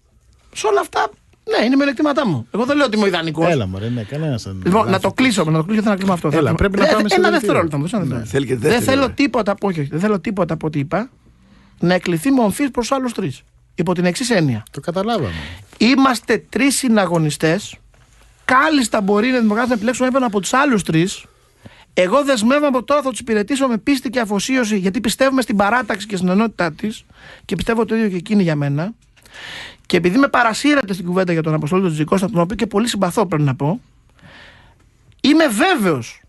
S3: Σε όλα αυτά, ναι, είναι μειονεκτήματά μου. Εγώ δεν λέω ότι είμαι ιδανικός.
S1: Έλα, μωρέ, ναι, κανένα.
S3: Λοιπόν, να το κλείσω γιατί ένα κλείσμα αυτό.
S1: Έλα, πρέπει να πάμε σε
S3: ένα δευτερόλεπτο. Δεν θέλω τίποτα από ό,τι είπα να εκλειθεί μομφής προς άλλους 3. Υπό την εξής έννοια.
S1: Το καταλάβαμε.
S3: Είμαστε 3 συναγωνιστές. Κάλλιστα μπορεί οι δημοκράτες να επιλέξουν έναν από τους άλλους 3. Εγώ δεσμεύομαι από τώρα θα τους υπηρετήσω με πίστη και αφοσίωση, γιατί πιστεύουμε στην παράταξη και στην ενότητά της και πιστεύω το ίδιο και εκείνη για μένα. Και επειδή με παρασύρατε στην κουβέντα για τον Αποστόλη του Τζικώστα, τον οποίο και πολύ συμπαθώ, πρέπει να πω, είμαι βέβαιος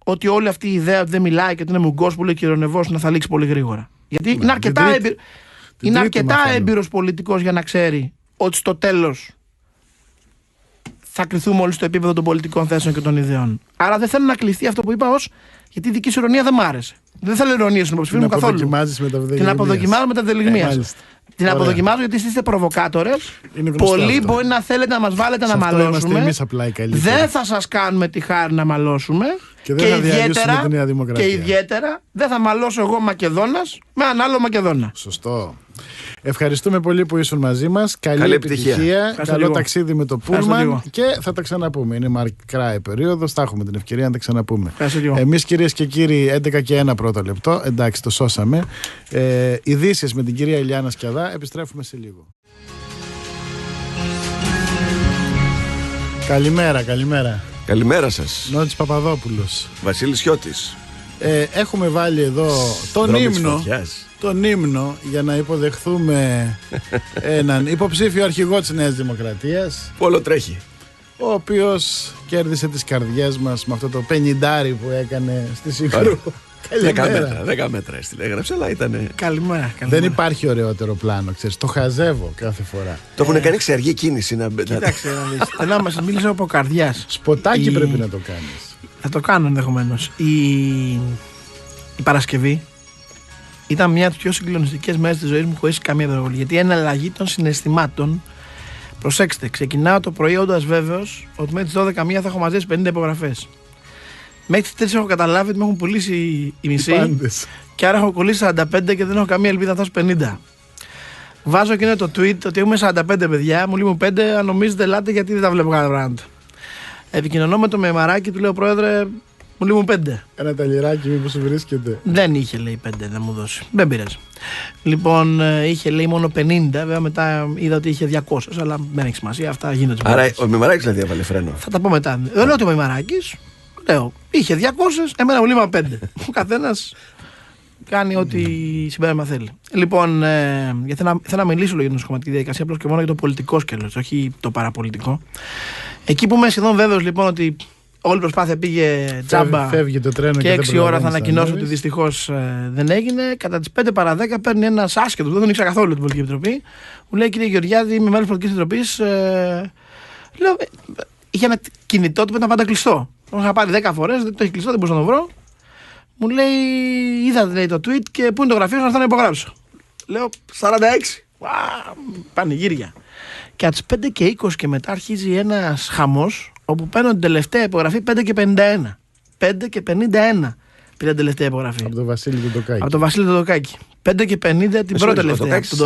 S3: ότι όλη αυτή η ιδέα ότι δεν μιλάει και ότι είναι μουγκός που λέει και ειρωνευός να θα λήξει πολύ γρήγορα. Γιατί είναι αρκετά έμπειρος πολιτικός για να ξέρει ότι στο τέλος θα κρυθούμε όλοι στο επίπεδο των πολιτικών θέσεων και των ιδεών. Άρα δεν θέλω να κληθεί αυτό που είπα γιατί η δική σου ειρωνία δεν μ' άρεσε. Δεν θέλω ειρωνία στην υποψηφία μου καθόλου. Την αποδοκιμάζω με τα ευδελιγμία. Την αποδοκιμάζω γιατί είστε προβοκάτορες. Πολλοί μπορεί να θέλετε να μας βάλετε να μαλώσουμε. Δεν θα σας κάνουμε τη χάρη να μαλώσουμε.
S1: Και δεν θα διαλύσουμε τη Νέα Δημοκρατία.
S3: Και ιδιαίτερα δεν θα μαλώσω εγώ Μακεδόνας με έναν άλλο Μακεδόνα.
S1: Σωστό. Ευχαριστούμε πολύ που ήσουν μαζί μας. Καλή επιτυχία. Καλό ταξίδι με το Πούλμαν. Και θα τα ξαναπούμε. Είναι μακρά η περίοδος. Θα έχουμε την ευκαιρία να τα ξαναπούμε. Εμείς, κυρίες και κύριοι, 11 και 1 πρώτο λεπτό. Εντάξει, το σώσαμε. Ειδήσεις με την κυρία Ηλιάνα Σκιαδά. Επιστρέφουμε σε λίγο. Καλημέρα, καλημέρα.
S2: Καλημέρα σας.
S1: Νότης Παπαδόπουλος.
S2: Βασίλης Χιώτης.
S1: Έχουμε βάλει εδώ τον ύμνο για να υποδεχθούμε έναν υποψήφιο αρχηγό της Νέας Δημοκρατίας.
S2: Πόλο τρέχει.
S1: Ο οποίος κέρδισε τις καρδιές μας με αυτό το 50 που έκανε στη Σίγουρου.
S2: 10 μέτρα έγραψε, αλλά ήταν.
S3: Καλημέρα.
S1: Δεν υπάρχει ωραιότερο πλάνο, ξέρεις. Το χαζεύω κάθε φορά.
S2: Το έχουν κάνει σε αργή κίνηση.
S3: Κοίταξε να μας μίλησε από καρδιάς.
S1: Σποτάκι πρέπει να το κάνεις.
S3: Θα το κάνω ενδεχομένως. Η Παρασκευή ήταν μια από τις πιο συγκλονιστικές μέρες της ζωής μου χωρίς καμία δρογολή. Γιατί είναι αλλαγή των συναισθημάτων. Προσέξτε, ξεκινάω το πρωί όντας βέβαιος ότι μέχρι τις 12 θα έχω μαζέψει 50 υπογραφές. Μέχρι τις 3 έχω καταλάβει ότι με έχουν πουλήσει οι μισοί. Και άρα έχω κολλήσει 45 και δεν έχω καμία ελπίδα να φτάσω 50. Βάζω εκείνο το tweet ότι έχουμε 45 παιδιά, μου λείπουν 5. Αν νομίζετε, ελάτε γιατί δεν τα βλέπω κάθε πράγματα. Επικοινωνώ με το Μεμαράκι, του λέω πρόεδρε, μου λείπουν 5.
S1: Ένα ταλιράκι, μήπως σου βρίσκεται.
S3: Δεν είχε λέει 5 να μου δώσει. Δεν πειράζει. Λοιπόν, είχε λέει μόνο 50. Βέβαια μετά είδα ότι είχε 200. Αλλά δεν έχει σημασία. Αυτά γίνονται.
S2: Άρα ο Μεμαράκης δηλαδή έβαλε φρένο.
S3: Θα τα πω μετά. Δεν λέω ότι ο Μεμαράκης. Λέω, είχε 200, εμένα μου λείπαν 5. Ο καθένας κάνει ό,τι συμπέρασμα θέλει. Λοιπόν, γιατί θέλω να μιλήσω για την νοσοκομματική διαδικασία, απλώς και μόνο για το πολιτικό σκέλος, όχι το παραπολιτικό. Εκεί που είμαι σχεδόν βέβαιος λοιπόν ότι όλη η προσπάθεια πήγε τζάμπα
S1: το τρένο
S3: και 6 ώρα θα ανακοινώσω ότι δυστυχώς δεν έγινε. Κατά τις 5 παρα 10 παίρνει ένας άσχετος, δεν τον ήξερα καθόλου την Πολιτική Επιτροπή. Μου λέει κύριε Γεωργιάδη, είμαι μέλος της Πολιτικής Επιτροπής. Λέω, είχε ένα κινητό του που ήταν πάντα κλειστό. Το είχα πάρει 10 φορές, δεν το έχει κλειστό, δεν μπορούσα να το βρω. Μου λέει, είδα λέει, το tweet και πού είναι το γραφείο σου να έρθω να υπογράψω. Λέω 46. Πανηγύρια. Και από τις 5 και 20 και μετά αρχίζει ένας χαμός όπου παίρνω την τελευταία υπογραφή 5 και 51. 5 και 51 πήρα την τελευταία υπογραφή.
S1: Από τον Βασίλη τον Τοκάκη.
S3: Από τον Βασίλη τον Τοκάκη. 5 και 50 την πρώτη τελευταία.
S2: Ο Τοκάκης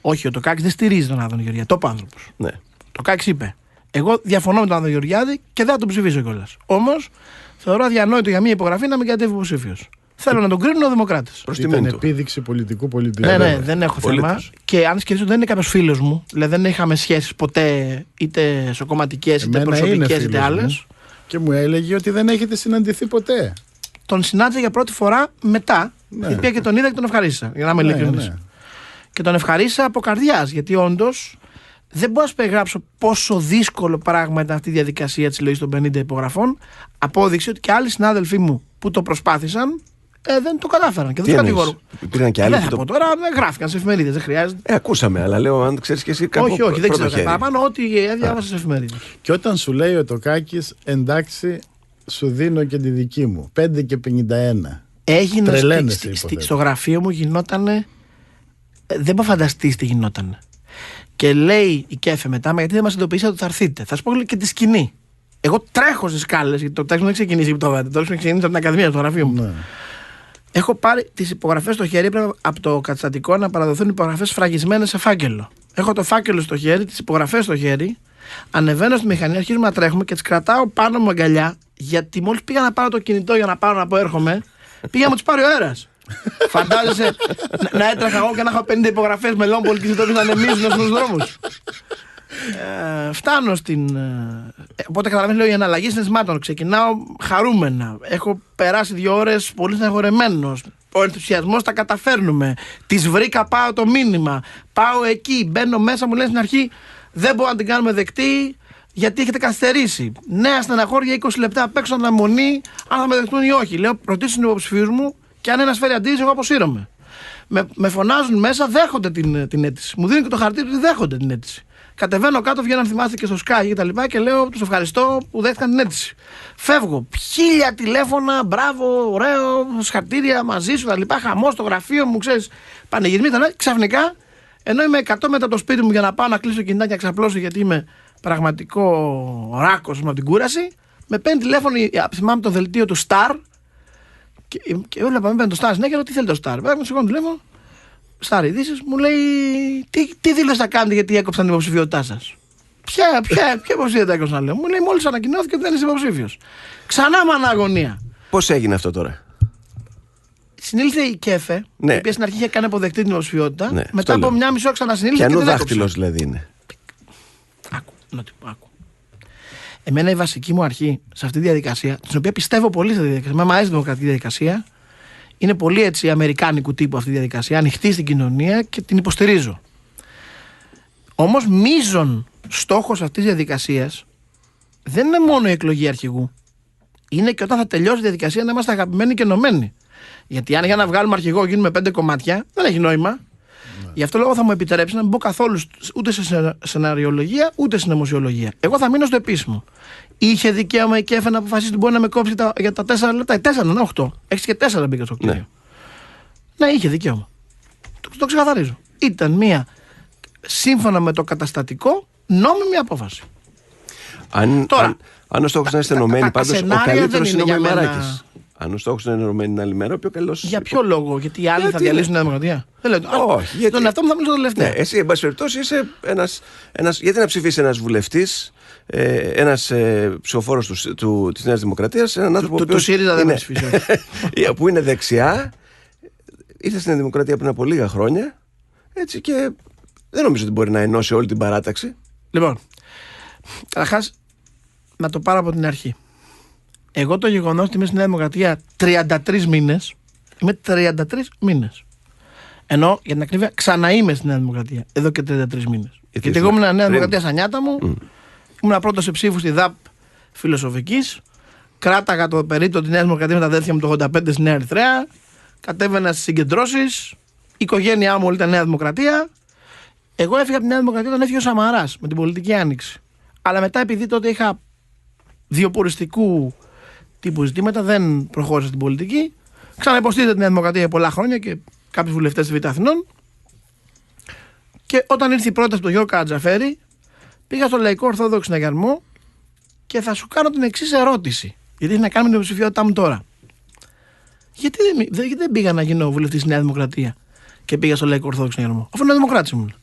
S3: όχι, ο Τοκάκης δεν στηρίζει τον Άδωνη Γεωργιάδη. Το είπε άνθρωπος.
S2: Ναι.
S3: Ο Τοκάκης είπε. Εγώ διαφωνώ με τον Άδωνη Γεωργιάδη και δεν θα τον ψηφίσω κιόλας. Όμως θεωρώ αδιανόητο για μία υπογραφή να μην κατέβει υποψήφιος. Θέλω να τον κρίνουν ο Δημοκράτης.
S1: Ήταν επίδειξη πολιτικού πολιτισμού.
S3: Ναι, δεν έχω θέμα. Και αν σκεφτείτε, δεν είναι κάποιος φίλος μου. Δηλαδή δεν είχαμε σχέσεις ποτέ είτε σοκομματικές είτε προσωπικές είτε άλλες.
S1: Και μου έλεγε ότι δεν έχετε συναντηθεί ποτέ.
S3: Τον συνάντησα για πρώτη φορά μετά. Ναι. Πήγα και τον είδα και τον ευχαρίστησα. Για να είμαι ειλικρινής. Ναι. Και τον ευχαρίστησα από καρδιάς. Γιατί όντως δεν μπορώ να σου περιγράψω πόσο δύσκολο πράγμα ήταν αυτή η διαδικασία της συλλογής των 50 υπογραφών. Απόδειξε ότι και άλλοι συνάδελφοί μου που το προσπάθησαν δεν το κατάφεραν. Και δεν του κατηγορώ.
S2: Υπήρχαν και άλλοι.
S3: Δεν θα πω τώρα, γράφηκαν σε εφημερίδες, δεν χρειάζεται.
S2: Ακούσαμε, αλλά λέω αν ξέρεις και εσύ κάπου.
S3: Όχι, δεν ξέρω. Παραπάνω ό,τι διάβασα σε εφημερίδες.
S1: Και όταν σου λέει ο Τοκάκης, εντάξει, σου δίνω και τη δική μου. 5 και 51.
S3: Έγινε στο γραφείο μου γινότανε. Δεν μπορώ να φανταστείς τι γινότανε. Και λέει η Κέφε μετά, γιατί δεν μας ειδοποιήσατε ότι θα έρθετε. Θα σου πω και τη σκηνή. Εγώ τρέχω στις σκάλες, γιατί το τέξιμο δεν έχει ξεκινήσει το βέτε. Τώρα έχει ξεκινήσει από την Ακαδημία, από το γραφείο μου. Ναι. Έχω πάρει τις υπογραφές στο χέρι, πρέπει από το καταστατικό να παραδοθούν υπογραφές σφραγισμένες σε φάκελο. Έχω το φάκελο στο χέρι, τις υπογραφές στο χέρι, ανεβαίνω στη μηχανή, αρχίζουμε να τρέχουμε και τις κρατάω πάνω μου αγκαλιά, γιατί μόλις πήγα να πάρω το κινητό για να πάρω να πω έρχομαι, πήγα να μου τις πάρει ο αέρας. Φαντάζεσαι να έτρεχα εγώ και να έχω 50 υπογραφές μελών πολιτικής επιτροπής να ανεμίζουν στους δρόμους. Φτάνω στην. Οπότε καταλαβαίνεις, λέω, η αναλλαγή συναισθημάτων. Ξεκινάω χαρούμενα. Έχω περάσει 2 ώρες πολύ στεναχωρεμένος. Ο ενθουσιασμός τα καταφέρνουμε. Τις βρήκα, πάω το μήνυμα. Πάω εκεί, μπαίνω μέσα, μου λένε στην αρχή δεν μπορούμε να την κάνουμε δεκτή γιατί έχετε καθυστερήσει. Νέα στεναχώρια 20 λεπτά απ' έξω αναμονή, αν θα με δεχτούν ή όχι. Λέω, ρωτήσω τους υποψηφίους μου και αν ένας φέρει αντίρρηση, εγώ αποσύρωμαι. Με φωνάζουν μέσα, δέχονται την αίτηση. Μου δίνουν και το χαρτί ότι δέχονται την αίτηση. Κατεβαίνω κάτω, βγαίνω, αν θυμάστε, και στο Sky και τα λοιπά, και λέω τους ευχαριστώ που δέχτηκαν την αίτηση. Φεύγω. 1000 τηλέφωνα, μπράβο, ωραίο, συγχαρητήρια μαζί σου, τα λοιπά. Χαμό στο γραφείο μου, ξέρεις, πανηγυρισμοί. Ξαφνικά, ενώ είμαι 100 μέτρα από το σπίτι μου για να πάω να κλείσω κινητά και να ξαπλώσω, γιατί είμαι πραγματικό ράκος από την κούραση, με παίρνει τηλέφωνο, θυμάμαι το δελτίο του Star. Και έβλεπα, με παίρνει το Star συνέχεια, τι θέλει το Star. Βέβαια, μου σηκώνει τηλέφωνο. Star Ειδήσεις, μου λέει τι δήλωση θα κάνετε γιατί έκοψαν την υποψηφιότητά σας. Ποια υποψηφιότητα έκοψαν, λέω. Μου λέει μόλις ανακοινώθηκε ότι δεν είσαι υποψήφιος. Ξανά με αναγωνία.
S2: Πώς έγινε αυτό τώρα?
S3: Συνήλθε η ΚΕΦΕ,
S2: ναι.
S3: η οποία στην αρχή είχε κάνει αποδεκτή την υποψηφιότητα.
S2: Ναι,
S3: μετά από μια μισό ξανασυνήλθε.
S2: Ποιανού δάχτυλος δηλαδή είναι?
S3: Άκου. Εμένα η βασική μου αρχή σε αυτή τη διαδικασία, την οποία πιστεύω πολύ στη διαδικασία, με αρέσει η δημοκρατική διαδικασία, είναι πολύ έτσι αμερικάνικου τύπου αυτή η διαδικασία, ανοιχτή στην κοινωνία και την υποστηρίζω. Όμως μείζον στόχος αυτής της διαδικασίας δεν είναι μόνο η εκλογή αρχηγού. Είναι και όταν θα τελειώσει η διαδικασία να είμαστε αγαπημένοι και ενωμένοι. Γιατί αν για να βγάλουμε αρχηγό γίνουμε 5 κομμάτια, δεν έχει νόημα. Γι' αυτό λόγο θα μου επιτρέψει να μην μπω καθόλου ούτε σε σεναριολογία ούτε σε συνωμοσιολογία. Εγώ θα μείνω στο επίσημο. Είχε δικαίωμα η ΚΕΦΕ να αποφασίσει ότι μπορεί να με κόψει για τα 4 λεπτά. 4, ναι, 8. 6 και 4 μπήκα στο κτίριο. Ναι, είχε δικαίωμα. Το ξεκαθαρίζω. Ήταν μία, σύμφωνα με το καταστατικό, νόμιμη απόφαση.
S2: Αν ο στόχος να είστε ενωμένοι, πάντως ο καλύτερος είναι ο Μεμαράκης. Αν ο στόχος είναι ενωμένοι την άλλη μέρα, ο πιο καλός.
S3: Για ποιο λόγο? Γιατί οι άλλοι θα διαλύσουν την Δημοκρατία?
S2: Όχι. Γιατί...
S3: Τον εαυτό μου θα μιλήσω τελευταία.
S2: Ναι, εσύ, εν πάση περιπτώσει, είσαι ένας. Γιατί να ψηφίσει ένας βουλευτής, ένας ψηφοφόρος της Νέας Δημοκρατίας, έναν άνθρωπο
S3: του ΣΥΡΙΖΑ δεν με ψηφίσει.
S2: Που είναι δεξιά, ήρθε στην Νέα Δημοκρατία πριν από λίγα χρόνια, έτσι, και δεν νομίζω ότι μπορεί να ενώσει όλη την παράταξη.
S3: Λοιπόν, καταρχάς, να το πάρω από την αρχή. Εγώ το γεγονός ότι είμαι στη Νέα Δημοκρατία 33 μήνες, είμαι 33 μήνες. Ενώ για την ακρίβεια ξαναείμαι στη Νέα Δημοκρατία εδώ και 33 μήνες. Γιατί εγώ ήμουν Νέα Δημοκρατία στα νιάτα μου, ήμουν πρώτος σε ψήφους στη ΔΑΠ Φιλοσοφικής, κράταγα το περίπτωτο τη Νέα Δημοκρατία με τα αδέρφια μου το 85 στη Νέα Ερυθρέα, κατέβαινα στις συγκεντρώσεις, η οικογένειά μου όλη ήταν Νέα Δημοκρατία. Εγώ έφυγα από τη Νέα Δημοκρατία όταν έφυγε ο Σαμαράς με την πολιτική άνοιξη. Αλλά μετά, επειδή τότε είχα διοποριστικού τύπου ζητήματα, δεν προχώρησα στην πολιτική. Ξαναυποστήριζα τη Νέα Δημοκρατία για πολλά χρόνια και κάποιους βουλευτές της Β' Αθηνών. Και όταν ήρθε η πρόταση από τον Γιώργο Καρατζαφέρη, πήγα στο Λαϊκό Ορθόδοξο Συναγερμό και θα σου κάνω την εξής ερώτηση. Γιατί έχει να κάνει με την υποψηφιότητά μου τώρα. Γιατί δεν πήγα να γίνω βουλευτής της Νέα Δημοκρατία και πήγα στο Λαϊκό Ορθόδοξο Συναγερμό, αφού είναι δημοκράτης ήμουν?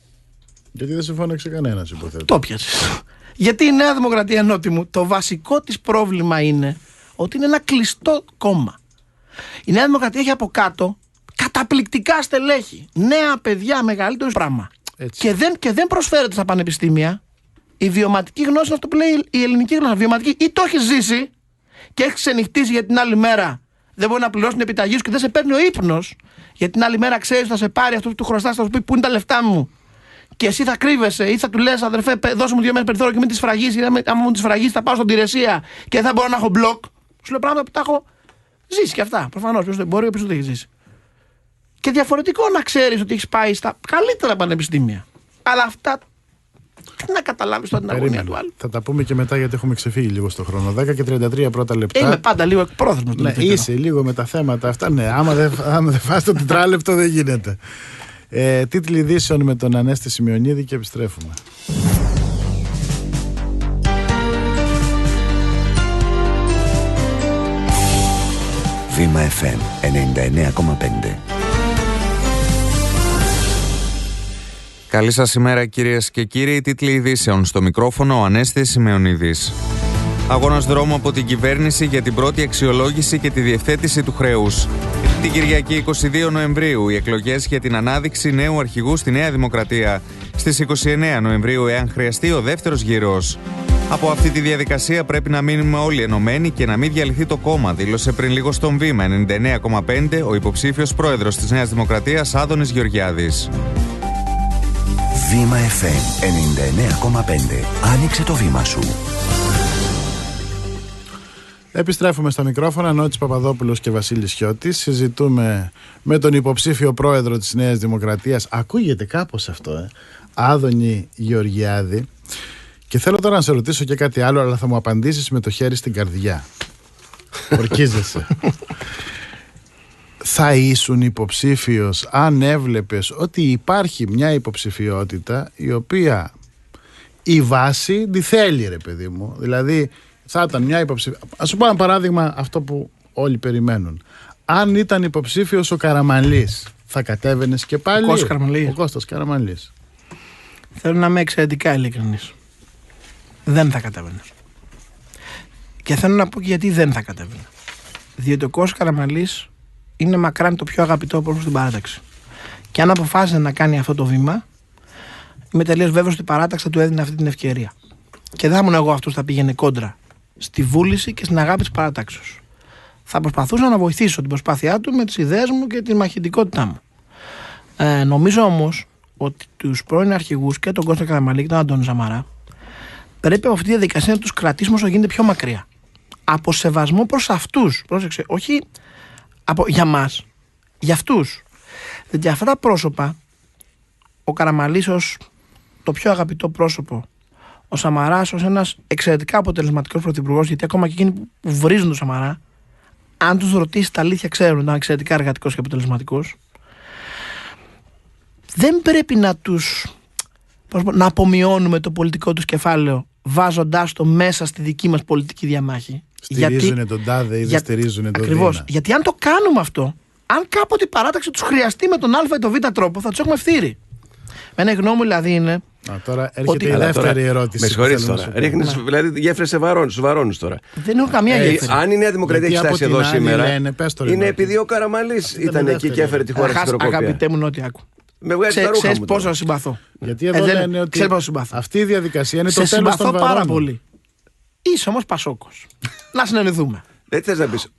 S1: Γιατί δεν συμφώνησε κανένας, υποθέτω.
S3: Το πιάσες. Γιατί η Νέα Δημοκρατία, ενώτη μου, το βασικό της πρόβλημα είναι ότι είναι ένα κλειστό κόμμα. Η Νέα Δημοκρατία έχει από κάτω καταπληκτικά στελέχη. Νέα παιδιά, μεγαλύτερο πράγμα. Και δεν προσφέρεται στα πανεπιστήμια. Η βιωματική γνώση είναι αυτό που λέει η ελληνική γλώσσα. Βιωματική, ή το έχει ζήσει και έχει ξενυχτήσει για την άλλη μέρα. Δεν μπορεί να πληρώσει την επιταγή σου και δεν σε παίρνει ο ύπνος. Για την άλλη μέρα ξέρει ότι θα σε πάρει αυτό που του χρωστά, θα σου πει πού είναι τα λεφτά μου. Και εσύ θα κρύβεσαι ή θα του λες, αδερφέ, δώσε μου 2 μέρες περιθώριο και μην τη σφραγίσει. Άμα μου τη σφραγίσει, θα πάω στον Τηρεσία και δεν θα μπορώ να έχω μπλοκ. Σου λέω πράγματα που τα έχω ζήσει και αυτά. Προφανώς, ποιος το εμπόριο, ποιος το έχει ζήσει. Και διαφορετικό να ξέρεις ότι έχεις πάει στα καλύτερα πανεπιστήμια. Αλλά αυτά. Τι να καταλάβεις τώρα την αγωνία του άλλου.
S1: Θα τα πούμε και μετά, γιατί έχουμε ξεφύγει λίγο στο χρόνο. 10 και 33 πρώτα λεπτά.
S3: Είμαι πάντα λίγο εκπρόθεσμος.
S1: Ναι, είσαι λίγο με τα θέματα αυτά. Ναι, άμα δεν φας το τετράλεπτο δεν γίνεται. Τίτλοι ειδήσεων με τον Ανέστη Σημειονίδη και επιστρέφουμε.
S4: Βήμα FM 99,5.
S5: Καλή σας ημέρα, κυρίες και κύριοι. Τίτλοι ειδήσεων στο μικρόφωνο ο Ανέστης Σημειονίδης. Αγώνας δρόμου από την κυβέρνηση για την πρώτη αξιολόγηση και τη διευθέτηση του χρέους. Την Κυριακή 22 Νοεμβρίου οι εκλογές για την ανάδειξη νέου αρχηγού στη Νέα Δημοκρατία. Στις 29 Νοεμβρίου, εάν χρειαστεί, ο δεύτερος γύρος. Από αυτή τη διαδικασία πρέπει να μείνουμε όλοι ενωμένοι και να μην διαλυθεί το κόμμα, δήλωσε πριν λίγο στον Βήμα 99,5 ο υποψήφιος πρόεδρος της Νέας Δημοκρατίας Άδωνης Γεωργιάδης.
S4: Βήμα FM 99,5. Άνοιξε το βήμα σου.
S1: Επιστρέφουμε στα μικρόφωνα. Νότης Παπαδόπουλος και Βασίλης Χιώτης. Συζητούμε με τον υποψήφιο πρόεδρο της Νέας Δημοκρατίας. Ακούγεται κάπως αυτό, Άδωνη Γεωργιάδη. Και θέλω τώρα να σε ρωτήσω και κάτι άλλο, αλλά θα μου απαντήσεις με το χέρι στην καρδιά. Ορκίζεσαι. Θα ήσουν υποψήφιος αν έβλεπες ότι υπάρχει μια υποψηφιότητα η οποία η βάση τη θέλει, ρε παιδί μου. Δηλαδή θα ήταν μια υποψηφιότητα. Ας σου πω ένα παράδειγμα, αυτό που όλοι περιμένουν. Αν ήταν υποψήφιος ο Καραμανλής, θα κατέβαινες και πάλι? Ο Κώστας Καραμανλής.
S3: Θέλω να είμαι εξαιρετικά ειλικρινής. Δεν θα κατέβαινε. Και θέλω να πω και γιατί δεν θα κατέβαινε. Διότι ο Κώστας Καραμανλής είναι μακράν το πιο αγαπητό πρόσωπο στην παράταξη. Και αν αποφάσισε να κάνει αυτό το βήμα, είμαι τελείως βέβαιος ότι η παράταξη θα του έδινε αυτή την ευκαιρία. Και δεν θα ήμουν εγώ αυτός που θα πήγαινε κόντρα στη βούληση και στην αγάπη της παράταξης. Θα προσπαθούσα να βοηθήσω την προσπάθειά του με τις ιδέες μου και τη μαχητικότητά μου. Νομίζω όμως ότι τους πρώην αρχηγούς και τον Κώστα Καραμανλή και τον Αντώνη Σαμαρά πρέπει από αυτή τη διαδικασία να τους κρατήσουμε όσο γίνεται πιο μακριά. Από σεβασμό προς αυτούς. Πρόσεξε, όχι για μας, για αυτούς. Γιατί αυτά τα πρόσωπα, ο Καραμανλής ως το πιο αγαπητό πρόσωπο, ο Σαμαράς ως ένας εξαιρετικά αποτελεσματικός πρωθυπουργός, γιατί ακόμα και εκείνοι που βρίζουν τον Σαμαρά, αν τους ρωτήσει τα αλήθεια, ξέρουν ότι ήταν εξαιρετικά εργατικός και αποτελεσματικός. Δεν πρέπει να απομειώνουμε το πολιτικό τους κεφάλαιο βάζοντάς το μέσα στη δική μας πολιτική διαμάχη.
S1: Στηρίζουνε τον τάδε ή δεν στηρίζουνε τον
S3: ακριβώς.
S1: Δίνα.
S3: Γιατί αν το κάνουμε αυτό, αν κάποτε η παράταξη τους χρειαστεί με τον Α ή τον Β τρόπο, θα τους έχουμε ευθύρει. Με ένα γνώμη μου δηλαδή είναι.
S1: Τώρα έρχεται η δεύτερη ερώτηση.
S2: Με συγχωρείτε τώρα. Ρίχνεις δηλαδή γέφυρες στους βαρώνους τώρα.
S3: Δεν έχω καμία γέφυρα.
S2: Αν η Νέα Δημοκρατία έχει φτάσει εδώ σήμερα, είναι επειδή ο Καραμανλής ήταν εκεί και έφερε τη χώρα στην Ευρωκόπια.
S3: Αγαπητέ μου, Νότι, άκου.
S2: Με βγάζει τα ρούχα μου.
S3: Ξέρεις πόσο συμπαθώ.
S1: Γιατί εδώ λένε ότι αυτή η διαδικασία είναι το τέλος των βαρώνων.
S3: Συμπαθώ πάρα πολύ. Είσαι όμως Πασόκος. Να συνεννοηθούμε.
S2: Δεν θες να πεις.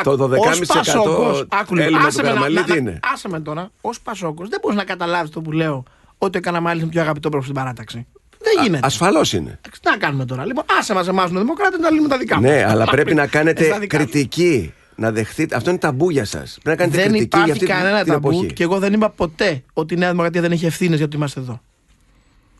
S2: Το 12,5% έλλειμμα του Καραμανλή τι είναι?
S3: Άσε με τώρα. Ως Πασόκος δεν μπορείς να καταλάβεις το που λέω ότι ο Καραμανλής είναι πιο αγαπητό πρόσωπο στην παράταξη. Δεν γίνεται.
S2: Ασφαλώς είναι.
S3: Τι να κάνουμε τώρα. Λοιπόν, άσε μας εμάς τους Δημοκράτες να λύνουμε τα δικά μας.
S2: Ναι, αλλά πρέπει να κάνετε κριτική. Να δεχτείτε. Αυτό είναι ταμπού για σας. Πρέπει να κάνετε
S3: δεν
S2: κριτική για αυτή την εποχή. Δεν υπάρχει κανένα ταμπού
S3: και εγώ δεν είπα ποτέ ότι η Νέα Δημοκρατία δεν έχει ευθύνες για το ότι είμαστε εδώ.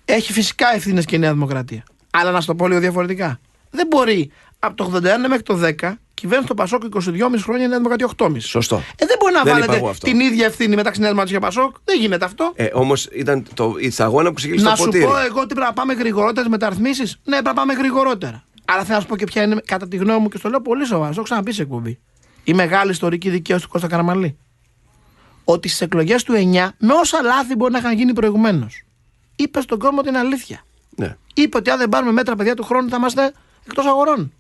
S3: Έχει φυσικά ευθύνες και η Νέα Δημοκρατία. Αλλά να σου το πω λίγο διαφορετικά. Δεν μπορεί από το 81 μέχρι το 10 κυβέρνηση το Πασόκ 22,5 χρόνια, η Νέα Δημοκρατία 8,5.
S2: Σωστό.
S3: Δεν μπορεί να βάλετε την ίδια ευθύνη μεταξύ Νέα Δημοκρατία και Πασόκ. Δεν γίνεται αυτό.
S2: Όμως ήταν η σταγόνα που ξεκίνησε το ποτήρι.
S3: Να σου πω εγώ ότι πρέπει να πάμε γρηγορότερες μεταρρυθμίσεις. Ναι, πρέπει να πάμε γρηγορότερα. Αλλά θέλω να σου πω και ποια είναι, κατά τη γνώμη μου, και στο λέω πολύ σοβαρά, το έχω ξαναπεί σε εκπομπή, η μεγάλη ιστορική δικαίωση του Κώστα Καραμανλή. Ότι στις εκλογές του 9, με όσα λάθη μπορεί να είχαν γίνει προηγουμένως, είπε στον κόσμο την αλήθεια.
S2: Ναι.
S3: Είπε ότι αν δεν πάρουμε μέτρα, παιδιά, του χρόνου θα είμαστε εκτός αγορών.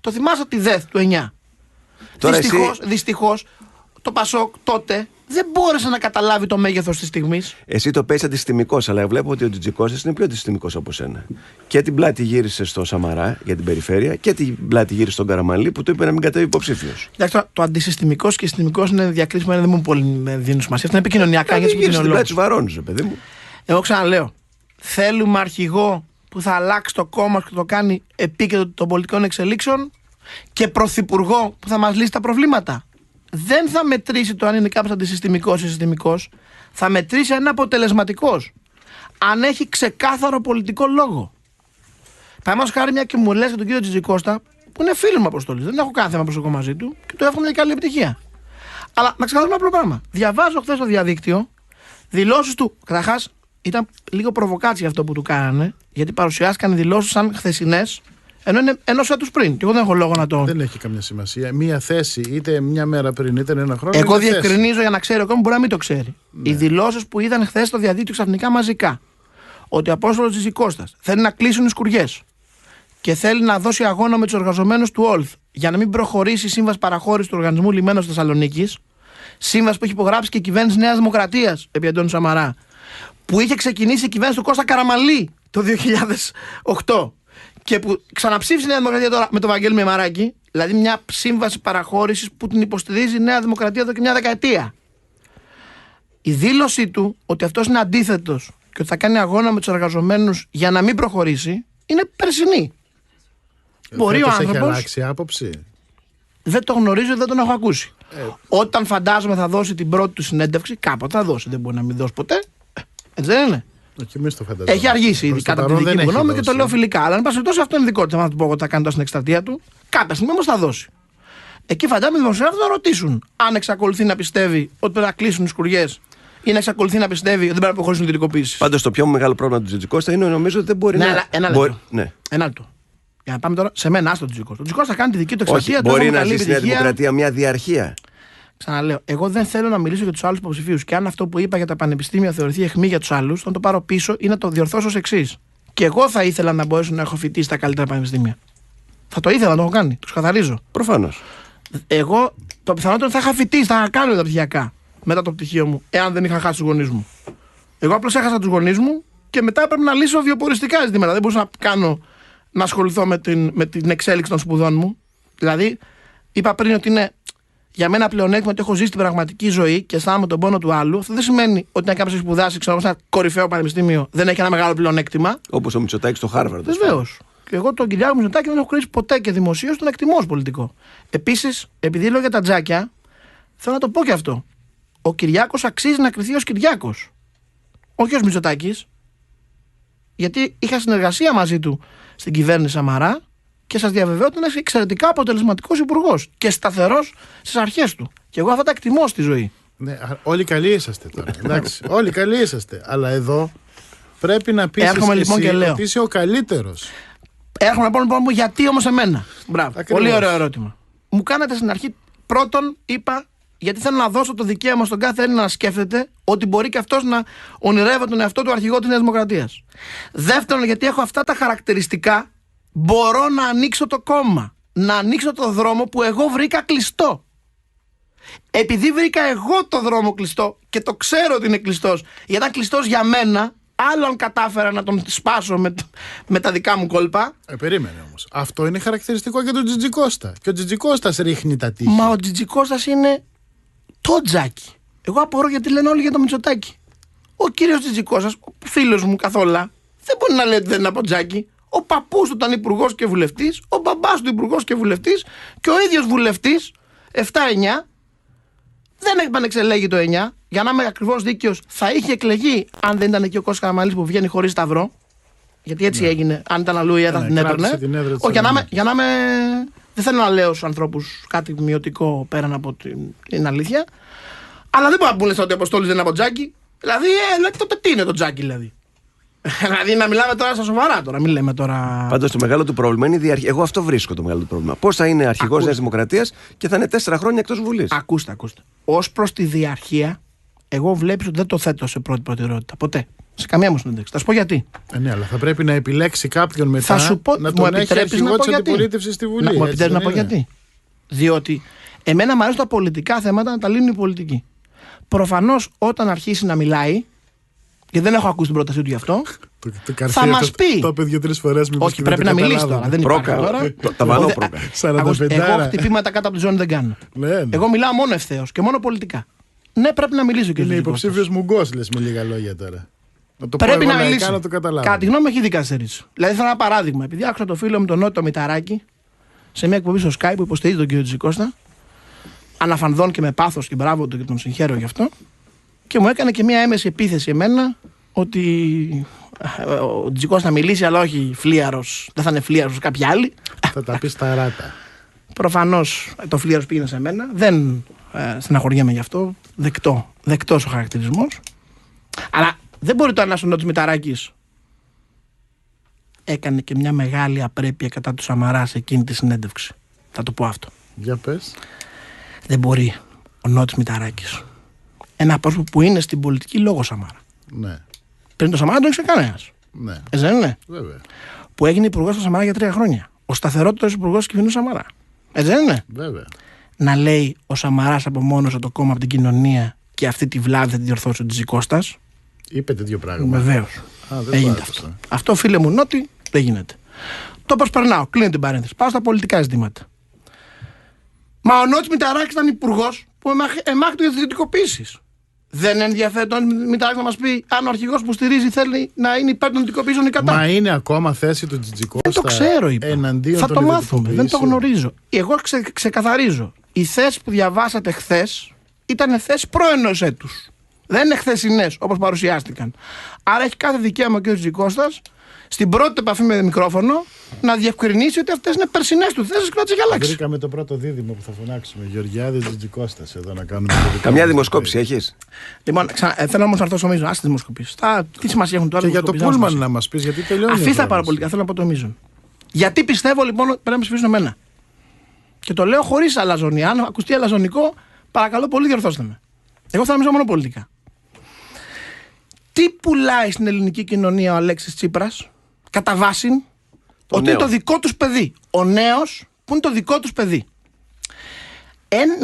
S3: Το θυμάσαι τη ΔΕΘ του 9. Δυστυχώς το Πασόκ τότε δεν μπόρεσε να καταλάβει το μέγεθος της στιγμής.
S2: Εσύ το παίζεις αντισυστημικός, αλλά βλέπω ότι ο Τζιτζικώστας είναι πιο αντισυστημικός από σένα. Και την πλάτη γύρισε στο Σαμαρά για την περιφέρεια και την πλάτη γύρισε στον Καραμανλή που του είπε να μην κατέβει υποψήφιος.
S3: Εντάξει, το αντισυστημικός και συστημικός είναι διακρίσιμο, δεν μου πολύ δίνουν σημασία. Αυτό είναι επικοινωνιακά για
S2: την πλάτη τους βαρώνους, παιδί μου.
S3: Εγώ ξαναλέω. Θέλουμε αρχηγό που θα αλλάξει το κόμμα και το κάνει επίκεντρο των πολιτικών εξελίξεων και πρωθυπουργό που θα μας λύσει τα προβλήματα. Δεν θα μετρήσει το αν είναι κάποιος αντισυστημικός ή συστημικός. Θα μετρήσει αν είναι αποτελεσματικός. Αν έχει ξεκάθαρο πολιτικό λόγο. Παραδείγματος χάρη, μια και μου λες για τον κύριο Τζιτζικώστα, που είναι φίλο μου Αποστόλης. Δεν έχω κάθε θέμα προσωπικό μαζί του και του εύχομαι και καλή επιτυχία. Αλλά να ξεκαθαρίσουμε ένα απλό πράγμα. Διαβάζω χθες στο διαδίκτυο δηλώσεις του. Καταρχάς, ήταν λίγο προβοκάτσια αυτό που του κάνανε, γιατί παρουσιάστηκαν οι δηλώσεις σαν χθεσινές, ενώ είναι ενός έτους πριν. Και εγώ δεν έχω λόγο να το.
S1: Δεν έχει καμιά σημασία. Μία θέση, είτε μια μέρα πριν, είτε ένα χρόνο.
S3: Εγώ διευκρινίζω για να ξέρει ο κόσμος, μπορεί να μην το ξέρει. Ναι. Οι δηλώσεις που είδαν χθες στο διαδίκτυο ξαφνικά μαζικά, ότι ο Απόστολος Τζιτζικώστας θέλει να κλείσουν οι σκουριές και θέλει να δώσει αγώνα με τους εργαζομένους του ΟΛΘ για να μην προχωρήσει η σύμβαση παραχώρησης του Οργανισμού Λιμένος Θεσσαλονίκης, σύμβαση που έχει υπογράψει και η κυβέρνηση Νέας Δημοκρατίας επί Αντώνη Σαμαρά, που είχε ξεκινήσει η κυβέρνηση του Κώστα Καραμανλή το 2008 και που ξαναψήφισε η Νέα Δημοκρατία τώρα με τον Βαγγέλη Μεμαράκη, δηλαδή μια σύμβαση παραχώρησης που την υποστηρίζει η Νέα Δημοκρατία εδώ και μια δεκαετία. Η δήλωσή του ότι αυτός είναι αντίθετος και ότι θα κάνει αγώνα με τους εργαζομένους για να μην προχωρήσει είναι περσινή. Μπορεί ο
S1: Έχει
S3: άνθρωπος.
S1: αλλάξει άποψη.
S3: Δεν το γνωρίζω, δεν τον έχω ακούσει. Όταν φαντάζομαι θα δώσει την πρώτη του συνέντευξη, κάποτε θα δώσει. Δεν μπορεί να μην δώσει ποτέ. Έτσι δεν είναι.
S1: Όχι, εμείς το φανταζόμαστε.
S3: Έχει αργήσει ήδη
S1: Προς το
S3: κατά τη
S1: παρόν
S3: δική
S1: δεν
S3: μου
S1: έχει
S3: γνώμη και το
S1: δώσει.
S3: λέω φιλικά. Αλλά εν πάση περιπτώσει αυτό είναι δικό του. Θα του πω εγώ τι θα κάνει τώρα στην εκστρατεία του. Κάποια στιγμή όμως θα δώσει. Εκεί φαντάζομαι οι δημοσιογράφοι θα ρωτήσουν αν εξακολουθεί να πιστεύει ότι πρέπει να κλείσουν οι σκουριές ή να εξακολουθεί να πιστεύει ότι δεν πρέπει να προχωρήσουν την ειδικοποίηση.
S2: Πάντως το πιο μεγάλο πρόβλημα του Τζιτζικώστα είναι νομίζω ότι δεν μπορεί
S3: Ναι,
S2: να.
S3: αλλά ένα
S2: μπορεί-
S3: λεπτό.
S2: Ναι.
S3: Ένα λεπτό. Για να πάμε τώρα σε μένα, άστο τον Τζικώστα. Ο Τζικώστα θα κάνει τη δική του
S2: Όχι,
S3: εκστρατεία.
S2: μπορεί να ζει στη Νέα Δημοκρατία μια διαρχία.
S3: Ξαναλέω, εγώ δεν θέλω να μιλήσω για του άλλου υποψηφίου. Και αν αυτό που είπα για τα πανεπιστήμια θεωρηθεί αιχμή για του άλλου, θα το πάρω πίσω ή να το διορθώσω ως εξής. Και εγώ θα ήθελα να μπορέσω να έχω φοιτήσει στα καλύτερα πανεπιστήμια. Θα το ήθελα να το έχω κάνει. Του καθαρίζω.
S2: Προφανώς.
S3: Εγώ το πιθανότερο θα είχα φοιτήσει, θα είχα κάνει τα πτυχιακά μετά το πτυχίο μου, εάν δεν είχα χάσει του γονείς μου. Εγώ απλώς έχασα του γονείς μου και μετά έπρεπε να λύσω βιοποριστικά ζητήματα. Δεν μπορούσα να ασχοληθώ με την εξέλιξη των σπουδών μου. Δηλαδή, είπα πριν ότι είναι για μένα πλεονέκτημα ότι έχω ζήσει την πραγματική ζωή και αισθάνομαι τον πόνο του άλλου. Αυτό δεν σημαίνει ότι αν κάποιος έχει σπουδάσει σε ένα κορυφαίο πανεπιστήμιο δεν έχει ένα μεγάλο πλεονέκτημα.
S2: Όπως ο Μητσοτάκης στο Χάρβαρντ.
S3: Βεβαίως. Και εγώ τον Κυριάκο Μητσοτάκη δεν έχω κρίσει ποτέ και δημοσίως, τον εκτιμώ ως πολιτικό. Επίσης, επειδή λέω για τα τζάκια, θέλω να το πω και αυτό. Ο Κυριάκος αξίζει να κριθεί ως Κυριάκος. Όχι ως Μητσοτάκης. Γιατί είχα συνεργασία μαζί του στην κυβέρνηση Σαμαρά και σας διαβεβαιώ ότι είναι εξαιρετικά αποτελεσματικός υπουργός και σταθερός στις αρχές του. Και εγώ αυτά τα εκτιμώ στη ζωή.
S1: Ναι, όλοι καλοί είσαστε τώρα. Εντάξει, όλοι καλοί είσαστε. Αλλά εδώ πρέπει να πεις
S3: Έρχομαι λοιπόν
S1: εσύ
S3: και λέω.
S1: ότι είσαι ο καλύτερος.
S3: Έρχομαι λοιπόν να πω γιατί όμως εμένα. Μπράβο.
S1: Ακριβώς.
S3: Πολύ ωραίο ερώτημα. Μου κάνατε στην αρχή, πρώτον είπα, γιατί θέλω να δώσω το δικαίωμα στον κάθε Έλληνα να σκέφτεται ότι μπορεί και αυτός να ονειρεύει τον εαυτό του αρχηγό της Νέας Δημοκρατίας. Δεύτερον, γιατί έχω αυτά τα χαρακτηριστικά, μπορώ να ανοίξω το κόμμα. Να ανοίξω το δρόμο που εγώ βρήκα κλειστό. Επειδή βρήκα εγώ το δρόμο κλειστό και το ξέρω ότι είναι κλειστός, γιατί ήταν κλειστός για μένα, άλλο αν κατάφερα να τον σπάσω με τα δικά μου κόλπα.
S1: Περίμενε όμως. Αυτό είναι χαρακτηριστικό για τον Τζιτζικώστα. Και ο Τζιτζικώστας ρίχνει τα τείχη.
S3: Μα ο Τζιτζικώστας είναι το τζάκι. Εγώ απορώ γιατί λένε όλοι για το Μητσοτάκη. Ο κύριος Τζιτζικώστας, ο φίλος μου καθόλου, δεν μπορεί να λέει ότι δεν είναι από τζάκι. Ο παππούς του ήταν υπουργός και βουλευτής, ο μπαμπάς του υπουργός και βουλευτής και ο ίδιος βουλευτής 7-9. Δεν επανεξελέγει το 9. Για να είμαι ακριβώς δίκαιος, θα είχε εκλεγεί αν δεν ήταν εκεί ο Κώστας Καραμανλής που βγαίνει χωρίς σταυρό. Γιατί έτσι έγινε. Αν ήταν αλλού η έδρα την έπαιρνε. Όχι, για να είμαι. Δεν θέλω να λέω στους ανθρώπους κάτι μειωτικό πέραν από την αλήθεια. Αλλά δεν μπορεί να πούνε ότι ο Αποστόλης δεν είναι από τζάκι. Δηλαδή, τότε τι είναι το τζάκι, δηλαδή. Δηλαδή, να μιλάμε τώρα στα σοβαρά τώρα. Μην λέμε τώρα.
S2: Πάντως το μεγάλο του πρόβλημα είναι η διαρχία. Εγώ αυτό βρίσκω το μεγάλο του πρόβλημα. Πώς θα είναι αρχηγός Νέας Δημοκρατίας και θα είναι 4 χρόνια εκτός Βουλής.
S3: Ακούστε. Ως προς τη διαρχία, εγώ βλέπεις ότι δεν το θέτω σε πρώτη προτεραιότητα. Ποτέ. Σε καμία μου συνέντευξη. Θα σου πω γιατί.
S1: Ναι, αλλά θα πρέπει να επιλέξει κάποιον μετά
S3: Θα σου πω,
S1: να
S3: μου
S1: τον έχει
S3: επιτρέπεις
S1: αρχηγό
S3: να πω
S1: της
S3: γιατί.
S1: αντιπολίτευσης στη Βουλή.
S3: Μου επιτρέπεις να πω γιατί. Διότι εμένα μου αρέσουν τα πολιτικά θέματα να τα λύνουν οι πολιτικοί. Προφανώς όταν αρχίσει να μιλάει, και δεν έχω ακούσει την πρότασή του γι' αυτό, θα μας πει.
S1: Το είπε 2-3 φορές.
S3: Όχι, πρέπει να μιλήσει τώρα. Δεν υπάρχει τώρα.
S2: Τα βανώ πρόκα.
S3: Εγώ χτυπήματα κάτω από τη ζώνη δεν κάνω. Εγώ μιλάω μόνο ευθέως και μόνο πολιτικά. Ναι, πρέπει να μιλήσω και
S1: είναι
S3: λίγο.
S1: υποψήφιος μουγκός, λες με λίγα λόγια τώρα. Να το
S3: Πρέπει
S1: πω
S3: να μιλήσει.
S1: να το καταλάβω.
S3: Κατά τη γνώμη μου έχει δει καθυστερήσει. Δηλαδή θέλω ένα παράδειγμα. Επειδή άκουσα το φίλο μου τον Νότο Μηταράκη σε μια εκπομπή στο Skype που υποστηρίζει τον κύριο Τζιτζικώστα, αναφανδόν και με πάθος και μπράβο του και τον συγχαίρω γι' αυτό, και μου έκανε και μια έμεση επίθεση εμένα ότι ο Τζιτζικώστα θα μιλήσει, αλλά όχι φλίαρος. Δεν θα είναι φλίαρος κάποιοι άλλοι.
S1: Θα τα πει στα ράτα.
S3: Προφανώς το φλίαρος πήγαινε σε μένα. Δεν στεναχωριέμαι γι' αυτό. Δεκτός ο χαρακτηρισμός. Αλλά δεν μπορεί το ένας ο Νότος Μηταράκης έκανε και μια μεγάλη απρέπεια κατά του Σαμαρά σε εκείνη τη συνέντευξη. Θα το πω αυτό.
S1: Για πες.
S3: Δεν μπορεί ο Νότος Μηταράκης, ένα πρόσωπο που είναι στην πολιτική λόγω Σαμαρά.
S1: Ναι.
S3: Πριν το Σαμαρά δεν το ήξερε κανένας.
S1: Ναι.
S3: Έτσι δεν είναι?
S1: Βέβαια.
S3: Που έγινε υπουργός του Σαμαρά για 3 χρόνια. Ο σταθερότερος υπουργός της κυβερνήσεως Σαμαρά. Έτσι δεν είναι?
S1: Βέβαια.
S3: Να λέει ο Σαμαράς απομόνωσε το κόμμα από την κοινωνία και αυτή τη βλάβη θα τη διορθώσει ο Τζιτζικώστας.
S1: Είπε τέτοιο πράγμα.
S3: Βεβαίως.
S1: Δεν
S3: Έγινε
S1: το
S3: αυτό.
S1: άκουσα.
S3: Αυτό, φίλε μου, Νότι, δεν γίνεται. Το προσπερνάω. Κλείνω την παρένθεση. Πάω στα πολιτικά ζητήματα. Μα ο Νότης Μηταράκης ήταν υπουργός που εμάχθηκε για τις ιδιωτικοποίησεις. Δεν ενδιαφέρει τον Μητσοτάκη να μας πει αν ο αρχηγός που στηρίζει θέλει να είναι υπέρ των ιδιωτικοποιήσεων ή κατά.
S1: Μα είναι ακόμα θέση του Τζιτζικώστα.
S3: Δεν το ξέρω, είπα. Θα το μάθουμε. Δεν το γνωρίζω. Εγώ ξεκαθαρίζω. Οι θέσεις που διαβάσατε χθες ήταν θέσεις προ-ενός έτους. Δεν είναι χθεσινές όπως παρουσιάστηκαν. Άρα έχει κάθε δικαίωμα και ο Τζιτζικώστας στην πρώτη επαφή με μικρόφωνο να διευκρινίσει ότι αυτές είναι περσινές του θέσεις και να τις έχει αλλάξει.
S1: Βρήκαμε το πρώτο δίδυμο που θα φωνάξουμε. Γεωργιάδης Τζιτζικώστας εδώ να κάνουμε.
S2: Καμιά δημοσκόπηση έχεις?
S3: Λοιπόν, θέλω όμως να έρθω στο μείζον. Άσε τις δημοσκοπήσεις. Τι σημασία έχουν τώρα?
S1: Και για το Πούλμαν να μας πεις, γιατί τελειώνει.
S3: Αφήστε τα παραπολιτικά, θέλω να πω το μείζον. Γιατί πιστεύω λοιπόν ότι πρέπει να με ψηφίσουν εμένα. Και το λέω χωρίς αλαζονία. Αν ακουστεί αλαζονικό, παρακαλώ πολύ διορθώστε με. Εγώ θα νομίζω μόνο πολιτικά. Τι πουλάει στην ελληνική κοινωνία ο Αλέξης Τσίπρας, κατά βάση, ότι είναι το δικό τους παιδί. Ο νέος που είναι το δικό τους παιδί.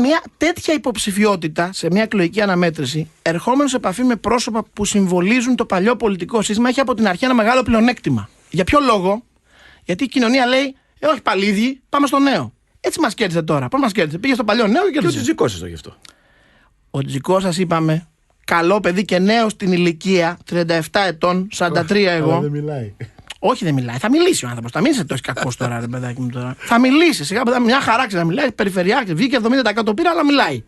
S3: Μια τέτοια υποψηφιότητα σε μια εκλογική αναμέτρηση, ερχόμενο σε επαφή με πρόσωπα που συμβολίζουν το παλιό πολιτικό σύστημα, έχει από την αρχή ένα μεγάλο πλεονέκτημα. Για ποιο λόγο? Γιατί η κοινωνία λέει, όχι πάλι ίδιοι, πάμε στο νέο. Έτσι μας κέρδισε τώρα. Πώς μας κέρδισε? Πήγε στο παλιό νέο και κέρδισε.
S2: Και ο Τζιτζικώστας το γι' αυτό.
S3: Ο Τζιτζικώστας, είπαμε, καλό παιδί και νέο στην ηλικία, 37 ετών, 43 εγώ.
S1: Δεν μιλάει.
S3: Όχι, δεν μιλάει. Θα μιλήσει ο άνθρωπος. Θα μην είσαι τόσο κακός τώρα, ρε παιδάκι μου τώρα. Θα μιλήσει. Σιγά, μια χαρά να μιλάει. Περιφερειάρχη, βγήκε 70% πήρα, αλλά μιλάει.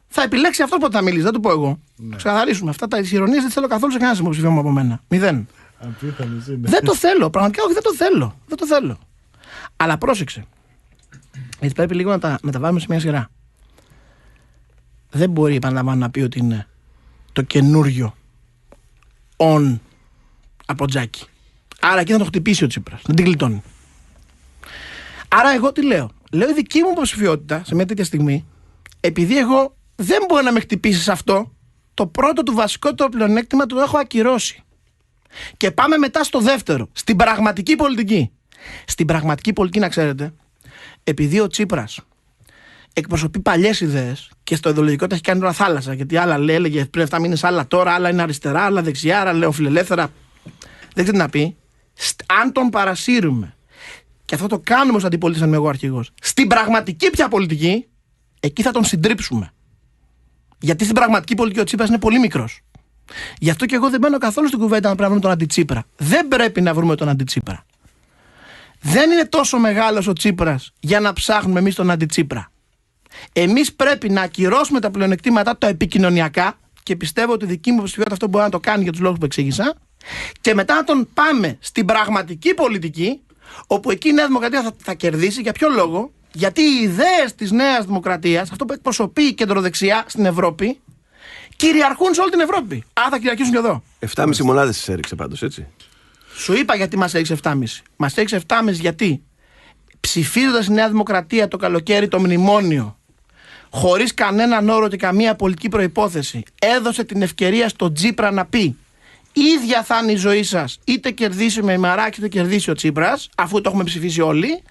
S3: Θα επιλέξει αυτό που θα μιλήσει, δεν το πω εγώ. Ναι. Ξεκαθαρίσουμε. Αυτά τα ηρωνίες δεν θέλω καθόλου σε κανένα υποψηφίο μου από μένα. 0. Δεν το θέλω. Πραγματικά όχι, δεν το θέλω. Δεν το θέλω. Αλλά πρόσεξε. Γιατί πρέπει λίγο να τα μεταβάλουμε σε μια σειρά. Δεν μπορεί, επαναλαμβάνω, να πει ότι είναι το καινούριο on από Τζάκι. Άρα εκεί θα το χτυπήσει ο Τσίπρας. Δεν την γλιτώνει. Άρα εγώ τι λέω? Λέω η δική μου υποψηφιότητα σε μια τέτοια στιγμή, επειδή εγώ δεν μπορεί να με χτυπήσει σε αυτό, το πρώτο του βασικότερο πλεονέκτημα το έχω ακυρώσει. Και πάμε μετά στο δεύτερο, στην πραγματική πολιτική. Στην πραγματική πολιτική, να ξέρετε, επειδή ο Τσίπρας εκπροσωπεί παλιές ιδέες και στο ιδεολογικό τα έχει κάνει τώρα θάλασσα. Γιατί άλλα έλεγε πριν 7 μήνες, άλλα τώρα, άλλα είναι αριστερά, άλλα δεξιά, άλλα λέω φιλελεύθερα. Δεν ξέρω τι να πει. Αν τον παρασύρουμε, και αυτό το κάνουμε ως αντιπολίτης, αν είμαι εγώ αρχηγός, στην πραγματική πια πολιτική, εκεί θα τον συντρίψουμε. Γιατί στην πραγματική πολιτική ο Τσίπρας είναι πολύ μικρός. Γι' αυτό και εγώ δεν μπαίνω καθόλου στην κουβέντα να πρέπει να βρούμε τον αντιτσίπρα. Δεν πρέπει να βρούμε τον αντιτσίπρα. Δεν είναι τόσο μεγάλος ο Τσίπρας για να ψάχνουμε εμείς τον αντιτσίπρα. Εμείς πρέπει να ακυρώσουμε τα πλεονεκτήματα, τα επικοινωνιακά, και πιστεύω ότι η δική μου υποψηφιότητα αυτό μπορεί να το κάνει για τους λόγους που εξήγησα, και μετά να τον πάμε στην πραγματική πολιτική, όπου εκεί η Νέα Δημοκρατία θα κερδίσει. Για ποιο λόγο? Γιατί οι ιδέες της Νέας Δημοκρατίας, αυτό που εκπροσωπεί η κεντροδεξιά στην Ευρώπη, κυριαρχούν σε όλη την Ευρώπη. Άρα θα κυριαρχήσουν και εδώ.
S2: 7,5 μονάδες σας έριξε πάντως, έτσι.
S3: Σου είπα γιατί μας έριξε 7,5. Μας έριξε 7,5 γιατί ψηφίζοντας η Νέα Δημοκρατία το καλοκαίρι το μνημόνιο, χωρίς κανέναν όρο και καμία πολιτική προϋπόθεση, έδωσε την ευκαιρία στον Τσίπρα να πει: ίδια θα είναι η ζωή σας, είτε κερδίσουμε η Μαράκη είτε κερδίσει ο Τσίπρας, αφού το έχουμε ψηφίσει όλοι.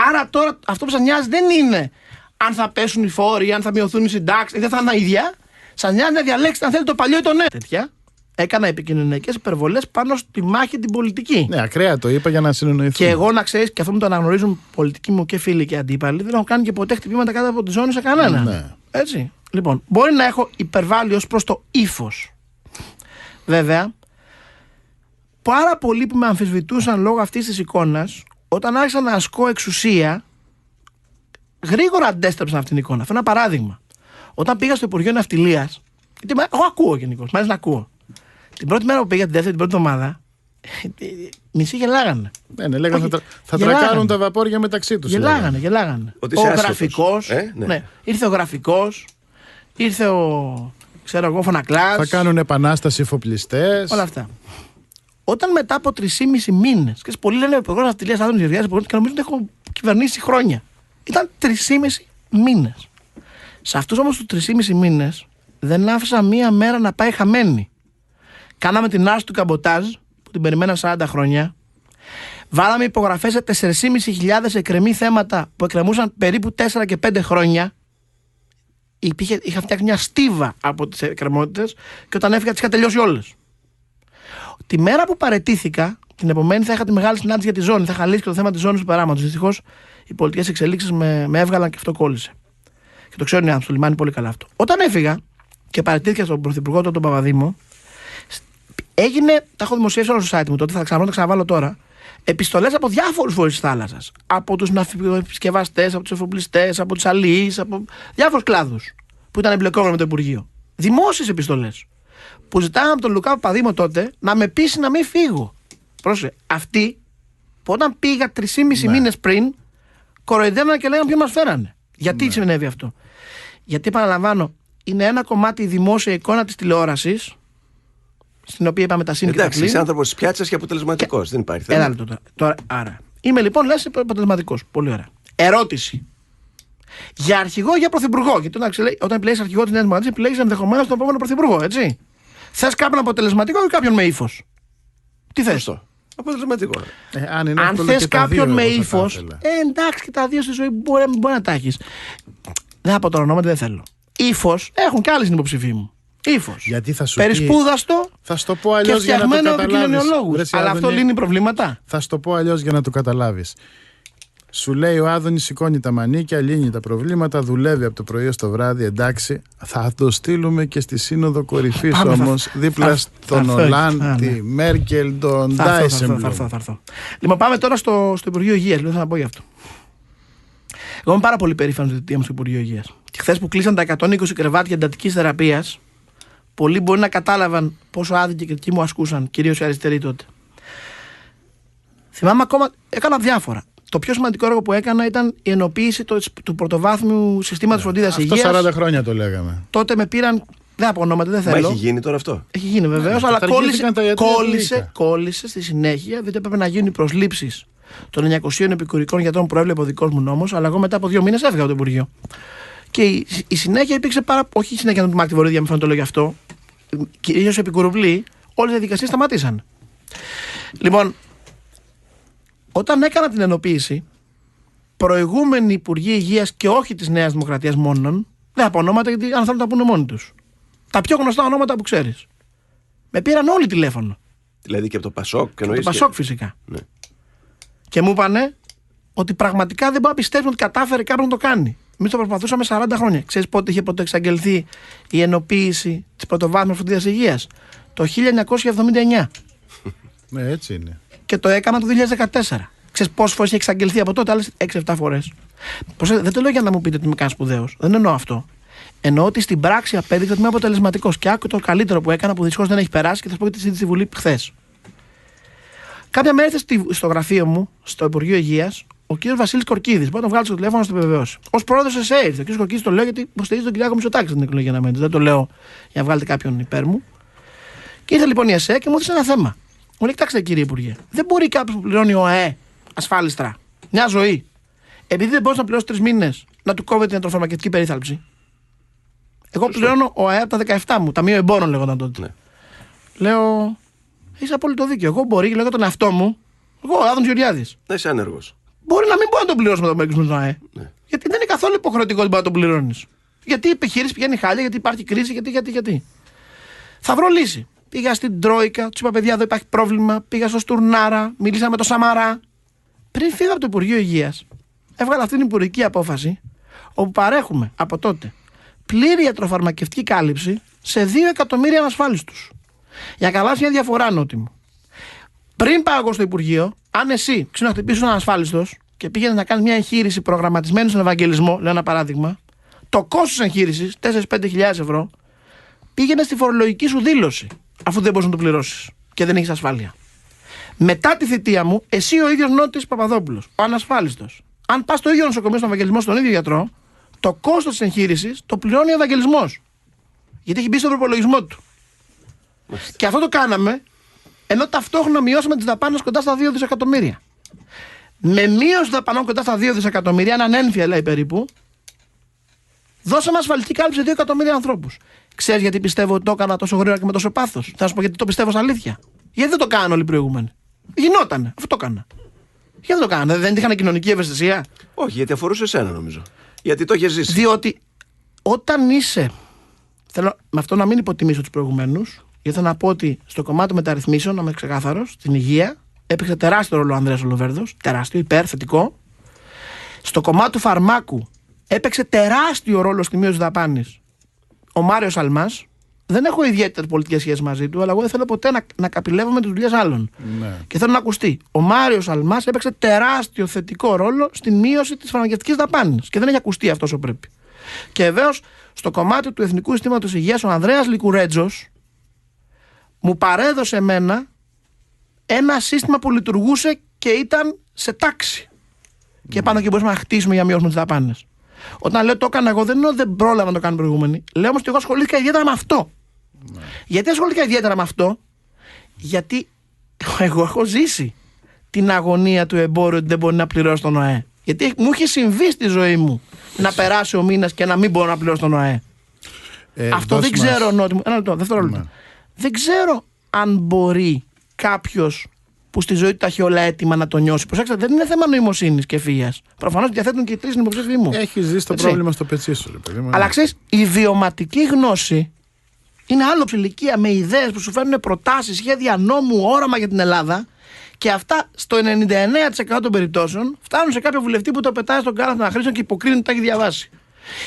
S3: Άρα τώρα αυτό που σας νοιάζει δεν είναι αν θα πέσουν οι φόροι, αν θα μειωθούν οι συντάξεις, δεν θα είναι ίδια. Σας νοιάζει να διαλέξετε αν θέλετε το παλιό ή το νέο. Τέτοια. Έκανα επικοινωνιακές υπερβολές πάνω στη μάχη την πολιτική.
S1: Ναι, ακραία το είπα για να συνεννοηθούμε.
S3: Και εγώ, να ξέρεις, και αυτό μου το αναγνωρίζουν πολιτικοί μου και φίλοι και αντίπαλοι, δεν έχω κάνει και ποτέ χτυπήματα κάτω από τη ζώνη σε κανένα.
S1: Ναι.
S3: Έτσι. Λοιπόν, μπορεί να έχω υπερβάλει ως προς το ύφος. Βέβαια, πάρα πολλοί που με αμφισβητούσαν λόγω αυτής της εικόνας, όταν άρχισα να ασκώ εξουσία, γρήγορα αντέστρεψαν αυτήν την εικόνα. Αυτό είναι ένα παράδειγμα. Όταν πήγα στο Υπουργείο Ναυτιλίας, γιατί εγώ ακούω γενικώς, μ' αρέσει να ακούω. Την πρώτη μέρα που πήγα, την δεύτερη, την πρώτη εβδομάδα, μισοί γελάγανε.
S1: Ναι, λέγανε θα τρακάρουν τα βαπόρια μεταξύ τους.
S3: Γελάγανε. Ο γραφικός, ναι. Ήρθε ο γραφικός, ήρθε ο, ξέρω εγώ, Φωνακλάς.
S1: Θα κάνουν επανάσταση εφοπλιστές.
S3: Όλα αυτά. Όταν μετά από 3,5 μήνες, και πολλοί λένε Υπουργός Ναυτιλίας, Άδωνης Γεωργιάδης, και νομίζω ότι έχω κυβερνήσει χρόνια. Ήταν 3,5 μήνες. Σε αυτούς όμως τους 3,5 μήνες δεν άφησα μία μέρα να πάει χαμένη. Κάναμε την άρση του καμποτάζ, που την περιμένα 40 χρόνια. Βάλαμε υπογραφές σε 4.500 εκκρεμή θέματα που εκκρεμούσαν περίπου 4 και 5 χρόνια. Είχα φτιάξει μια στίβα από τις εκκρεμότητες και όταν έφυγα τις είχα τελειώσει όλες. Τη μέρα που παραιτήθηκα, την επομένη θα είχα τη μεγάλη συνάντηση για τη ζώνη. Θα είχα λύσει και το θέμα της ζώνης του περάματος. Δυστυχώς οι πολιτικές εξελίξεις με έβγαλαν και αυτό κόλλησε. Και το ξέρουν οι άνθρωποι στο λιμάνι πολύ καλά αυτό. Όταν έφυγα, και παραιτήθηκε στον πρωθυπουργό τον Παπαδήμο, έγινε, τα έχω δημοσιεύσει όλο στο site μου τότε, θα τα ξαναβάλω τώρα, επιστολές από διάφορους φορείς της θάλασσας. Από τους ναυπηγοεπισκευαστές, από τους εφοπλιστές, από τους αλληλείς, από διάφορους κλάδους που ήταν εμπλεκόμενοι με το Υπουργείο. Δημόσιες επιστολές που ζητάγαμε από τον Λουκά Παπαδήμο τότε να με πείσει να μην φύγω. Πρόσεχε, αυτοί που όταν πήγα 3,5 μήνες πριν, κοροϊδεύανε και λέγανε ποιο μας φέρανε. Γιατί συνέβη αυτό? Γιατί, επαναλαμβάνω, είναι ένα κομμάτι η δημόσια εικόνα της τηλεόρασης, στην οποία είπαμε τα σύνορα.
S2: Εντάξει, είσαι άνθρωπος της πιάτσας και αποτελεσματικός. Δεν υπάρχει θέμα.
S3: Ένα λεπτό τώρα. Άρα. Είμαι λοιπόν, λες, αποτελεσματικός. Πολύ ωραία. Ερώτηση. Για αρχηγό ή για πρωθυπουργό? Γιατί όταν επιλέγεις αρχηγό της Νέας Δημοκρατίας, επιλέγεις ενδεχομένως τον επόμενο πρωθυπουργό, έτσι. Θες κάποιον αποτελεσματικό ή κάποιον με ύφος? Τι θες?
S2: Αποτελεσματικό.
S3: Αν θες κάποιον με ύφος, εντάξει, και τα δύο στη ζωή μπορεί να τα έχεις. Δεν θα πω τώρα ονόματα, δεν θέλω. Ύφος έχουν κι άλλοι στην υποψηφή μου. Ύφος.
S1: Γιατί θα σου
S3: περισπούδαστο
S1: θα στο πω αλλιώς για να το καταλάβεις.
S3: Αλλά αυτό λύνει προβλήματα.
S1: Θα στο πω αλλιώς για να το καταλάβεις. Σου λέει ο Άδωνης, σηκώνει τα μανίκια, λύνει τα προβλήματα, δουλεύει από το πρωί ως το βράδυ. Εντάξει, θα το στείλουμε και στη Σύνοδο Κορυφής όμως, δίπλα στον Ολάν, τη Μέρκελ, τον Ντάισεμπλουμ.
S3: Θα έρθω. Λοιπόν, πάμε τώρα στο Υπουργείο Υγείας. Λοιπόν, θα πω γι' αυτό. Εγώ είμαι πάρα πολύ περήφανος για τη θητεία μου στο Υπουργείο Υγείας. Και χθες που κλείσαν τα 120 κρεβάτια εντατικής θεραπείας, πολλοί μπορεί να κατάλαβαν πόσο άδικη και κριτική μου ασκούσαν, κυρίως οι αριστεροί τότε. Θυμάμαι ακόμα, έκανα διάφορα. Το πιο σημαντικό έργο που έκανα ήταν η ενοποίηση του πρωτοβάθμιου συστήματος φροντίδας υγείας.
S1: Αυτό 40 χρόνια το λέγαμε.
S3: Τότε με πήραν, δεν από ονόματα, δεν θέλω.
S2: Μα έχει γίνει τώρα αυτό?
S3: Έχει γίνει βεβαίως, αλλά κόλλησε στη συνέχεια, διότι έπρεπε να γίνουν οι προσλήψεις των 900 επικουρικών γιατρών που έβλεπε ο δικός μου νόμος, αλλά εγώ μετά από 2 μήνες έφυγα από το Υπουργείο. Και η συνέχεια υπήρξε όχι η συνέχεια του Μάκη Βορύδια, μην το λέω γι' αυτό. Κυρίως επικουρουβλοί, όλες οι διαδικασίες σταματήσαν. Λοιπόν, όταν έκανα την ενοποίηση, προηγούμενοι Υπουργοί Υγείας και όχι της Νέας Δημοκρατίας μόνον, δεν θα πω ονόματα γιατί αν θέλουν να τα πούνε μόνοι τους. Τα πιο γνωστά ονόματα που ξέρεις. Με πήραν όλοι τηλέφωνο.
S2: Δηλαδή και από το Πασόκ?
S3: Από το Πασόκ φυσικά.
S2: Ναι.
S3: Και μου είπανε ότι πραγματικά δεν μπορώ να πιστέψω ότι κατάφερε κάποιος να το κάνει. Εμείς το προσπαθούσαμε 40 χρόνια. Ξέρεις πότε είχε πρωτοεξαγγελθεί η ενοποίηση της πρωτοβάθμιας φροντίδας υγείας? Το 1979.
S1: Ναι, έτσι είναι.
S3: Και το έκανα το 2014. Ξέρεις πόσες φορές έχει εξαγγελθεί από τότε? Άλλες 6-7 φορές. Δεν το λέω για να μου πείτε ότι είμαι καν σπουδαίος. Δεν εννοώ αυτό. Εννοώ ότι στην πράξη απέδειξα ότι είμαι αποτελεσματικός. Και άκου το καλύτερο που έκανα, που δυστυχώς δεν έχει περάσει και θα σου πω και τη συζήτηση στη Βουλή χθες. Κάποια μέρα ήρθε στο γραφείο μου, στο Υπουργείο Υγείας, ο κ. Βασίλης Κορκίδης. Μπορεί να τον βγάλω στο τηλέφωνο να το επιβεβαιώσει. Ως πρόεδρος ΕΣΕ ήρθε. Ο κ. Κορκίδης το λέω γιατί υποστηρίζει τον Κυριάκο Μητσοτάκη στην εκλογή αναμένεται. Δεν το λέω για να βγάλετε κάποιον υπέρ μου. Και ήρθε λοιπόν η ΕΣΕ και μου έδωσε ένα θέμα. Μου λέει: κοιτάξτε, κύριε Υπουργέ, δεν μπορεί κάποιος που πληρώνει ΟΑΕ ασφάλιστρα μια ζωή, επειδή δεν μπορεί να πληρώσει 3 μήνες, να του κόβεται την ιατροφαρμακευτική περίθαλψη. Εγώ πληρώνω ΟΑΕ από τα 17 μου, ταμείο εμπόρων λέγονταν τότε. Ναι. Λέω: έχεις απόλυτο δίκιο. Εγώ μπορεί, λέω τον εαυτό μου, εγώ ο Άδωνης Γεωργιάδης.
S2: Να είσαι άνεργος.
S3: Μπορεί να μην μπορώ να τον πληρώσω με το μέγιστο του ΟΑΕ. Ναι. Γιατί δεν είναι καθόλου υποχρεωτικό ότι μπορεί να τον πληρώνεις. Γιατί η επιχείρηση πηγαίνει χάλια, γιατί υπάρχει κρίση, γιατί. Θα βρω λύση. Πήγα στην Τρόικα, του είπα: παιδιά, εδώ υπάρχει πρόβλημα. Πήγα στο Στουρνάρα, μίλησα με τον Σαμαρά. Πριν φύγω από το Υπουργείο Υγείας, έβγαλα αυτή την υπουργική απόφαση, όπου παρέχουμε από τότε πλήρη ιατροφαρμακευτική κάλυψη σε 2 εκατομμύρια ανασφάλιστους. Για να καλάσει μια διαφορά, Νότι μου. Πριν πάω εγώ στο Υπουργείο, αν εσύ ξενοχτυπήσεις έναν ανασφάλιστος και πήγαινε να κάνει μια εγχείρηση προγραμματισμένη στον Ευαγγελισμό, λέω ένα παράδειγμα, το κόστος εγχείρησης, 4-5 χιλιάδες ευρώ, πήγαινε στη φορολογική σου δήλωση, αφού δεν μπορείς να το πληρώσεις και δεν έχεις ασφάλεια. Μετά τη θητεία μου, εσύ ο ίδιος Νότης Παπαδόπουλος, ο ανασφάλιστος, αν πας στο ίδιο νοσοκομείο στον Ευαγγελισμό, στον ίδιο γιατρό, το κόστος της εγχείρησης το πληρώνει ο Ευαγγελισμός. Γιατί έχει μπει στον προπολογισμό του. Και αυτό το κάναμε, ενώ ταυτόχρονα μειώσαμε τις δαπάνες κοντά στα 2 δισεκατομμύρια. Με μείωση δαπανών κοντά στα 2 δισεκατομμύρια, έναν ένφια λέει περίπου, δώσαμε ασφαλιστική κάλυψη σε 2 εκατομμύρια ανθρώπους. Ξέρεις γιατί πιστεύω ότι το έκανα τόσο γρήγορα και με τόσο πάθος? Θα σου πω γιατί το πιστεύω στα αλήθεια. Γιατί δεν το κάνανε όλοι οι προηγούμενοι? Γινότανε, αυτό το έκανα. Γιατί δεν το κάνανε, δεν είχαν κοινωνική ευαισθησία?
S2: Όχι, γιατί αφορούσε εσένα νομίζω. Γιατί το είχε ζήσει.
S3: Διότι όταν είσαι. Θέλω με αυτό να μην υποτιμήσω τους προηγουμένους, γιατί θέλω να πω ότι στο κομμάτι των μεταρρυθμίσεων, να είμαι ξεκάθαρος, στην υγεία έπαιξε τεράστιο ρόλο ο Ανδρέας Ολοβέρδος. Τεράστιο, υπέρ, θετικό. Στο κομμάτι του φαρμάκου έπαιξε τεράστιο ρόλο στη μείωση δαπάνης ο Μάριος Αλμάς, δεν έχω ιδιαίτερες πολιτικές σχέσεις μαζί του, αλλά εγώ δεν θέλω ποτέ να καπηλεύομαι τις δουλειές άλλων.
S1: Ναι.
S3: Και θέλω να ακουστεί. Ο Μάριος Αλμάς έπαιξε τεράστιο θετικό ρόλο στην μείωση της φαρμακευτικής δαπάνης και δεν έχει ακουστεί αυτό όσο πρέπει. Και βεβαίως στο κομμάτι του Εθνικού Συστήματος Υγείας, ο Ανδρέας Λικουρέτζος μου παρέδωσε εμένα ένα σύστημα που λειτουργούσε και ήταν σε τάξη. Και πάνω και μπορούσαμε να χτίσουμε για να μειώσουμε τις δαπάνες. Όταν λέω το έκανα εγώ, δεν εννοώ δεν πρόλαβα να το κάνω προηγούμενοι. Λέω όμως ότι εγώ ασχολήθηκα ιδιαίτερα με αυτό. Γιατί ασχολήθηκα ιδιαίτερα με αυτό? Γιατί εγώ έχω ζήσει την αγωνία του εμπόρου ότι δεν μπορεί να πληρώσει τον ΟΑΕ. Γιατί μου είχε συμβεί στη ζωή μου να περάσει ο μήνας και να μην μπορώ να πληρώσω τον ΟΑΕ. Αυτό δεν ξέρω, Νότι μου. Ένα λεπτό, δευτερόλεπτο.
S1: Ναι.
S3: Δεν ξέρω αν μπορεί κάποιος που στη ζωή του τα έχει όλα έτοιμα να το νιώσει. Προσέξτε, δεν είναι θέμα νοημοσύνης και ευφυΐας. Προφανώς διαθέτουν και οι τρεις στην υποψήφοι μου.
S1: Έχει ζήσει το πρόβλημα στο πετσί σου, ρε παιδί μου.
S3: Αλλά ξέρεις, η βιωματική γνώση είναι άλλο ηλικία με ιδέες που σου φέρνουν προτάσεις, σχέδια νόμου, όραμα για την Ελλάδα. Και αυτά στο 99% των περιπτώσεων φτάνουν σε κάποιο βουλευτή που το πετάει στον κάλαθο των αχρήστων και υποκρίνει ότι τα έχει διαβάσει.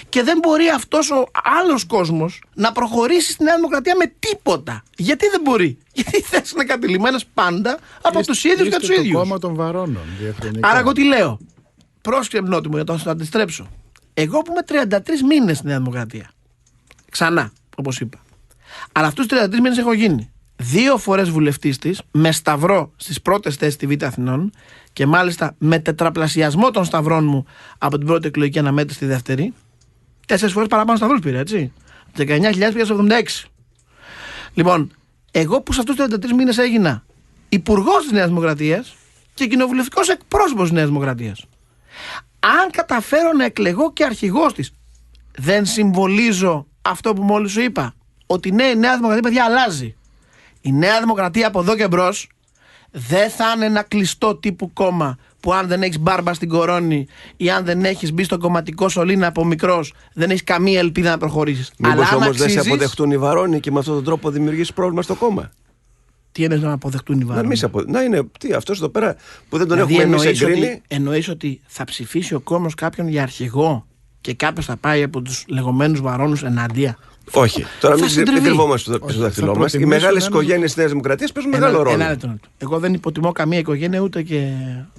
S3: Και δεν μπορεί αυτός ο άλλος κόσμος να προχωρήσει στη Νέα Δημοκρατία με τίποτα. Γιατί δεν μπορεί? Γιατί οι θέσεις είναι κατηλημμένες πάντα από τους ίδιους και τους ίδιους.
S1: Το κόμμα των βαρώνων.
S3: Άρα εγώ τι λέω? Πρόσκειψε, Νότι μου, για να το αντιστρέψω. Εγώ που είμαι 33 μήνες στη Νέα Δημοκρατία. Ξανά, όπως είπα. Αλλά αυτούς τους 33 μήνες έχω γίνει 2 φορές βουλευτής της, με σταυρό στις πρώτες θέσεις στη Β' Αθηνών και μάλιστα με τετραπλασιασμό των σταυρών μου από την πρώτη εκλογική αναμέτρηση στη δεύτερη. 4 φορές παραπάνω σταυρούς πήρα, έτσι. 19.000 πήγα στο 76. Λοιπόν, εγώ που σε αυτούς τους 33 μήνες έγινα υπουργός της Νέας Δημοκρατίας και κοινοβουλευτικός εκπρόσωπος της Νέας Δημοκρατίας. Αν καταφέρω να εκλεγώ και αρχηγός της, δεν συμβολίζω αυτό που μόλις σου είπα? Ότι ναι, η Νέα Δημοκρατία, παιδιά, αλλάζει. Η Νέα Δημοκρατία από εδώ και μπρος δεν θα είναι ένα κλειστό τύπου κόμμα που αν δεν έχεις μπάρμπα στην κορώνη ή αν δεν έχεις μπει στο κομματικό σωλήνα από μικρός, δεν έχεις καμία ελπίδα να προχωρήσεις.
S2: Μήπως όμως δεν σε αποδεχτούν οι βαρώνοι και με αυτόν τον τρόπο δημιουργείς πρόβλημα στο κόμμα?
S3: Τι εννοείς να αποδεχτούν οι βαρώνοι?
S2: Να είναι αυτός εδώ πέρα που δεν τον έχουμε εμείς εγκρίνει.
S3: Εννοείς ότι θα ψηφίσει ο κόμμος κάποιον για αρχηγό και κάποιος θα πάει από τους λεγόμενους βαρώνους εναντία?
S2: Όχι. Τώρα μην κρυβόμαστε στο δάχτυλό μας. Οι μεγάλες οικογένειες της Νέας Δημοκρατίας παίζουν μεγάλο ρόλο.
S3: Εγώ δεν υποτιμώ καμία οικογένεια, ούτε και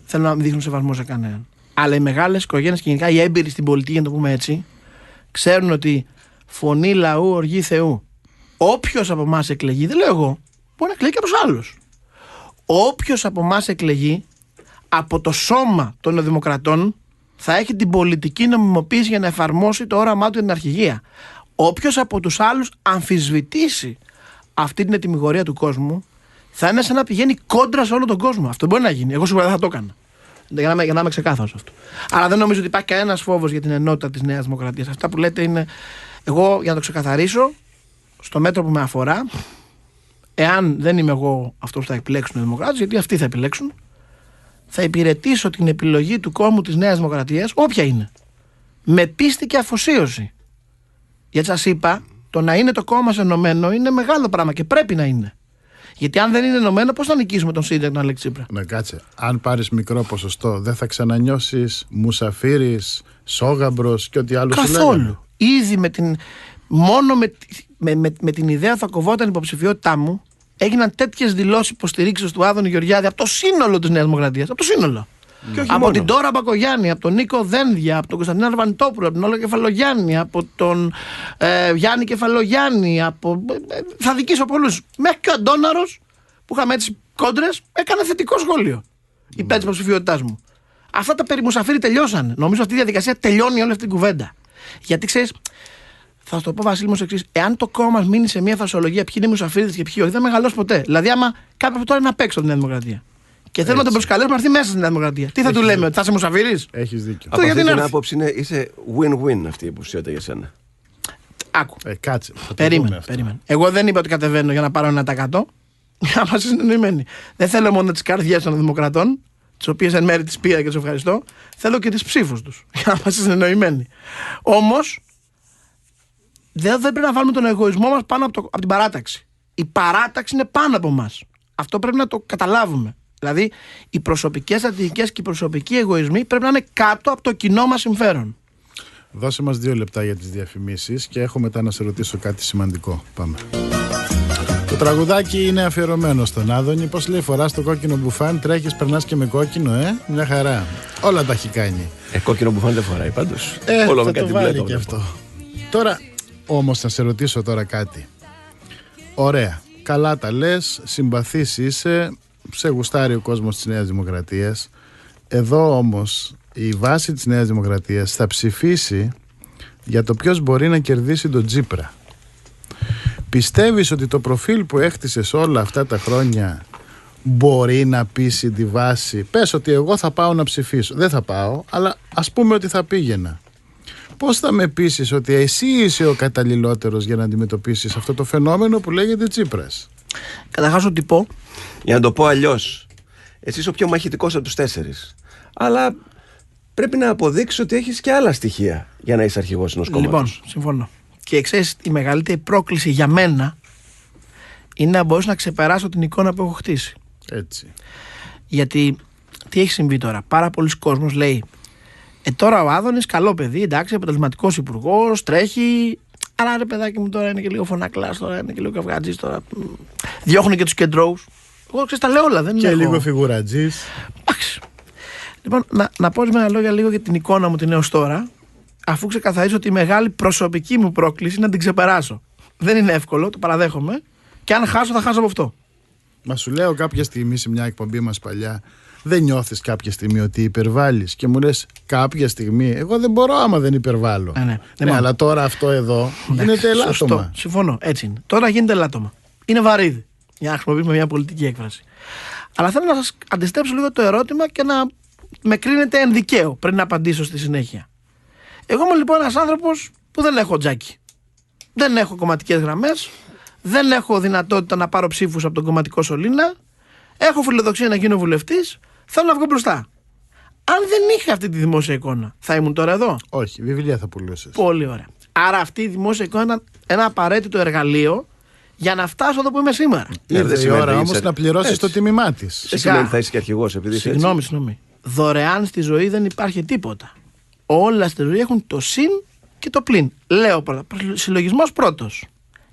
S3: θέλω να δείχνω σεβασμό σε κανέναν. Αλλά οι μεγάλες οικογένειες και γενικά οι έμπειροι στην πολιτική, για να το πούμε έτσι, ξέρουν ότι φωνή λαού, οργή Θεού. Όποιος από εμάς εκλεγεί, δεν λέω εγώ, μπορεί να εκλεγεί και από τους άλλους. Όποιος από εμάς εκλεγεί από το σώμα των δημοκρατών θα έχει την πολιτική νομιμοποίηση για να εφαρμόσει το όραμά του για την αρχηγία. Όποιος από τους άλλους αμφισβητήσει αυτή την ετυμηγορία του κόσμου, θα είναι σαν να πηγαίνει κόντρα σε όλο τον κόσμο. Αυτό μπορεί να γίνει. Εγώ σίγουρα δεν θα το έκανα. Για να είμαι ξεκάθαρος αυτό. Αλλά δεν νομίζω ότι υπάρχει κανένας φόβος για την ενότητα της Νέας Δημοκρατίας. Αυτά που λέτε είναι. Εγώ, για να το ξεκαθαρίσω, στο μέτρο που με αφορά, εάν δεν είμαι εγώ αυτός που θα επιλέξουν οι Δημοκράτες, γιατί αυτοί θα επιλέξουν, θα υπηρετήσω την επιλογή του κόμμου της Νέας Δημοκρατίας, όποια είναι. Με πίστη και αφοσίωση. Γιατί σας είπα, το να είναι το κόμμα μας ενωμένο είναι μεγάλο πράγμα και πρέπει να είναι. Γιατί αν δεν είναι ενωμένο, πώς θα νικήσουμε τον ΣΥΡΙΖΑ και τον Αλέξη Τσίπρα?
S1: Ναι, κάτσε. Αν πάρεις μικρό ποσοστό, δεν θα ξανανιώσεις μουσαφίρης, σόγαμπρος και ό,τι άλλο σου λέγανε?
S3: Καθόλου. Ήδη με την ιδέα ότι θα κοβόταν η υποψηφιότητά μου, έγιναν τέτοιες δηλώσεις υποστηρίξεως του Άδωνη Γεωργιάδη από το σύνολο της Νέας Δημοκρατίας. Από το σύνολο. Από την Ντόρα Μπακογιάννη, από τον Νίκο Δένδια, από τον Κωνσταντίνο Αρβανιτόπουλο, από τον Όλο Κεφαλογιάννη, από τον Γιάννη Κεφαλογιάννη, θα δικήσω πολλούς. Μέχρι και ο Αντώναρος, που είχαμε έτσι κόντρες, έκανε θετικό σχόλιο υπέρ της υποψηφιότητάς μου. Αυτά τα περί Μουσαφίρη τελειώσαν. Νομίζω αυτή η διαδικασία τελειώνει όλη αυτή την κουβέντα. Γιατί ξέρεις, θα σου το πω, Βασίλη μου, ως εξής. Εάν το κόμμα μας μείνει σε μια φασιολογία ποιοι είναι Μουσαφίριδες και ποιοι όχι, δεν θα μεγαλώσει ποτέ. Δηλαδή, άμα κάποιο τώρα είναι απ' έξω από την Νέα Δημοκρατία και θέλουμε να τον προσκαλέσουμε να έρθει μέσα στην Νέα Δημοκρατία, τι θα του λέμε, ότι θα είσαι Μουσαφίρης?
S1: Έχεις δίκιο.
S2: Από αυτή την άποψη είσαι win-win αυτή η υποψηφιότητα για σένα.
S3: Άκου.
S1: Κάτσε.
S3: Περίμενε. Εγώ δεν είπα ότι κατεβαίνω για να πάρω 1%. Για να είμαστε συνεννοημένοι. Δεν θέλω μόνο τις καρδιές των Δημοκρατών, τις οποίες εν μέρει τις πήρα και τις ευχαριστώ. Θέλω και τις ψήφους τους. Για να είμαστε συνεννοημένοι. Όμως, δεν πρέπει να βάλουμε τον εγωισμό μας πάνω από την παράταξη. Η παράταξη είναι πάνω από εμάς. Αυτό πρέπει να το καταλάβουμε. Δηλαδή, οι προσωπικές στρατηγικές και οι προσωπικοί εγωισμοί πρέπει να είναι κάτω από το κοινό μας συμφέρον.
S1: Δώσε μας 2 λεπτά για τις διαφημίσεις και έχω μετά να σε ρωτήσω κάτι σημαντικό. Πάμε. Το τραγουδάκι είναι αφιερωμένο στον Άδωνη. Πώς λέει, φοράς το κόκκινο μπουφάν, τρέχεις, περνάς και με κόκκινο, μια χαρά. Όλα τα έχει κάνει.
S2: Κόκκινο μπουφάν δεν φοράει πάντως.
S1: Όλο θα το βάλει και αυτό. Τώρα, όμως, να σε ρωτήσω τώρα κάτι. Ωραία, καλά τα λες, συμπαθής είσαι, σε γουστάρει ο κόσμος της Νέας Δημοκρατίας. Εδώ όμως η βάση της Νέας Δημοκρατίας θα ψηφίσει για το ποιος μπορεί να κερδίσει τον Τσίπρα. Πιστεύεις ότι το προφίλ που έχτισες όλα αυτά τα χρόνια μπορεί να πείσει τη βάση? Πες ότι εγώ θα πάω να ψηφίσω. Δεν θα πάω, αλλά ας πούμε ότι θα πήγαινα. Πώς θα με πείσεις ότι εσύ είσαι ο καταλληλότερος για να αντιμετωπίσεις αυτό το φαινόμενο που λέγεται Τσίπρας?
S3: Καταρχάς ότι πω.
S2: Για να το πω αλλιώς, εσύ είσαι ο πιο μαχητικός από τους 4. Αλλά πρέπει να αποδείξεις ότι έχεις και άλλα στοιχεία για να είσαι αρχηγός ενός κόμματος.
S3: Λοιπόν, συμφωνώ. Και ξέρεις, η μεγαλύτερη πρόκληση για μένα είναι να μπορέσω να ξεπεράσω την εικόνα που έχω χτίσει.
S1: Έτσι.
S3: Γιατί τι έχει συμβεί τώρα? Πάρα πολλοί κόσμος λέει τώρα ο Άδωνης καλό παιδί, εντάξει, αποτελεσματικός υπουργός, τρέχει, αλλά ρε παιδάκι μου τώρα είναι και λίγο φωνακλάς, τώρα είναι και λίγο καυγατζής, τώρα διώχνουν και τους κεντρώους. Εγώ ξέρεις τα λέω όλα, δεν
S1: και
S3: έχω...
S1: λίγο φιγουρατζής.
S3: Εντάξει. Λοιπόν, να πω με ένα λόγια λίγο για την εικόνα μου την έως τώρα, αφού ξεκαθαρίζω ότι η μεγάλη προσωπική μου πρόκληση είναι να την ξεπεράσω. Δεν είναι εύκολο, το παραδέχομαι, και αν χάσω θα χάσω από αυτό.
S1: Μα σου λέω κάποια στιγμή σε μια εκπομπή μας παλιά, δεν νιώθεις κάποια στιγμή ότι υπερβάλλεις? Και μου λες κάποια στιγμή, εγώ δεν μπορώ άμα δεν υπερβάλλω. Ναι, αλλά τώρα αυτό εδώ γίνεται ελάττωμα.
S3: Σωστό, συμφωνώ, έτσι είναι. Τώρα γίνεται ελάττωμα. Είναι βαρύδι, για να χρησιμοποιήσουμε μια πολιτική έκφραση. Αλλά θέλω να σας αντιστρέψω λίγο το ερώτημα και να με κρίνετε εν δικαίω πριν να απαντήσω στη συνέχεια. Εγώ είμαι λοιπόν ένας άνθρωπος που δεν έχω τζάκι. Δεν έχω κομματικές γραμμές. Δεν έχω δυνατότητα να πάρω ψήφους από τον κομματικό σωλήνα. Έχω φιλοδοξία να γίνω βουλευτής. Θέλω να βγω μπροστά. Αν δεν είχα αυτή τη δημόσια εικόνα, θα ήμουν τώρα εδώ?
S1: Όχι, βιβλία θα πουλούσες.
S3: Πολύ ωραία. Άρα αυτή η δημόσια εικόνα είναι ένα απαραίτητο εργαλείο για να φτάσω εδώ που είμαι σήμερα.
S1: Ήρθε η ώρα όμως να πληρώσεις το τίμημά της.
S2: Δεν σημαίνει θα είσαι και αρχηγός επειδή είσαι έτσι.
S3: Συγγνώμη. Δωρεάν στη ζωή δεν υπάρχει τίποτα. Όλα στη ζωή έχουν το συν και το πλην. Λέω πρώτα. Συλλογισμός πρώτος.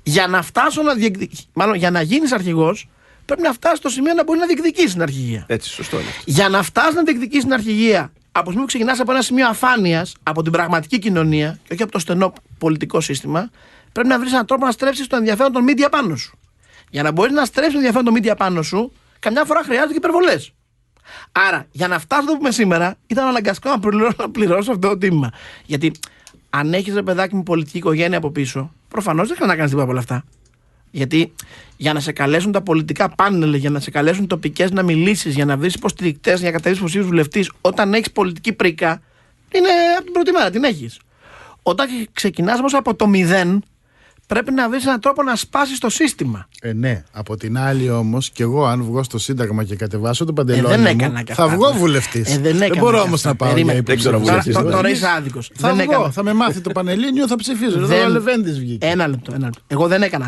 S3: Για να φτάσω να διεκδικήσω, μάλλον για να γίνεις αρχηγός, πρέπει να φτάσεις στο σημείο να μπορεί να διεκδικήσεις την αρχηγία.
S2: Έτσι, σωστό είναι.
S3: Για να φτάσεις να διεκδικήσεις την αρχηγία, από τη στιγμή που ξεκινάς από ένα σημείο αφάνειας, από την πραγματική κοινωνία και όχι από το στενό πολιτικό σύστημα, πρέπει να βρεις έναν τρόπο να στρέψεις το ενδιαφέρον των media πάνω σου. Για να μπορείς να στρέψεις το ενδιαφέρον των media πάνω σου, καμιά φορά χρειάζονται και υπερβολές. Άρα, για να φτάσω εδώ που είμαι σήμερα, ήταν αναγκαστικό να πληρώσω αυτό το τίμημα. Γιατί αν έχεις, ρε παιδάκι μου, πολιτική οικογένεια από πίσω, προφανώς δεν χρειάζεται να κάνεις τίποτα από όλα αυτά. Γιατί για να σε καλέσουν τα πολιτικά πάνελ, για να σε καλέσουν τοπικές να μιλήσεις, για να βρεις υποστηρικτές, για να κατέβεις υποψήφιος βουλευτής, όταν έχεις πολιτική πρίκα, είναι από την πρώτη μέρα, την έχεις. Όταν ξεκινάς όμως από το 0, πρέπει να βρεις έναν τρόπο να σπάσεις το σύστημα.
S1: Ναι, από την άλλη όμως, κι εγώ αν βγω στο Σύνταγμα και κατεβάσω το παντελόνι μου, θα βγω βουλευτής.
S3: Δεν
S1: μπορώ όμως να πάω για υποψήφιος.
S3: Τώρα είσαι άδικος.
S1: Θα βγω, θα με μάθει το Πανελλήνιο, θα ψηφίζω. Εδώ ο Λεβέντης βγήκε.
S3: Ένα λεπτό. Εγώ δεν έκανα